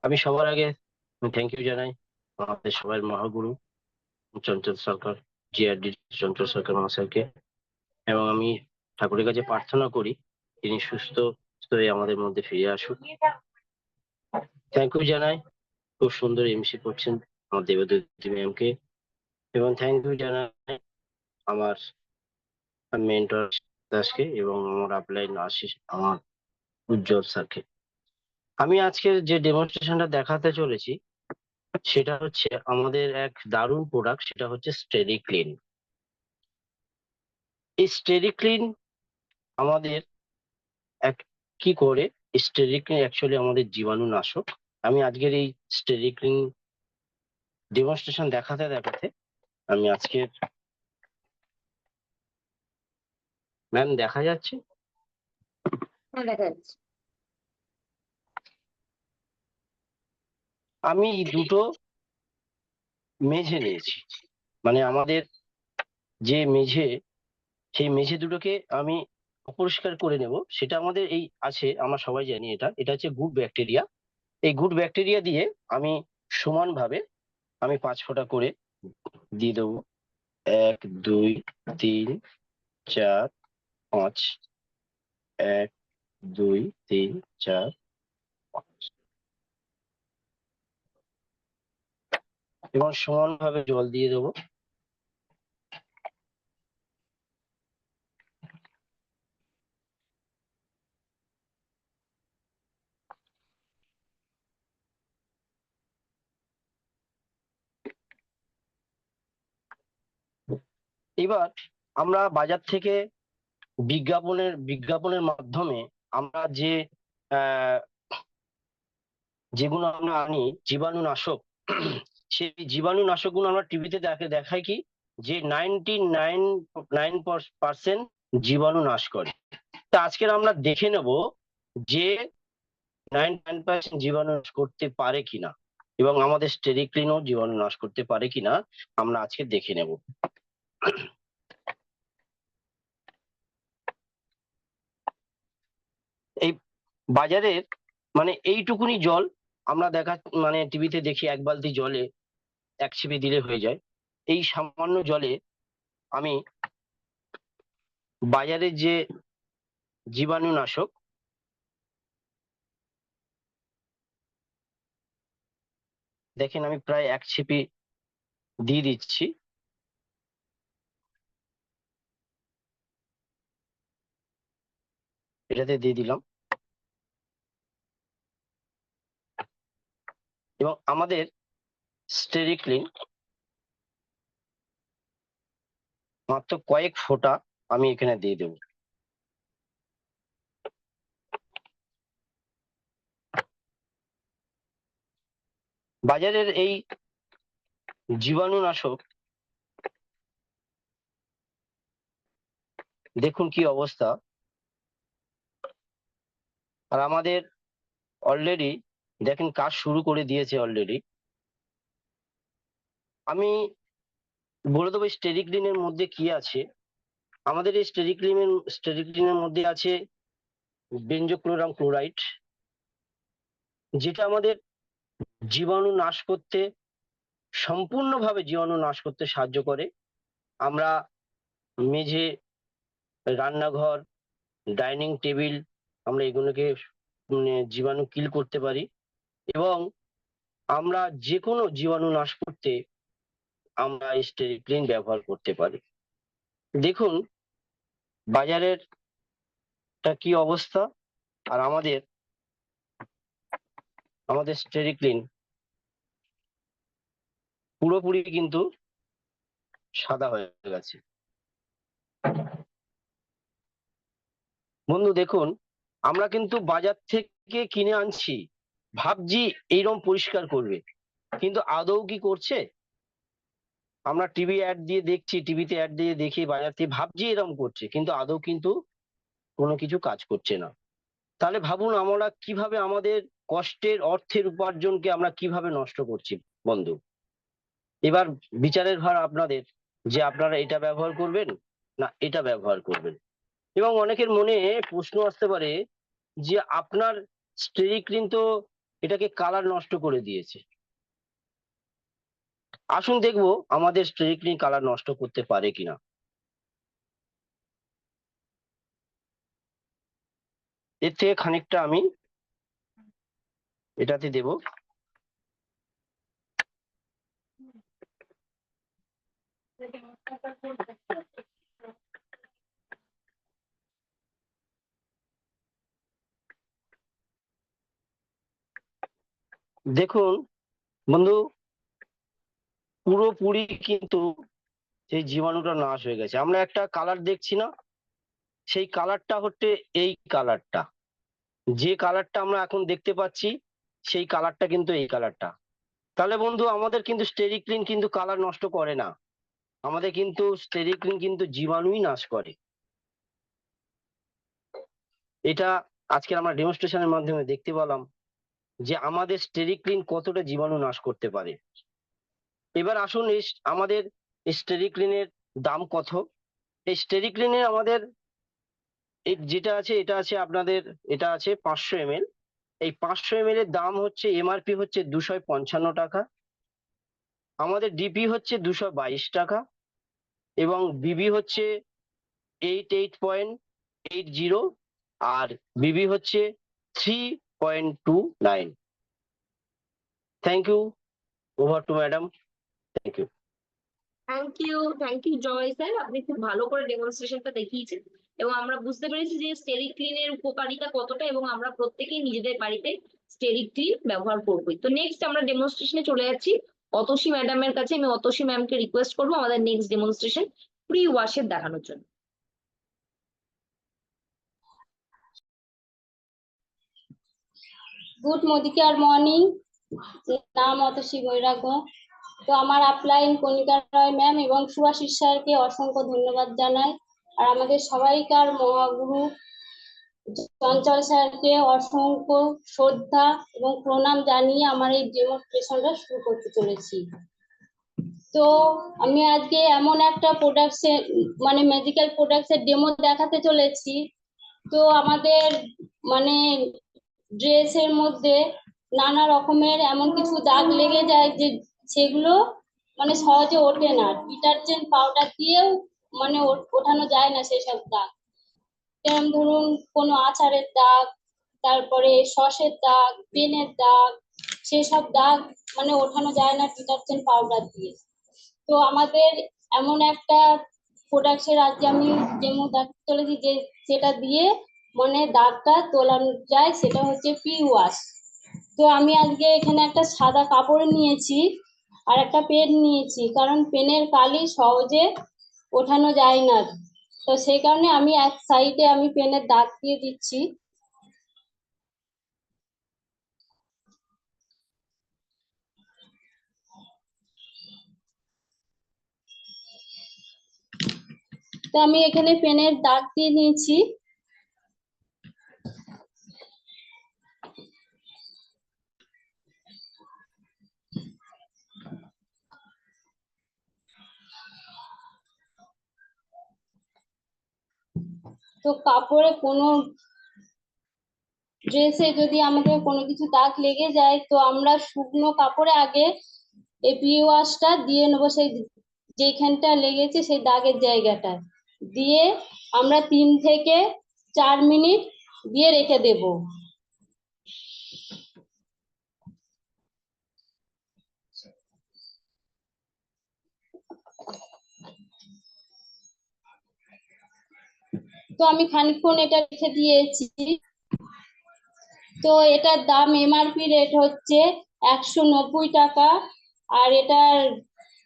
আমি সবার আগে থ্যাংক ইউ জানাই আমাদের সবার মহাগুরু চঞ্চল সরকার, জিআরডি চঞ্চল সরকার মহাশয়কে, এবং আমি ঠাকুরের কাছে প্রার্থনা করি তিনি সুস্থ হয়ে আমাদের মধ্যে ফিরে আসুক। থ্যাংক ইউ জানাই খুব সুন্দর এমসি করছেন আমার দেবদূতি ম্যামকে, এবং থ্যাংক ইউ জানাই আমার মেন্টর দাসকে এবং আমার আপলাইন আশিস, আমার উজ্জ্বল স্যারকে। আমি আজকের যে ডেমনস্ট্রেশনটা দেখাতে চলেছি সেটা হচ্ছে আমাদের এক দারুণ প্রোডাক্ট, সেটা হচ্ছে স্টেরিক্লিন। এই স্টেরিক্লিন আমাদের কি করে, স্টেরিক্লিন অ্যাকচুয়ালি আমাদের জীবাণুনাশক। আমি আজকের এই স্টেরিক্লিন ডেমনস্ট্রেশন দেখাতে দেখাতে আমি আজকের, ম্যাম দেখা যাচ্ছে? হ্যাঁ দেখা যাচ্ছে। আমি দুটো মেঝে নিয়েছি, মানে আমাদের যে মেঝে, সেই মেঝে দুটোকে আমি অপরিষ্কার করে নেব। সেটা আমাদের এই আছে, আমরা সবাই জানি এটা হচ্ছে গুড ব্যাকটেরিয়া। এই গুড ব্যাকটেরিয়া দিয়ে আমি সমানভাবে আমি 5 ফোঁটা করে দিয়ে দেবো। 1 2 3 4 5, 1 2 3 4 5, এবং সমানভাবে জল দিয়ে দেবো। এবার আমরা বাজার থেকে বিজ্ঞাপনের মাধ্যমে আমরা যেগুলো আমরা আনি জীবাণুনাশক, সেই জীবাণুনাশকগুলো আমরা টিভিতে দেখাই কি যে 99% জীবাণু নাশ করে। তা আজকের আমরা দেখে নেব যে 99% জীবাণু নাশ করতে পারে কিনা এবং আমাদের স্টেরিক্লিনও জীবাণু নাশ করতে পারে কিনা আমরা আজকে দেখে নেব। এই বাজারের মানে এইটুকুনি জল আমরা মানে টিভিতে দেখি 1 বালতি জলে 1 ছিপি দিলে হয়ে যায়। এই সামান্য জলে আমি বাজারের যে জীবাণুনাশক, দেখেন আমি প্রায় 1 ছিপি দিয়ে দিচ্ছি। এটাতে দিয়ে দিলাম, এবং আমাদের স্টেরিক্লিন মাত্র কয়েক ফোঁটা আমি এখানে দিয়ে দেব। বাজারের এই জীবাণুনাশক দেখুন কি অবস্থা, আর আমাদের অলরেডি দেখেন কাজ শুরু করে দিয়েছে অলরেডি। আমি বলে দেবো স্টেরিক্লিনের মধ্যে কি আছে। আমাদের এই স্টেরিক্লিনের মধ্যে আছে বেনজোক্লোরাম ক্লোরাইড, যেটা আমাদের জীবাণু নাশ করতে, সম্পূর্ণভাবে জীবাণু নাশ করতে সাহায্য করে। আমরা মেঝে, রান্নাঘর, ডাইনিং টেবিল, আমরা এগুলোকে জীবাণু কিল করতে পারি। এবং আমরা যে কোনো জীবাণু নাশ করতে আমরা স্টেরিক্লিন ব্যবহার করতে পারি। দেখুন বাজারের কি অবস্থা, আর আমাদের স্টেরিক্লিন পুরোপুরি কিন্তু সাদা হয়ে গেছে। বন্ধু দেখুন, আমরা কিন্তু বাজার থেকে কিনে আনছি, ভাবছি এইরকম পরিষ্কার করবে, কিন্তু আদৌ কি করছে? আমরা টিভি অ্যাড দিয়ে দেখছি, টিভিতে অ্যাড দিয়ে দেখি, বাজার থেকে ভাবছি এরকম করছে, কিন্তু আদৌ কিন্তু কোনো কিছু কাজ করছে না। তাহলে ভাবুন আমরা কিভাবে আমাদের কষ্টের অর্থের উপার্জনকে আমরা কিভাবে নষ্ট করছি বন্ধু। এবার বিচারের ভার আপনাদের, যে আপনারা এটা ব্যবহার করবেন না এটা ব্যবহার করবেন। এবং অনেকের মনে প্রশ্ন আসতে পারে যে আপনার স্টেরিক্লিন তো এটাকে কালার নষ্ট করে দিয়েছে। আসুন দেখবো আমাদের স্টেরিক্লিন কালার নষ্ট করতে পারে কিনা। এর থেকে খানিকটা আমি এটাতে দেব। দেখুন বন্ধু, পুরোপুরি কিন্তু সেই জীবাণুটা নাশ হয়ে গেছে। আমরা একটা কালার দেখছি না, সেই কালারটা হচ্ছে এই কালারটা। যে কালারটা আমরা এখন দেখতে পাচ্ছি সেই কালারটা কিন্তু এই কালারটা। তাহলে বন্ধু আমাদের কিন্তু স্টেরিক্লিন কিন্তু কালার নষ্ট করে না, আমাদের কিন্তু স্টেরিক্লিন কিন্তু জীবাণুই নাশ করে। এটা আজকে আমরা ডেমনস্ট্রেশনের মাধ্যমে দেখতে পেলাম যে আমাদের স্টেরিক্লিন কতটা জীবাণু নাশ করতে পারে। এবার আসুন আমাদের স্টেরিক্লিনের দাম কত। এই স্টেরিক্লিনের আমাদের যেটা আছে, এটা আছে আপনাদের, এটা আছে 500 ml। এই 500 ml এর দাম হচ্ছে এমআরপি হচ্ছে 255 টাকা, আমাদের ডিপি হচ্ছে 222 টাকা, এবং বিবি হচ্ছে 88.80, আর বিবি হচ্ছে 3.29। Thank you, over to madam. Thank you. Thank you Joy sir, আপনি খুব ভালো করে ডেমনস্ট্রেশনটা দেখিয়েছেন এবং আমরা বুঝতে পেরেছি যে স্টেরিক্লিনের উপকারিতা কতটা, এবং আমরা প্রত্যেকেই নিজেদের বাড়িতে স্টেরিক্লিন ব্যবহার করবোই। তো নেক্সট আমরা ডেমনস্ট্রেশনে চলে যাচ্ছি অতসী ম্যাডামের কাছে। আমি অতসী ম্যামকে রিকোয়েস্ট করবো আমাদের নেক্সট ডেমনস্ট্রেশন প্রি ওয়াশের দেখানোর জন্য। গুড মদিকার মর্নিং, নাম অতসী বৈরাগ্য। তো আমার আপলাইন কণিকা রয় ম্যাম এবং সুভাষিস স্যারকে অসংখ্য ধন্যবাদ জানাই, আর আমাদের সবাইকার মহাগুরু চঞ্চল স্যারকে অসংখ্য শ্রদ্ধা এবং প্রণাম জানিয়ে আমার এই ডেমনস্ট্রেশনটা শুরু করতে চলেছি। তো আমি আজকে এমন একটা প্রোডাক্টসের মানে মেডিকেল প্রোডাক্টসের ডেমো দেখাতে চলেছি। তো আমাদের মানে ড্রেসের মধ্যে নানা রকমের এমন কিছু দাগ লেগে যায় যে সেগুলো মানে সহজে ওঠে না, ডিটারজেন্ট পাউডার দিয়েও মানে ওঠানো যায় না সেসব দাগ। যেমন ধরুন কোনো আচারের দাগ, তারপরে সসের দাগ, পেনের দাগ, সেসব দাগ মানে ওঠানো যায় না ডিটারজেন্ট পাউডার দিয়ে। তো আমাদের এমন একটা প্রোডাক্টের আজকে আমি ডেমো দেখাতে চলেছি যে সেটা দিয়ে মানে দাগটা তোলানো যায়, সেটা হচ্ছে পি ওয়াশ। তো আমি আজকে এখানে একটা সাদা কাপড় নিয়েছি আর একটা পেন নিয়েছি, কারণ পেনের কালি সহজে ওঠানো যায় না। তো সেই কারণে আমি এক সাইডে আমি পেনের দাগ দিয়ে দিচ্ছি। তো আমি এখানে পেনের দাগ দিয়ে নিয়েছি। তো কাপড়ে কোনো ড্রেসে যদি আমাদের কোনো কিছু দাগ লেগে যায় তো আমরা শুকনো কাপড়ে আগে এই পি ওয়াশটা দিয়ে নেবো, সেই যেখানটা লেগেছে সেই দাগের জায়গাটায় দিয়ে আমরা 3 থেকে 4 মিনিট দিয়ে রেখে দেব। তো আমি খানিকক্ষণ এটা রেখে দিয়েছি। তো এটার দাম এমআরপি রেট হচ্ছে 190 টাকা, আর এটার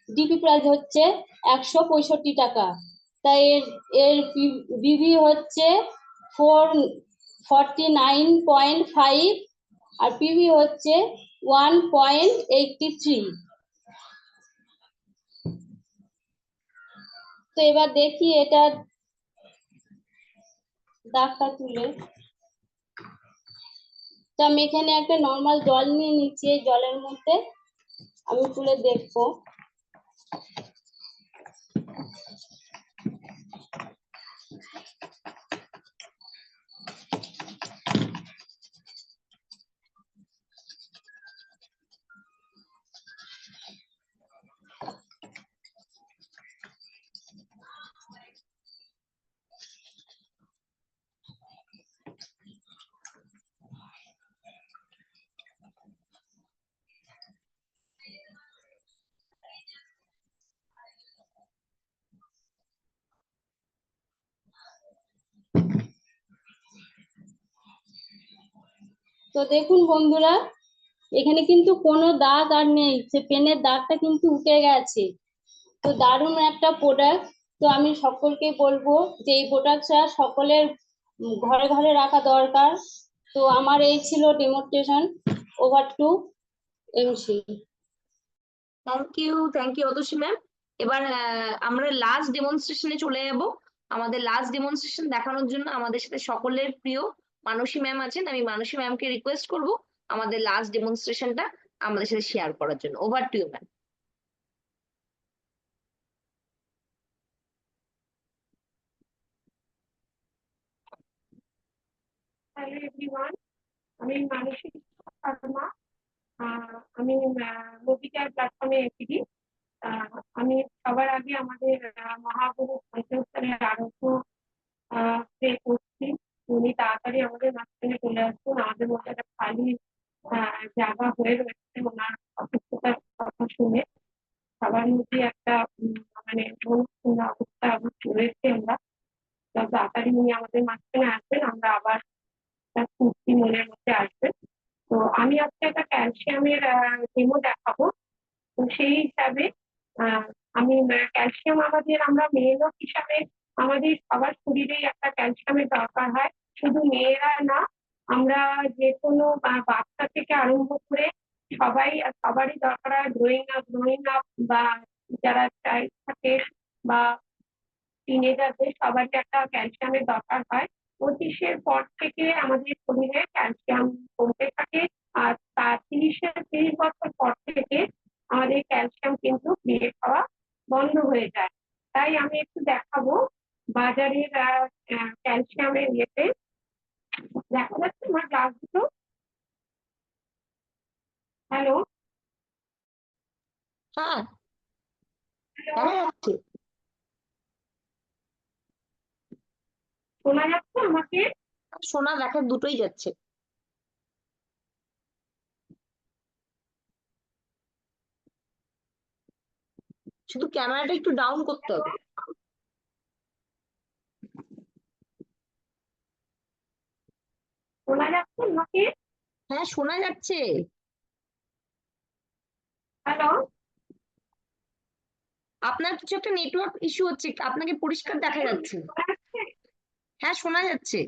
ডিপি প্রাইস হচ্ছে 165 টাকা। তাই এর এর বিবি হচ্ছে 449.5 আর পিভি হচ্ছে 1.83। তো এবার দেখি এটা দাগটা তুলে। তো আমি এখানে একটা নর্মাল জল নিয়ে নিচ্ছি, এই জলের মধ্যে আমি তুলে দেখবো। তো দেখুন বন্ধুরা, এখানে কিন্তু কোনো দাগ আর নেই, সে পেনের দাগটা কিন্তু উঠে গেছে। তো দারুণ একটা প্রোডাক্ট। তো আমি সকলকে বলবো যে এই প্রোডাক্টটা সকলের ঘরে ঘরে রাখা দরকার। তো আমার এই ছিল demonstration. Over to MC. Thank you Atasi ma'am. এবার আমরা লাস্ট ডেমনস্ট্রেশনে চলে যাব। আমাদের লাস্ট ডেমনস্ট্রেশন দেখানোর জন্য আমাদের সাথে সকলের প্রিয় মানসী ম্যাম আছেন। আমি মানসী ম্যামকে রিকোয়েস্ট করব আমাদের লাস্ট ডেমনস্ট্রেশনটা আমাদের সাথে শেয়ার করার জন্য। Over to you ma'am. Hello everyone, আমি মানসী শর্মা। আমি মোদিকেয়ার প্ল্যাটফর্মে এসেছি। আমি সবার আগে আমাদের মহাগুরু পঞ্চস্থানের আরোগ্য প্রে করছি। উনি তাড়াতাড়ি আমাদের মাঝখানে চলে আসুন। আমাদের মধ্যে একটা খালি জায়গা হয়ে রয়েছে ওনার অসুস্থতার কথা শুনে। সবার মধ্যে একটা মানে মনক্ষুণ্ণ অবস্থা রয়েছে। আমরা যত তাড়াতাড়ি উনি আমাদের মাঝখানে আসবেন, আমরা আবার তার স্ফূর্তি মনের মধ্যে আসবে। তো আমি আজকে একটা ক্যালসিয়ামের ডেমো দেখাবো। তো সেই হিসাবে আমি ক্যালসিয়াম আমরা মেয়ে লোক হিসাবে আমাদের সবার শরীরেই একটা ক্যালসিয়ামের দরকার হয়। শুধু মেয়েরা না, আমরা যে কোনো বাচ্চা থেকে আরম্ভ করে সবারই দরকার হয়। গ্রোয়িং আপ বা যারা চাইল্ড থাকে বা টিনেজারদের সবারই একটা ক্যালসিয়ামের দরকার হয়। 25-এর পর থেকে আমাদের শরীরে ক্যালসিয়াম কমতে থাকে, আর তার 30 বছর পর থেকে আমাদের ক্যালসিয়াম কিন্তু ক্রিয়েট হওয়া বন্ধ হয়ে যায়। তাই আমি একটু দেখাবো বাজারের ক্যালসিয়ামের ইয়েতে। দেখা যাচ্ছে আমার গ্লাসগুলো? হ্যালো, হ্যাঁ, দেখা যাচ্ছে। শোনা যাচ্ছে আমাকে? শোনা দেখা দুটোই যাচ্ছে। শুধু ক্যামেরাটা একটু ডাউন করতে হবে। শোনা যাচ্ছে আমাকে? হ্যাঁ, শোনা যাচ্ছে। হ্যালো, আপনার কিছু একটা নেটওয়ার্ক ইস্যু হচ্ছে, আপনাকে পরিষ্কার দেখা যাচ্ছে। হ্যাঁ, শোনা যাচ্ছে।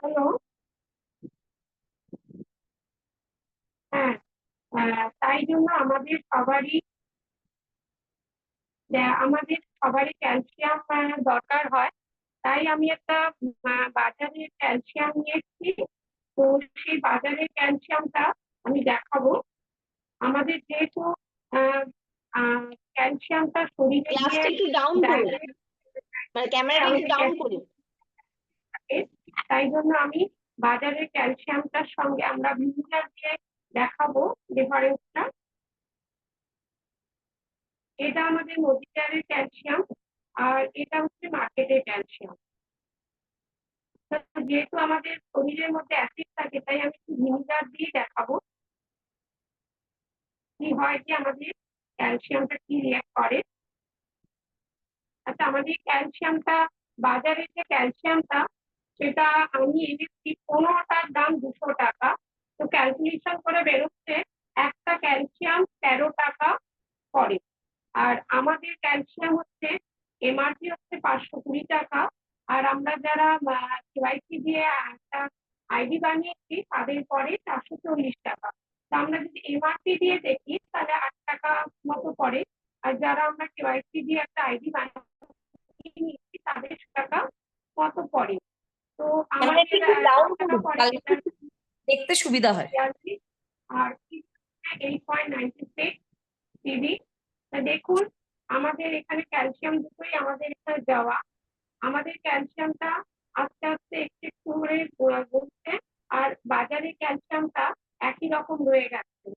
হ্যালো, হ্যাঁ, তাই জন্য আমাদের সবারই ক্যালসিয়াম দরকার হয়। তাই আমি একটা বাজারের ক্যালসিয়াম নিয়ে এসেছি। তো সেই বাজারের ক্যালসিয়ামটা আমি দেখাবো। আমাদের যেহেতু ক্যালসিয়ামটা শরীরে গ্লাসটা একটু ডাউন করুন, মানে ক্যামেরাটা একটু ডাউন করুন। তাই জন্য আমি বাজারের ক্যালসিয়ামটার সঙ্গে আমরা ভিনিগার দিয়ে দেখাবো ডিফারেন্সটা। এটা আমাদের মদিকেয়ারের ক্যালসিয়াম আর এটা হচ্ছে মার্কেটের ক্যালসিয়াম। যেহেতু আমাদের শরীরের মধ্যে অ্যাসিড থাকে তাই আমি একটু ভিনিগার দিয়ে দেখাবো কি হয় যে আমাদের ক্যালসিয়ামটা কি রিঅ্যাক্ট করে। আচ্ছা, আমাদের ক্যালসিয়ামটা বাজারে যে ক্যালসিয়ামটা সেটা আমি এনেছি 15টার দাম 200 টাকা। তো ক্যালকুলেশন করে বেরোচ্ছে একটা ক্যালসিয়াম 13 টাকা পড়ে। আর আমাদের ক্যালসিয়াম হচ্ছে এমআরপি হচ্ছে 520 টাকা। আর আমরা যারা কেওয়াইসি দিয়ে একটা আইডি বানিয়েছি তাদের পরে 440 টাকা। তো আমরা যদি এমআরপি দিয়ে দেখি তাহলে 8 টাকা মতো পড়ে। আর যারা আমরা কেওয়াইসি দিয়ে একটা আইডি বানিয়েছি তাদের 100 টাকা মতো পড়ে। তো আমাদের দেখতে সুবিধা হয়। আর 8.96 পিবি। দেখুন আমাদের এখানে ক্যালসিয়াম দুটোই আমাদের এখানে দেওয়া। আমাদের ক্যালসিয়ামটা আস্তে আস্তে একটু একটু করে বলছে আর বাজারে ক্যালসিয়ামটা একই রকম রয়ে গেছে।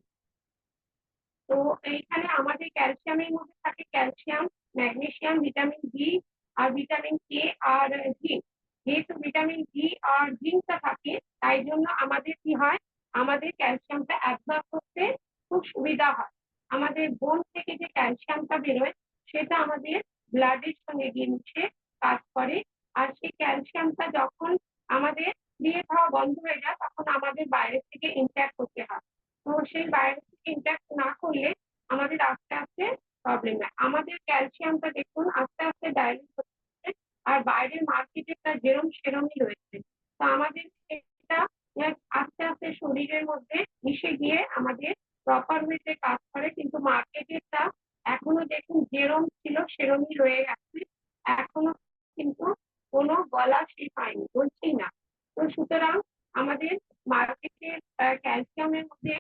তো এইখানে আমাদের ক্যালসিয়ামের মধ্যে থাকে ক্যালসিয়াম, ম্যাগনেসিয়াম, ভিটামিন ডি আর ভিটামিন কে আর জিঙ্ক। যেহেতু ভিটামিন ডি আর জিঙ্কটা থাকে তাই জন্য আমাদের কি হয়, আমাদের ক্যালসিয়ামটা অ্যাবজর্ব করতে খুব সুবিধা হয়। আমাদের বোন থেকে যে ক্যালসিয়ামটা বেরোয় সেটা আমাদের ব্লাডের সঙ্গে গিয়ে মিশে কাজ করে। আর সেই ক্যালসিয়ামটা যখন আমাদের দিয়ে খাওয়া বন্ধ হয়ে যায় তখন আমাদের বাইরে থেকে ইনট্যাক্ট করতে হয়। তো সেই বাইরে থেকে ইনট্যাক্ট না করলে আমাদের আস্তে আস্তে প্রবলেম হয়। আমাদের ক্যালসিয়ামটা দেখুন আস্তে আস্তে ডাইলুট হচ্ছে আর বাইরের মার্কেটেরটা যেরম সেরমই রয়েছে। তো আমাদের এটা আস্তে আস্তে শরীরের মধ্যে মিশে গিয়ে আমাদের প্রপার ওয়েতে কাজ করে, কিন্তু মার্কেটেরটা এখনো দেখুন যেরম ছিল সেরমই রয়ে গেছে, এখনো কিন্তু কোনো গলা সেই পায়নি, বলছি না। তো সুতরাং আমাদের মার্কেটের ক্যালসিয়ামের মধ্যে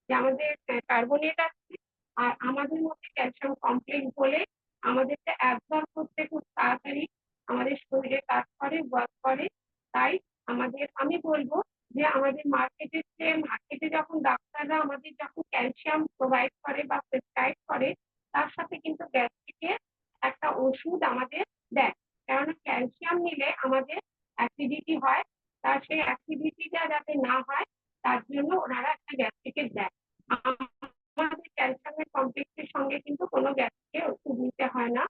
যে আমাদের কার্বনেট আছে আর আমাদের মধ্যে ক্যালসিয়াম কমপ্লেক্স বলে আমাদেরকে অ্যাবজর্ব করতে খুব তাড়াতাড়ি আমাদের শরীরে কাজ করে, ওয়ার্ক করে। তাই আমাদের আমি বলবো যে আমাদের মার্কেটে যখন ডাক্তাররা আমাদের যখন ক্যালসিয়াম প্রোভাইড করে বা প্রেসক্রাইব করে তার সাথে কিন্তু গ্যাস্ট্রিকের একটা ওষুধ আমাদের দেয়। কারণ ক্যালসিয়াম নিলে আমাদের অ্যাসিডিটি হয়, তার সেই অ্যাসিডিটিটা যাতে না হয় তার জন্য ওনারা একটা গ্যাস্ট্রিকের দেয়। আমাদের ক্যালসিয়ামের কমপ্লেক্সের সঙ্গে কিন্তু কোনো গ্যাস্ট্রিকের ওষুধ নিতে হয় না,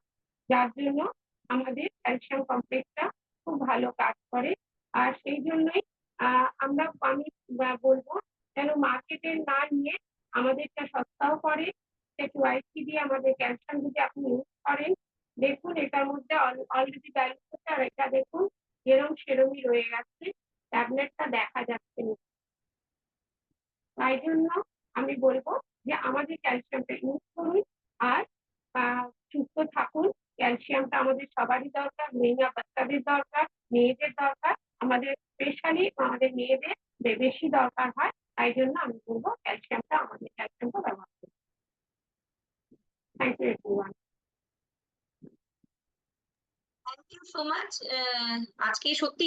যার জন্য আমাদের ক্যালসিয়াম কমপ্লেক্সটা খুব ভালো কাজ করে। আর সেই জন্যই আমি বলবো যেন মার্কেটে না নিয়ে আমাদেরটা সস্তাও করে কেওয়াইসি দিয়ে আমাদের ক্যালসিয়াম যদি আপনি ইউজ করেন, দেখুন এটার মধ্যে অলরেডি ব্যালেন্স হচ্ছে আর এটা দেখুন যেরম সেরমই রয়ে গেছে, ট্যাবলেটটা দেখা যাচ্ছে না। তাই জন্য আমি বলবো যে আমাদের ক্যালসিয়ামটা ইউজ করুন আর সুস্থ থাকুন। ক্যালসিয়ামটা আমাদের সবারই দরকার, মেয়েরা বাচ্চাদের দরকার, মেয়েদের দরকার, আমাদের স্পেশালি আমাদের মেয়েদের বেশি দরকার হয়। তাই জন্য আমি বলবো ক্যালসিয়ামটা ব্যবহার করুন। Thank you everyone. Thank you so much. আজকে সত্যি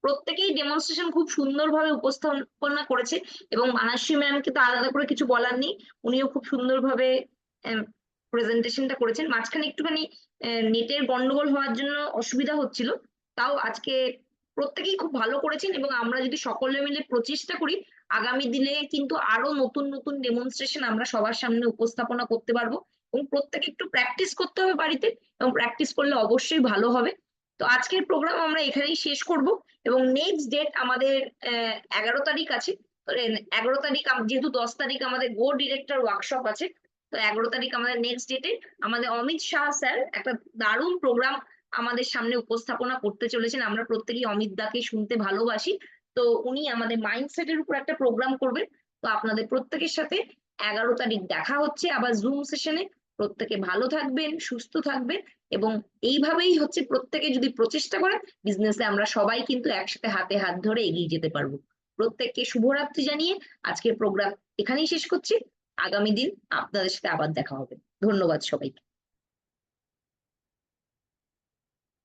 প্রত্যেকেই ডেমনস্ট্রেশন খুব সুন্দরভাবে উপস্থাপনা করেছে এবং মানসী ম্যামকে তো আলাদা করে কিছু বলার নেই, উনিও খুব সুন্দরভাবে প্রেজেন্টেশনটা করেছেন। মাঝখানে একটুখানি নেটের গন্ডগোল হওয়ার জন্য অসুবিধা হচ্ছিল, তাও আজকে প্রত্যেকেই খুব ভালো করেছেন এবং আমরা যদি সকলে মিলে প্রচেষ্টা করি আগামী দিনে কিন্তু আরো নতুন নতুন ডেমনস্ট্রেশন আমরা সবার সামনে উপস্থাপনা করতে পারবো। এবং প্রত্যেকে একটু প্র্যাকটিস করতে হবে বাড়িতে, এবং প্র্যাকটিস করলে অবশ্যই ভালো হবে। তো আজকের প্রোগ্রাম আমরা এখানেই শেষ করব এবং নেক্সট ডেট আমাদের 11 তারিখ আছে। 11 তারিখ যেহেতু 10 তারিখ আমাদের গো ডিরেক্টর ওয়ার্কশপ আছে, তো 11 তারিখ আমাদের নেক্সট ডেটে আমাদের অমিত শাহ স্যার একটা দারুণ প্রোগ্রাম আমাদের সামনে উপস্থাপনা করতে চলেছেন। আমরা প্রত্যেকেই অমিত দাকে শুনতে ভালোবাসি, তো উনি আমাদের মাইন্ডসেটের উপর একটা প্রোগ্রাম করবেন। তো আপনাদের প্রত্যেকের সাথে 11 তারিখ দেখা হচ্ছে আবার জুম সেশনে। প্রত্যেকে ভালো থাকবেন, সুস্থ থাকবেন এবং এইভাবেই হচ্ছে প্রত্যেকে যদি প্রচেষ্টা করেন বিজনেসে আমরা সবাই কিন্তু একসাথে হাতে হাত ধরে এগিয়ে যেতে পারবো। প্রত্যেককে শুভরাত্রি জানিয়ে আজকের প্রোগ্রাম এখানেই শেষ করছি। আগামী দিন আপনাদের সাথে আবার দেখা হবে। ধন্যবাদ সবাইকে।